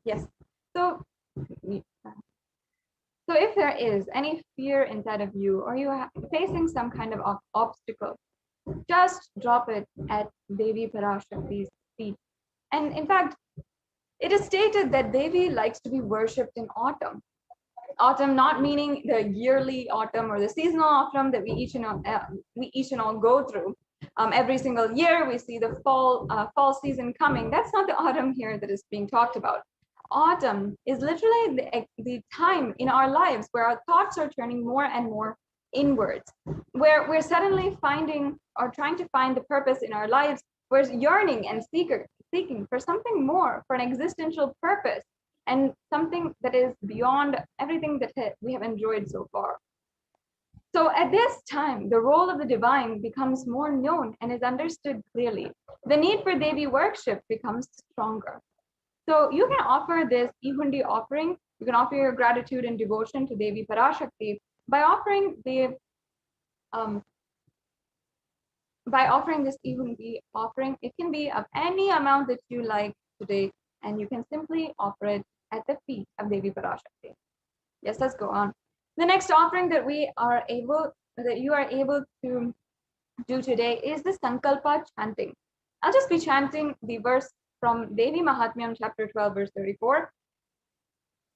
Yes. So if there is any fear inside of you, or you are facing some kind of obstacle, just drop it at Devi Parashakti's feet. And in fact, it is stated that Devi likes to be worshipped in autumn. Autumn not meaning the yearly autumn or the seasonal autumn that we each and all go through. Every single year we see the fall season coming. That's not the autumn here that is being talked about. Autumn is literally the time in our lives where our thoughts are turning more and more inwards, where we're suddenly finding or trying to find the purpose in our lives. We're yearning and seeking for something more, for an existential purpose, and something that is beyond everything that we have enjoyed so far. So at this time, the role of the divine becomes more known and is understood clearly. The need for Devi worship becomes stronger. So you can offer this E-Hundi offering. You can offer your gratitude and devotion to Devi Parashakti by offering this E-Hundi offering. It can be of any amount that you like today, and you can simply offer it at the feet of Devi Parashakti. Yes, let's go on. The next offering that you are able to do today is the Sankalpa chanting. I'll just be chanting the verse from Devi Mahatmyam chapter 12 verse 34.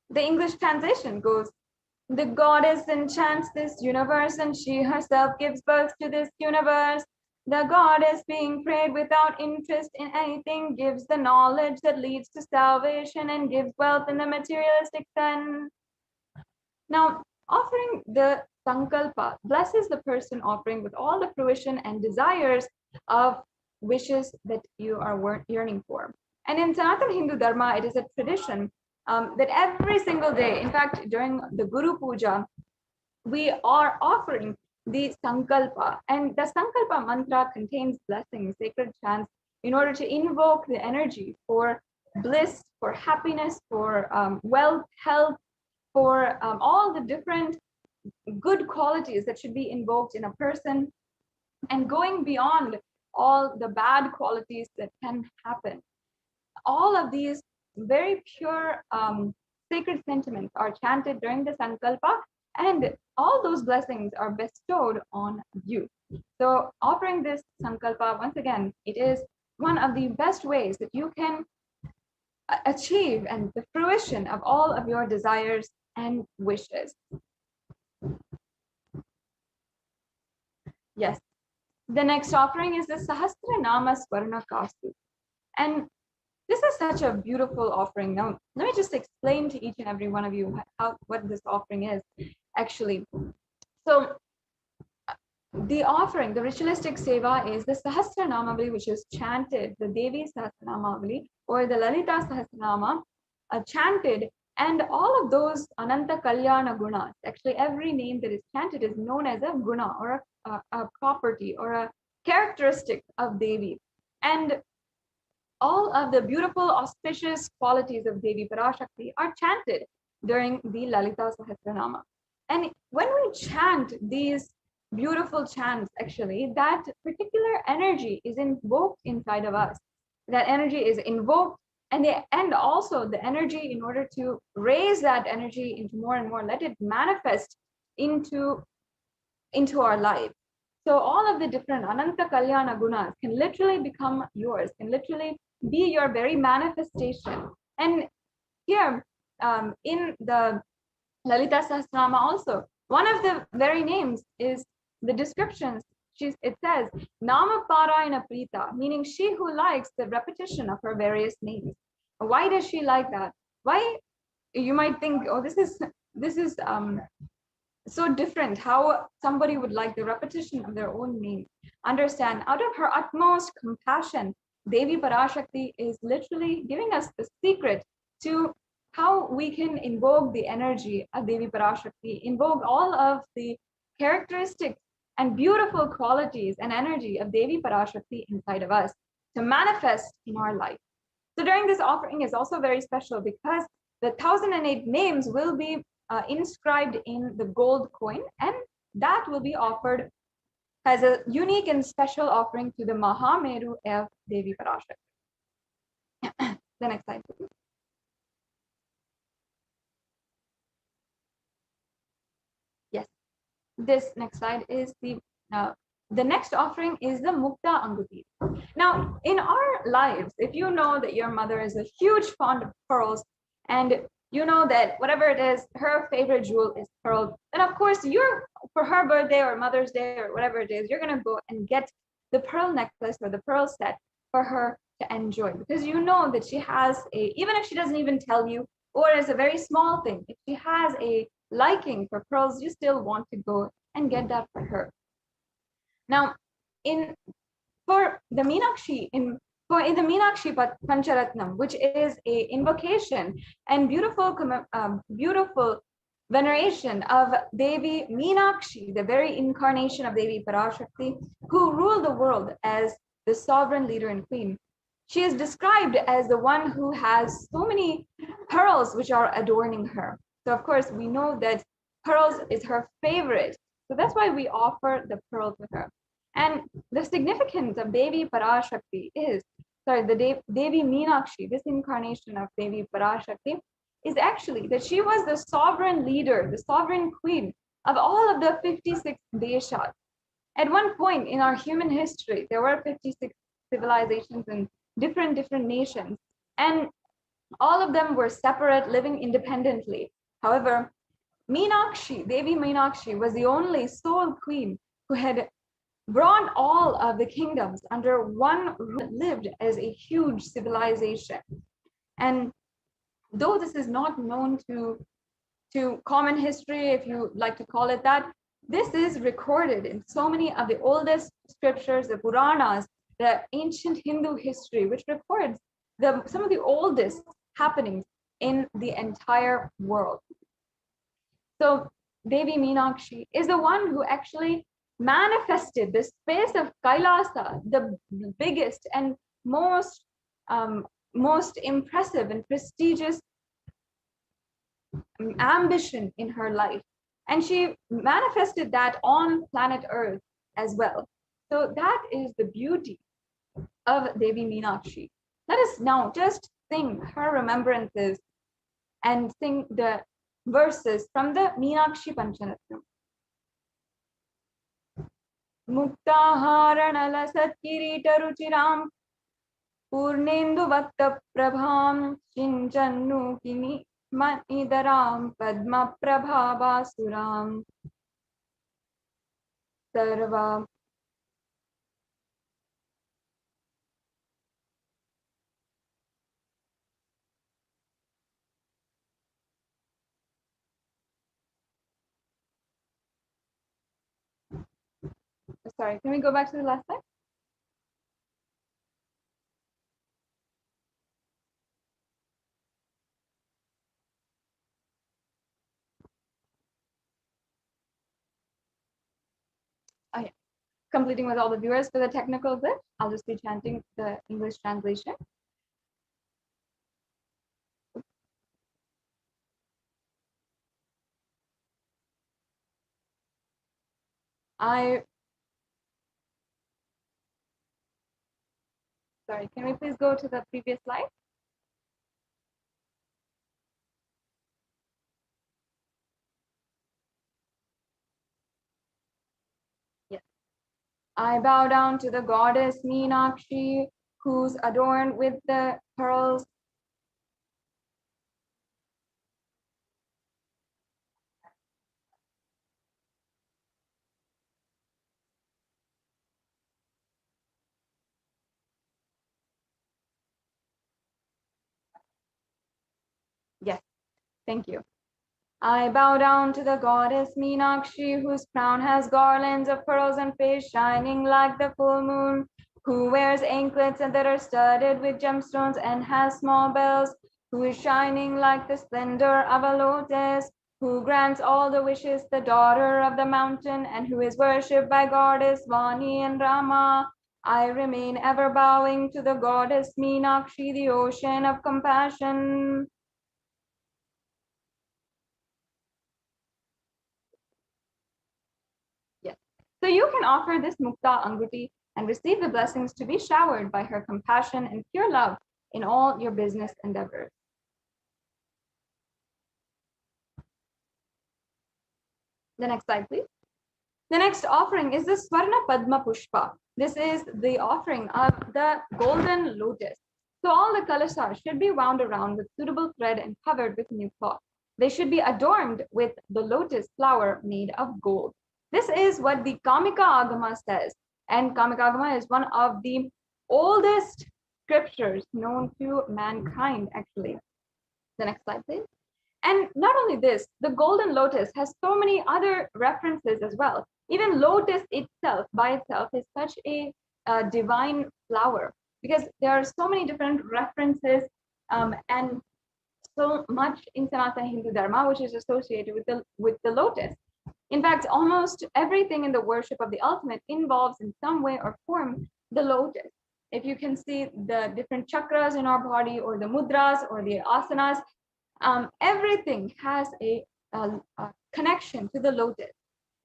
The English translation goes, "The goddess enchants this universe, and she herself gives birth to this universe. The goddess, being prayed without interest in anything, gives the knowledge that leads to salvation and gives wealth in the materialistic sense." Now, offering the Sankalpa blesses the person offering with all the fruition and desires of wishes that you are yearning for. And in Sanatana Hindu Dharma, it is a tradition that every single day, in fact, during the Guru Puja, we are offering the Sankalpa. And the Sankalpa mantra contains blessings, sacred chants, in order to invoke the energy for bliss, for happiness, for wealth, health, for all the different good qualities that should be invoked in a person, and going beyond all the bad qualities that can happen. All of these very pure sacred sentiments are chanted during the Sankalpa, and all those blessings are bestowed on you. So offering this Sankalpa, once again, it is one of the best ways that you can achieve and the fruition of all of your desires and wishes. Yes. The next offering is the Sahasranama Swarna Kastu. And this is such a beautiful offering. Now, let me just explain to each and every one of you what this offering is, actually. So, the offering, the ritualistic seva, is the Sahasranamavali, which is chanted, the Devi Sahasranamavali, or the Lalita Sahasranama, chanted, and all of those Ananta Kalyana Gunas. Actually, every name that is chanted is known as a guna, or a property, or a characteristic of Devi. And all of the beautiful, auspicious qualities of Devi Parashakti are chanted during the Lalita Sahasranama. And when we chant these beautiful chants, actually, that particular energy is invoked inside of us. That energy is invoked, and also the energy, in order to raise that energy into more and more, let it manifest into our life. So all of the different Ananta Kalyana Gunas can literally become yours, can literally be your very manifestation. And here in the Lalita Sahasranama also, one of the very names is the descriptions. It says, Nama Parayana Prita, meaning she who likes the repetition of her various names. Why does she like that? Why? You might think, oh, this is so different, how somebody would like the repetition of their own name. Understand, out of her utmost compassion, Devi Parashakti is literally giving us the secret to how we can invoke the energy of Devi Parashakti, invoke all of the characteristics and beautiful qualities and energy of Devi Parashakti inside of us to manifest in our life. So during this offering is also very special, because the 1008 names will be inscribed in the gold coin, and that will be offered as a unique and special offering to the Mahameru of Devi Parashakti. The next slide, please. Yes, this next slide is the next offering is the Mukta Anguti. Now, in our lives, if you know that your mother is a huge fond of pearls, and you know that whatever it is, her favorite jewel is pearl, then of course for her birthday or Mother's Day or whatever it is, you're going to go and get the pearl necklace or the pearl set for her to enjoy, because you know that she has even if she doesn't even tell you, or as a very small thing, if she has a liking for pearls, you still want to go and get that for her. Now, for the Meenakshi, in the Meenakshi Pancharatnam, which is a invocation and beautiful veneration of Devi Meenakshi, the very incarnation of Devi Parashakti, who ruled the world as the sovereign leader and queen. She is described as the one who has so many pearls which are adorning her. So of course we know that pearls is her favorite. So that's why we offer the pearl to her. And the significance of Devi Parashakti is, the Devi Meenakshi, this incarnation of Devi Parashakti, is actually that she was the sovereign leader, the sovereign queen of all of the 56 deshas. At one point in our human history, there were 56 civilizations and different nations, and all of them were separate, living independently. However, Meenakshi, Devi Meenakshi, was the only sole queen who had brought all of the kingdoms under one roof, lived as a huge civilization. And though this is not known to common history, if you like to call it that, this is recorded in so many of the oldest scriptures, the Puranas, the ancient Hindu history, which records some of the oldest happenings in the entire world. So Devi Meenakshi is the one who actually manifested the space of Kailasa, the biggest and most impressive and prestigious ambition in her life. And she manifested that on planet Earth as well. So that is the beauty of Devi Meenakshi. Let us now just sing her remembrances and sing the verses from the Meenakshi Pancharatham. Muktaharanala Satkirita Ruchiram Purnendu Vatta Prabham Chinchannu Kini Manidaram Padma Prabhavasuram Sarva. Sorry, can we go back to the last slide? Oh yeah. Completing with all the viewers for the technical glitch, I'll just be chanting the English translation. Sorry, can we please go to the previous slide? Yes. I bow down to the goddess Meenakshi, who's adorned with the pearls. Yes, thank you. I bow down to the goddess Meenakshi, whose crown has garlands of pearls and face shining like the full moon, who wears anklets that are studded with gemstones and has small bells, who is shining like the splendor of a lotus, who grants all the wishes, the daughter of the mountain, and who is worshipped by goddess Vani and Rama. I remain ever bowing to the goddess Meenakshi, the ocean of compassion. Yes. So you can offer this Mukta Anguti and receive the blessings to be showered by her compassion and pure love in all your business endeavors. The next slide, please. The next offering is the Swarna Padma Pushpa. This is the offering of the golden lotus. So all the kalashas should be wound around with suitable thread and covered with new cloth. They should be adorned with the lotus flower made of gold. This is what the Kamika Agama says. And Kamika Agama is one of the oldest scriptures known to mankind, actually. The next slide, please. And not only this, the golden lotus has so many other references as well. Even lotus itself, by itself, is such a divine flower because there are so many different references and so much in Sanatana Hindu Dharma which is associated with the lotus. In fact, almost everything in the worship of the ultimate involves in some way or form the lotus. If you can see the different chakras in our body or the mudras or the asanas, everything has a connection to the lotus.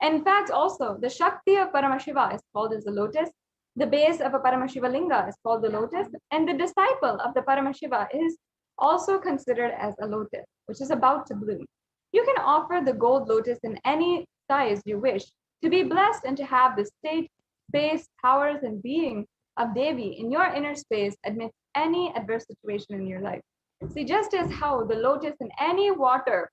In fact, also the Shakti of Paramashiva is called as the lotus. The base of a Paramashiva linga is called the lotus, and the disciple of the Paramashiva is also considered as a lotus, which is about to bloom. You can offer the gold lotus in any size you wish to be blessed and to have the state, space, powers, and being of Devi in your inner space amidst any adverse situation in your life. See, just as how the lotus in any water,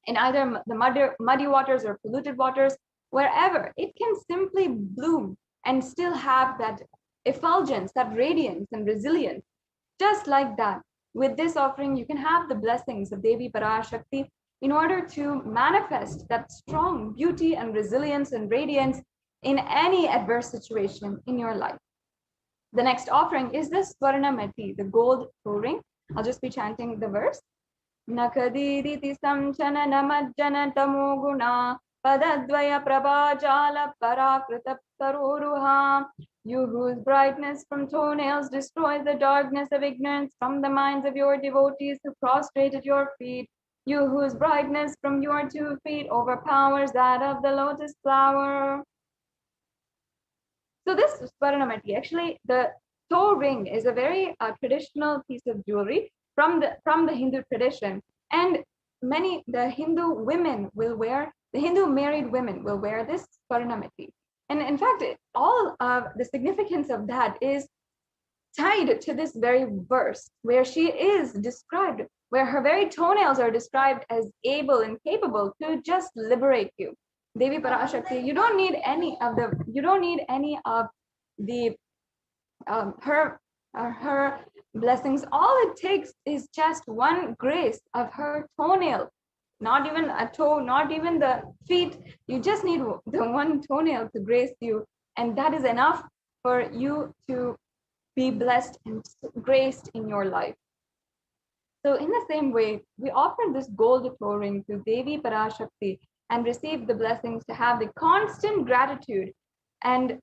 in either the muddy waters or polluted waters, wherever, it can simply bloom and still have that effulgence, that radiance and resilience. Just like that, with this offering, you can have the blessings of Devi Parashakti in order to manifest that strong beauty and resilience and radiance in any adverse situation in your life. The next offering is the Swarna Mati, the gold toe ring. I'll just be chanting the verse. Nakadiditi samchana namajjana tamoguna Padadvaya Prabhajala Parakrita Saroruha. You whose brightness from toenails destroys the darkness of ignorance from the minds of your devotees who prostrate at your feet. You whose brightness from your 2 feet overpowers that of the lotus flower. So this Swaranamati, actually the toe ring is a very traditional piece of jewelry from the Hindu tradition, and the Hindu married women will wear this Swaranamati. And in fact, all of the significance of that is tied to this very verse where she is described, where her very toenails are described as able and capable to just liberate you. Devi Parashakti, you don't need any of the her blessings. All it takes is just one grace of her toenail, not even a toe, not even the feet. You just need the one toenail to grace you, and that is enough for you to be blessed and graced in your life. So in the same way, we offer this gold toe ring to Devi Parashakti and receive the blessings to have the constant gratitude and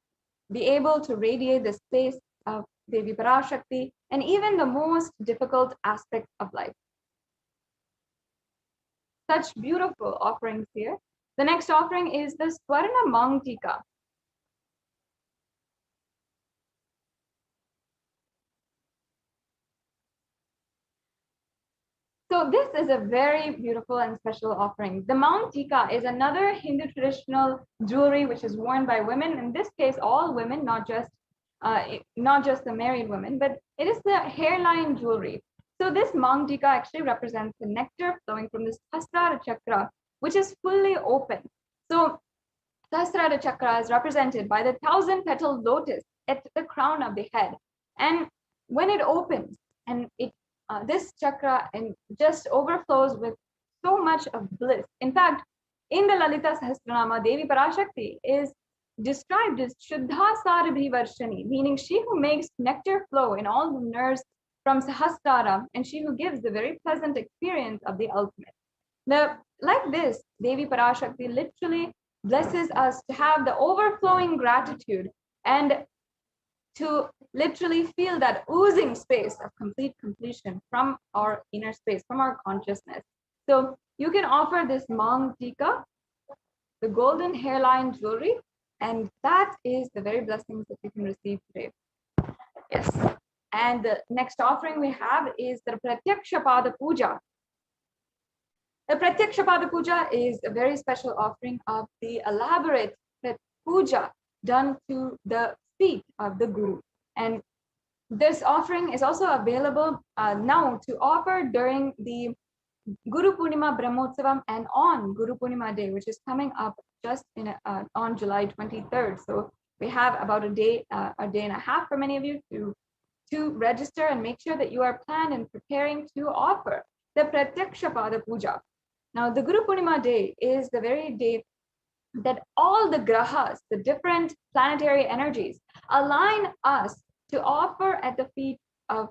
be able to radiate the space of Devi Parashakti and even the most difficult aspects of life. Such beautiful offerings here. The next offering is the Swarna Mangtika. So this is a very beautiful and special offering. The Mount Tika is another Hindu traditional jewelry which is worn by women. In this case, all women, not just the married women, but it is the hairline jewelry. So this Mount Tika actually represents the nectar flowing from this Sahasrara Chakra, which is fully open. So Sahasrara Chakra is represented by the 1,000-petaled lotus at the crown of the head. And when it opens and this chakra and just overflows with so much of bliss. In fact, in the Lalita Sahasranama, Devi Parashakti is described as Shuddha Sarabhi Varshani, meaning she who makes nectar flow in all the nerves from Sahasrara, and she who gives the very pleasant experience of the ultimate. Now, like this, Devi Parashakti literally blesses us to have the overflowing gratitude and to literally feel that oozing space of complete completion from our inner space, from our consciousness. So you can offer this Mang Tika, the golden hairline jewelry, and that is the very blessings that you can receive today. Yes. And the next offering we have is the Pratyaksha Pada Puja. The Pratyaksha Pada Puja is a very special offering of the elaborate puja done to the feet of the Guru. And this offering is also available now to offer during the Guru Purnima Brahmotsavam and on Guru Purnima Day, which is coming up just on July 23rd. So we have about a day and a half for many of you to register and make sure that you are planned and preparing to offer the Pratyaksha Pada Puja. Now, the Guru Purnima Day is the very day that all the grahas, the different planetary energies, align us to offer at the feet of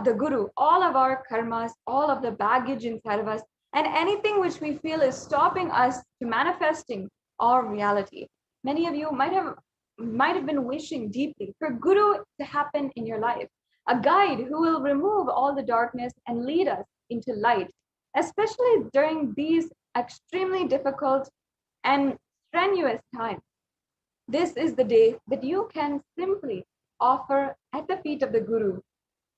the Guru all of our karmas, all of the baggage inside of us, and anything which we feel is stopping us to manifesting our reality. Many of you might have been wishing deeply for Guru to happen in your life, a guide who will remove all the darkness and lead us into light, especially during these extremely difficult and strenuous times. This is the day that you can simply offer at the feet of the Guru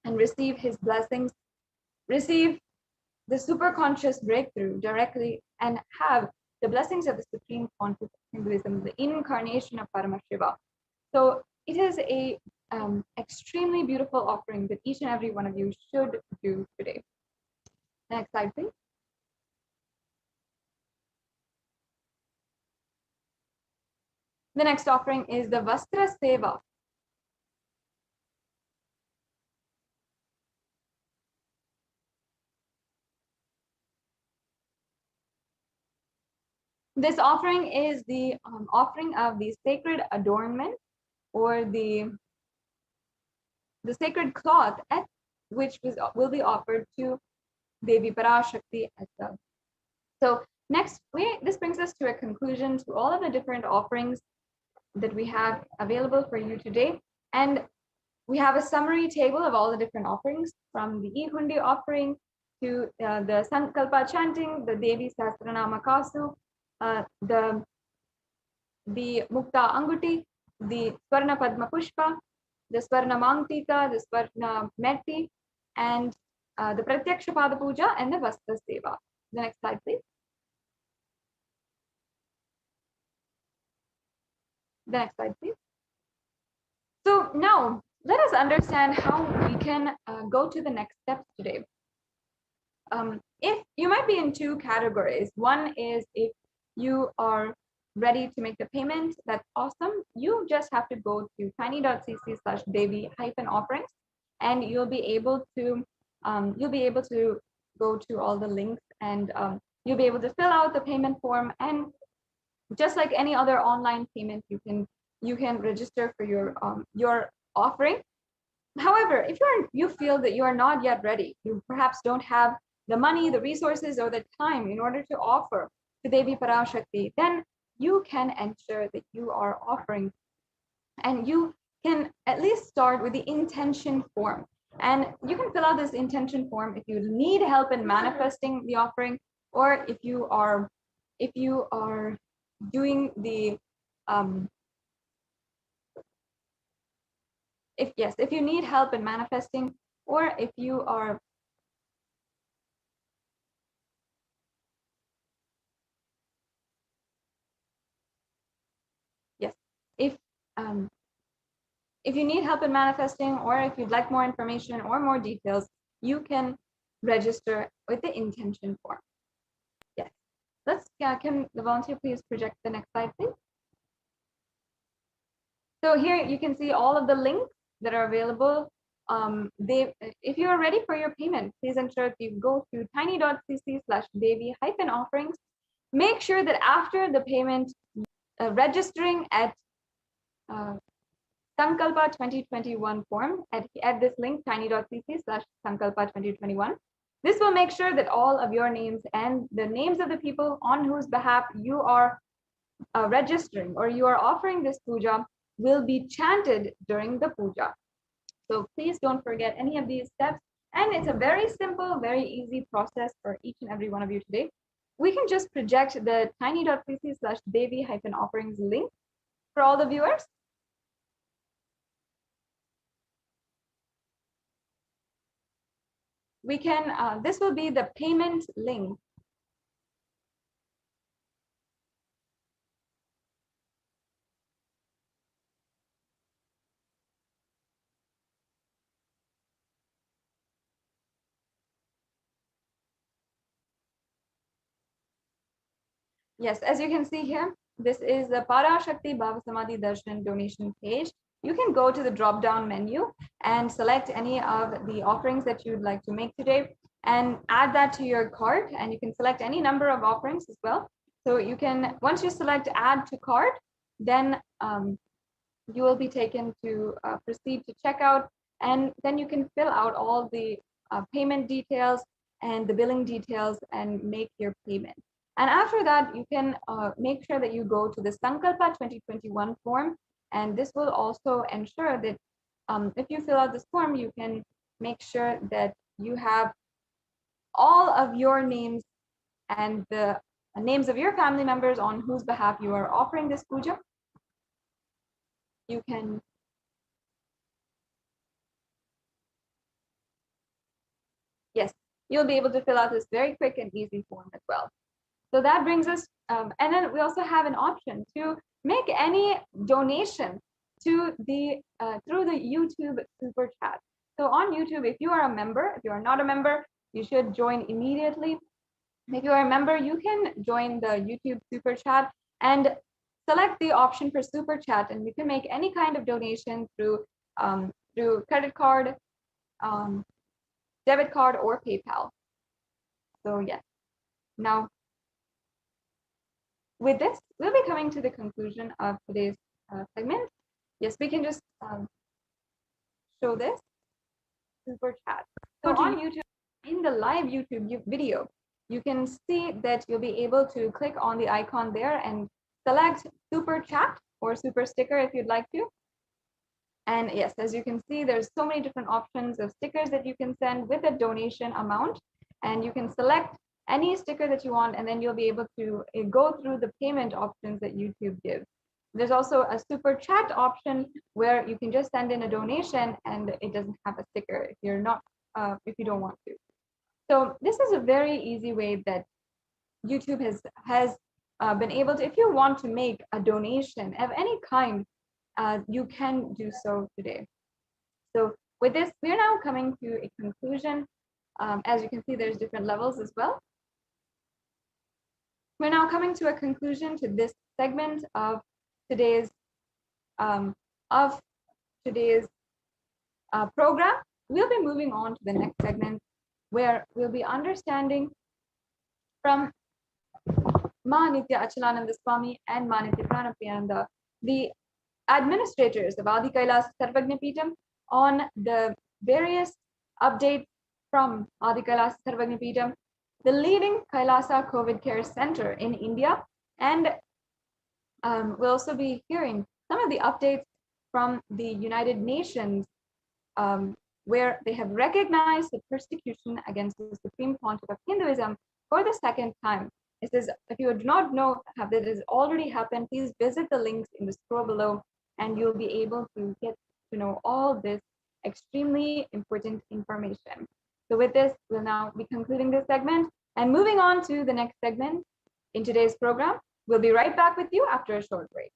and receive his blessings, receive the superconscious breakthrough directly, and have the blessings of the Supreme Conscious Hinduism, the incarnation of Paramashiva. So it is a extremely beautiful offering that each and every one of you should do today. Next slide, please. The next offering is the Vastra Seva. This offering is the offering of the sacred adornment or the sacred cloth which will be offered to Devi Parashakti as well. So Next, this brings us to a conclusion to all of the different offerings that we have available for you today. And we have a summary table of all the different offerings, from the E-Hundi offering to the Sankalpa chanting, the Devi Sahasranama Kasu, the Mukta Anguti, the Swarna Padma Pushpa, the Swarna Mangtika, the Swarna Metti, and the Pratyaksha Pada Puja and the Vastra Seva. The next slide, please. The next slide, please. So now let us understand how we can go to the next steps today. If you might be in two categories. One is if you are ready to make the payment, that's awesome. You just have to go to tiny.cc/devi-offerings, and you'll be able to go to all the links, and you'll be able to fill out the payment form. And just like any other online payment, you can register for your offering. However, if you feel that you are not yet ready, you perhaps don't have the money, the resources, or the time in order to offer to Devi Parashakti, then you can ensure that you are offering, and you can at least start with the intention form. And you can fill out this intention form if you need help in manifesting the offering, or if you are doing the if you need help in manifesting, or if you are if you need help in manifesting, or if you'd like more information or more details, you can register with the intention form. Yes. Can the volunteer please project the next slide, please? So here you can see all of the links that are available. If you are ready for your payment, please ensure that you go to tiny.cc/devi-offerings. Make sure that after the payment, registering at Sankalpa 2021 form at this link, tiny.cc/Sankalpa 2021. This will make sure that all of your names and the names of the people on whose behalf you are registering or you are offering this puja will be chanted during the puja. So please don't forget any of these steps. And it's a very simple, very easy process for each and every one of you today. We can just project the tiny.cc/devi-offerings link for all the viewers. We can, this will be the payment link. Yes, as you can see here, this is the Parashakti Bhava Samadhi Darshan donation page. You can go to the drop-down menu and select any of the offerings that you'd like to make today and add that to your cart, and you can select any number of offerings as well. So you can, once you select add to cart, then you will be taken to proceed to checkout, and then you can fill out all the payment details and the billing details and make your payment. And after that, you can make sure that you go to the Sankalpa 2021 form. And this will also ensure that if you fill out this form, you can make sure that you have all of your names and the names of your family members on whose behalf you are offering this puja. You can you'll be able to fill out this very quick and easy form as well. So that brings us, and then we also have an option to make any donation to the through the YouTube super chat. So on YouTube, if you are a member, if you are not a member, you should join immediately. If you are a member, you can join the YouTube super chat and select the option for super chat, and you can make any kind of donation through credit card, debit card, or PayPal. So yes, now with this, we'll be coming to the conclusion of today's segment. Yes, we can just show this super chat. So on YouTube, in the live YouTube video, you can see that you'll be able to click on the icon there and select super chat or super sticker if you'd like to. And yes, as you can see, there's so many different options of stickers that you can send with a donation amount, and you can select any sticker that you want, and then you'll be able to go through the payment options that YouTube gives. There's also a super chat option where you can just send in a donation and it doesn't have a sticker if you're not, if you don't want to. So this is a very easy way that YouTube has been able to, if you want to make a donation of any kind, you can do so today. So with this, we're now coming to a conclusion. As you can see, there's different levels as well. We're now coming to a conclusion to this segment of today's program. We'll be moving on to the next segment where we'll be understanding from Ma Nithya Achalananda Swami and Ma Nithya Pranapriyananda, the administrators of Adi Kailas Sarvagna Peetham, on the various updates from Adi Kailas Sarvagna Peetham, the leading Kailasa COVID Care Center in India, and we'll also be hearing some of the updates from the United Nations, where they have recognized the persecution against the Supreme Pontiff of Hinduism for the second time. It says, if you do not know that it has already happened, please visit the links in the scroll below, and you'll be able to get to know all this extremely important information. So with this, we'll now be concluding this segment and moving on to the next segment in today's program. We'll be right back with you after a short break.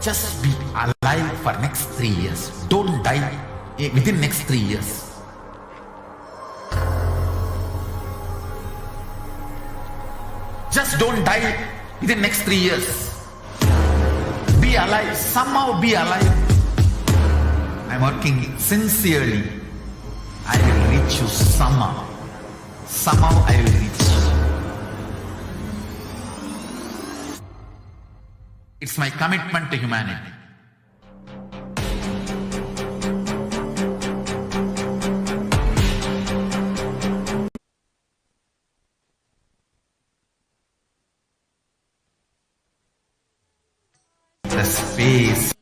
Just be alive for next 3 years. Don't die within next 3 years. Just don't die within next 3 years. Be alive. Somehow be alive. I'm working sincerely. I will reach you somehow. Somehow I will reach you. It's my commitment to humanity. The space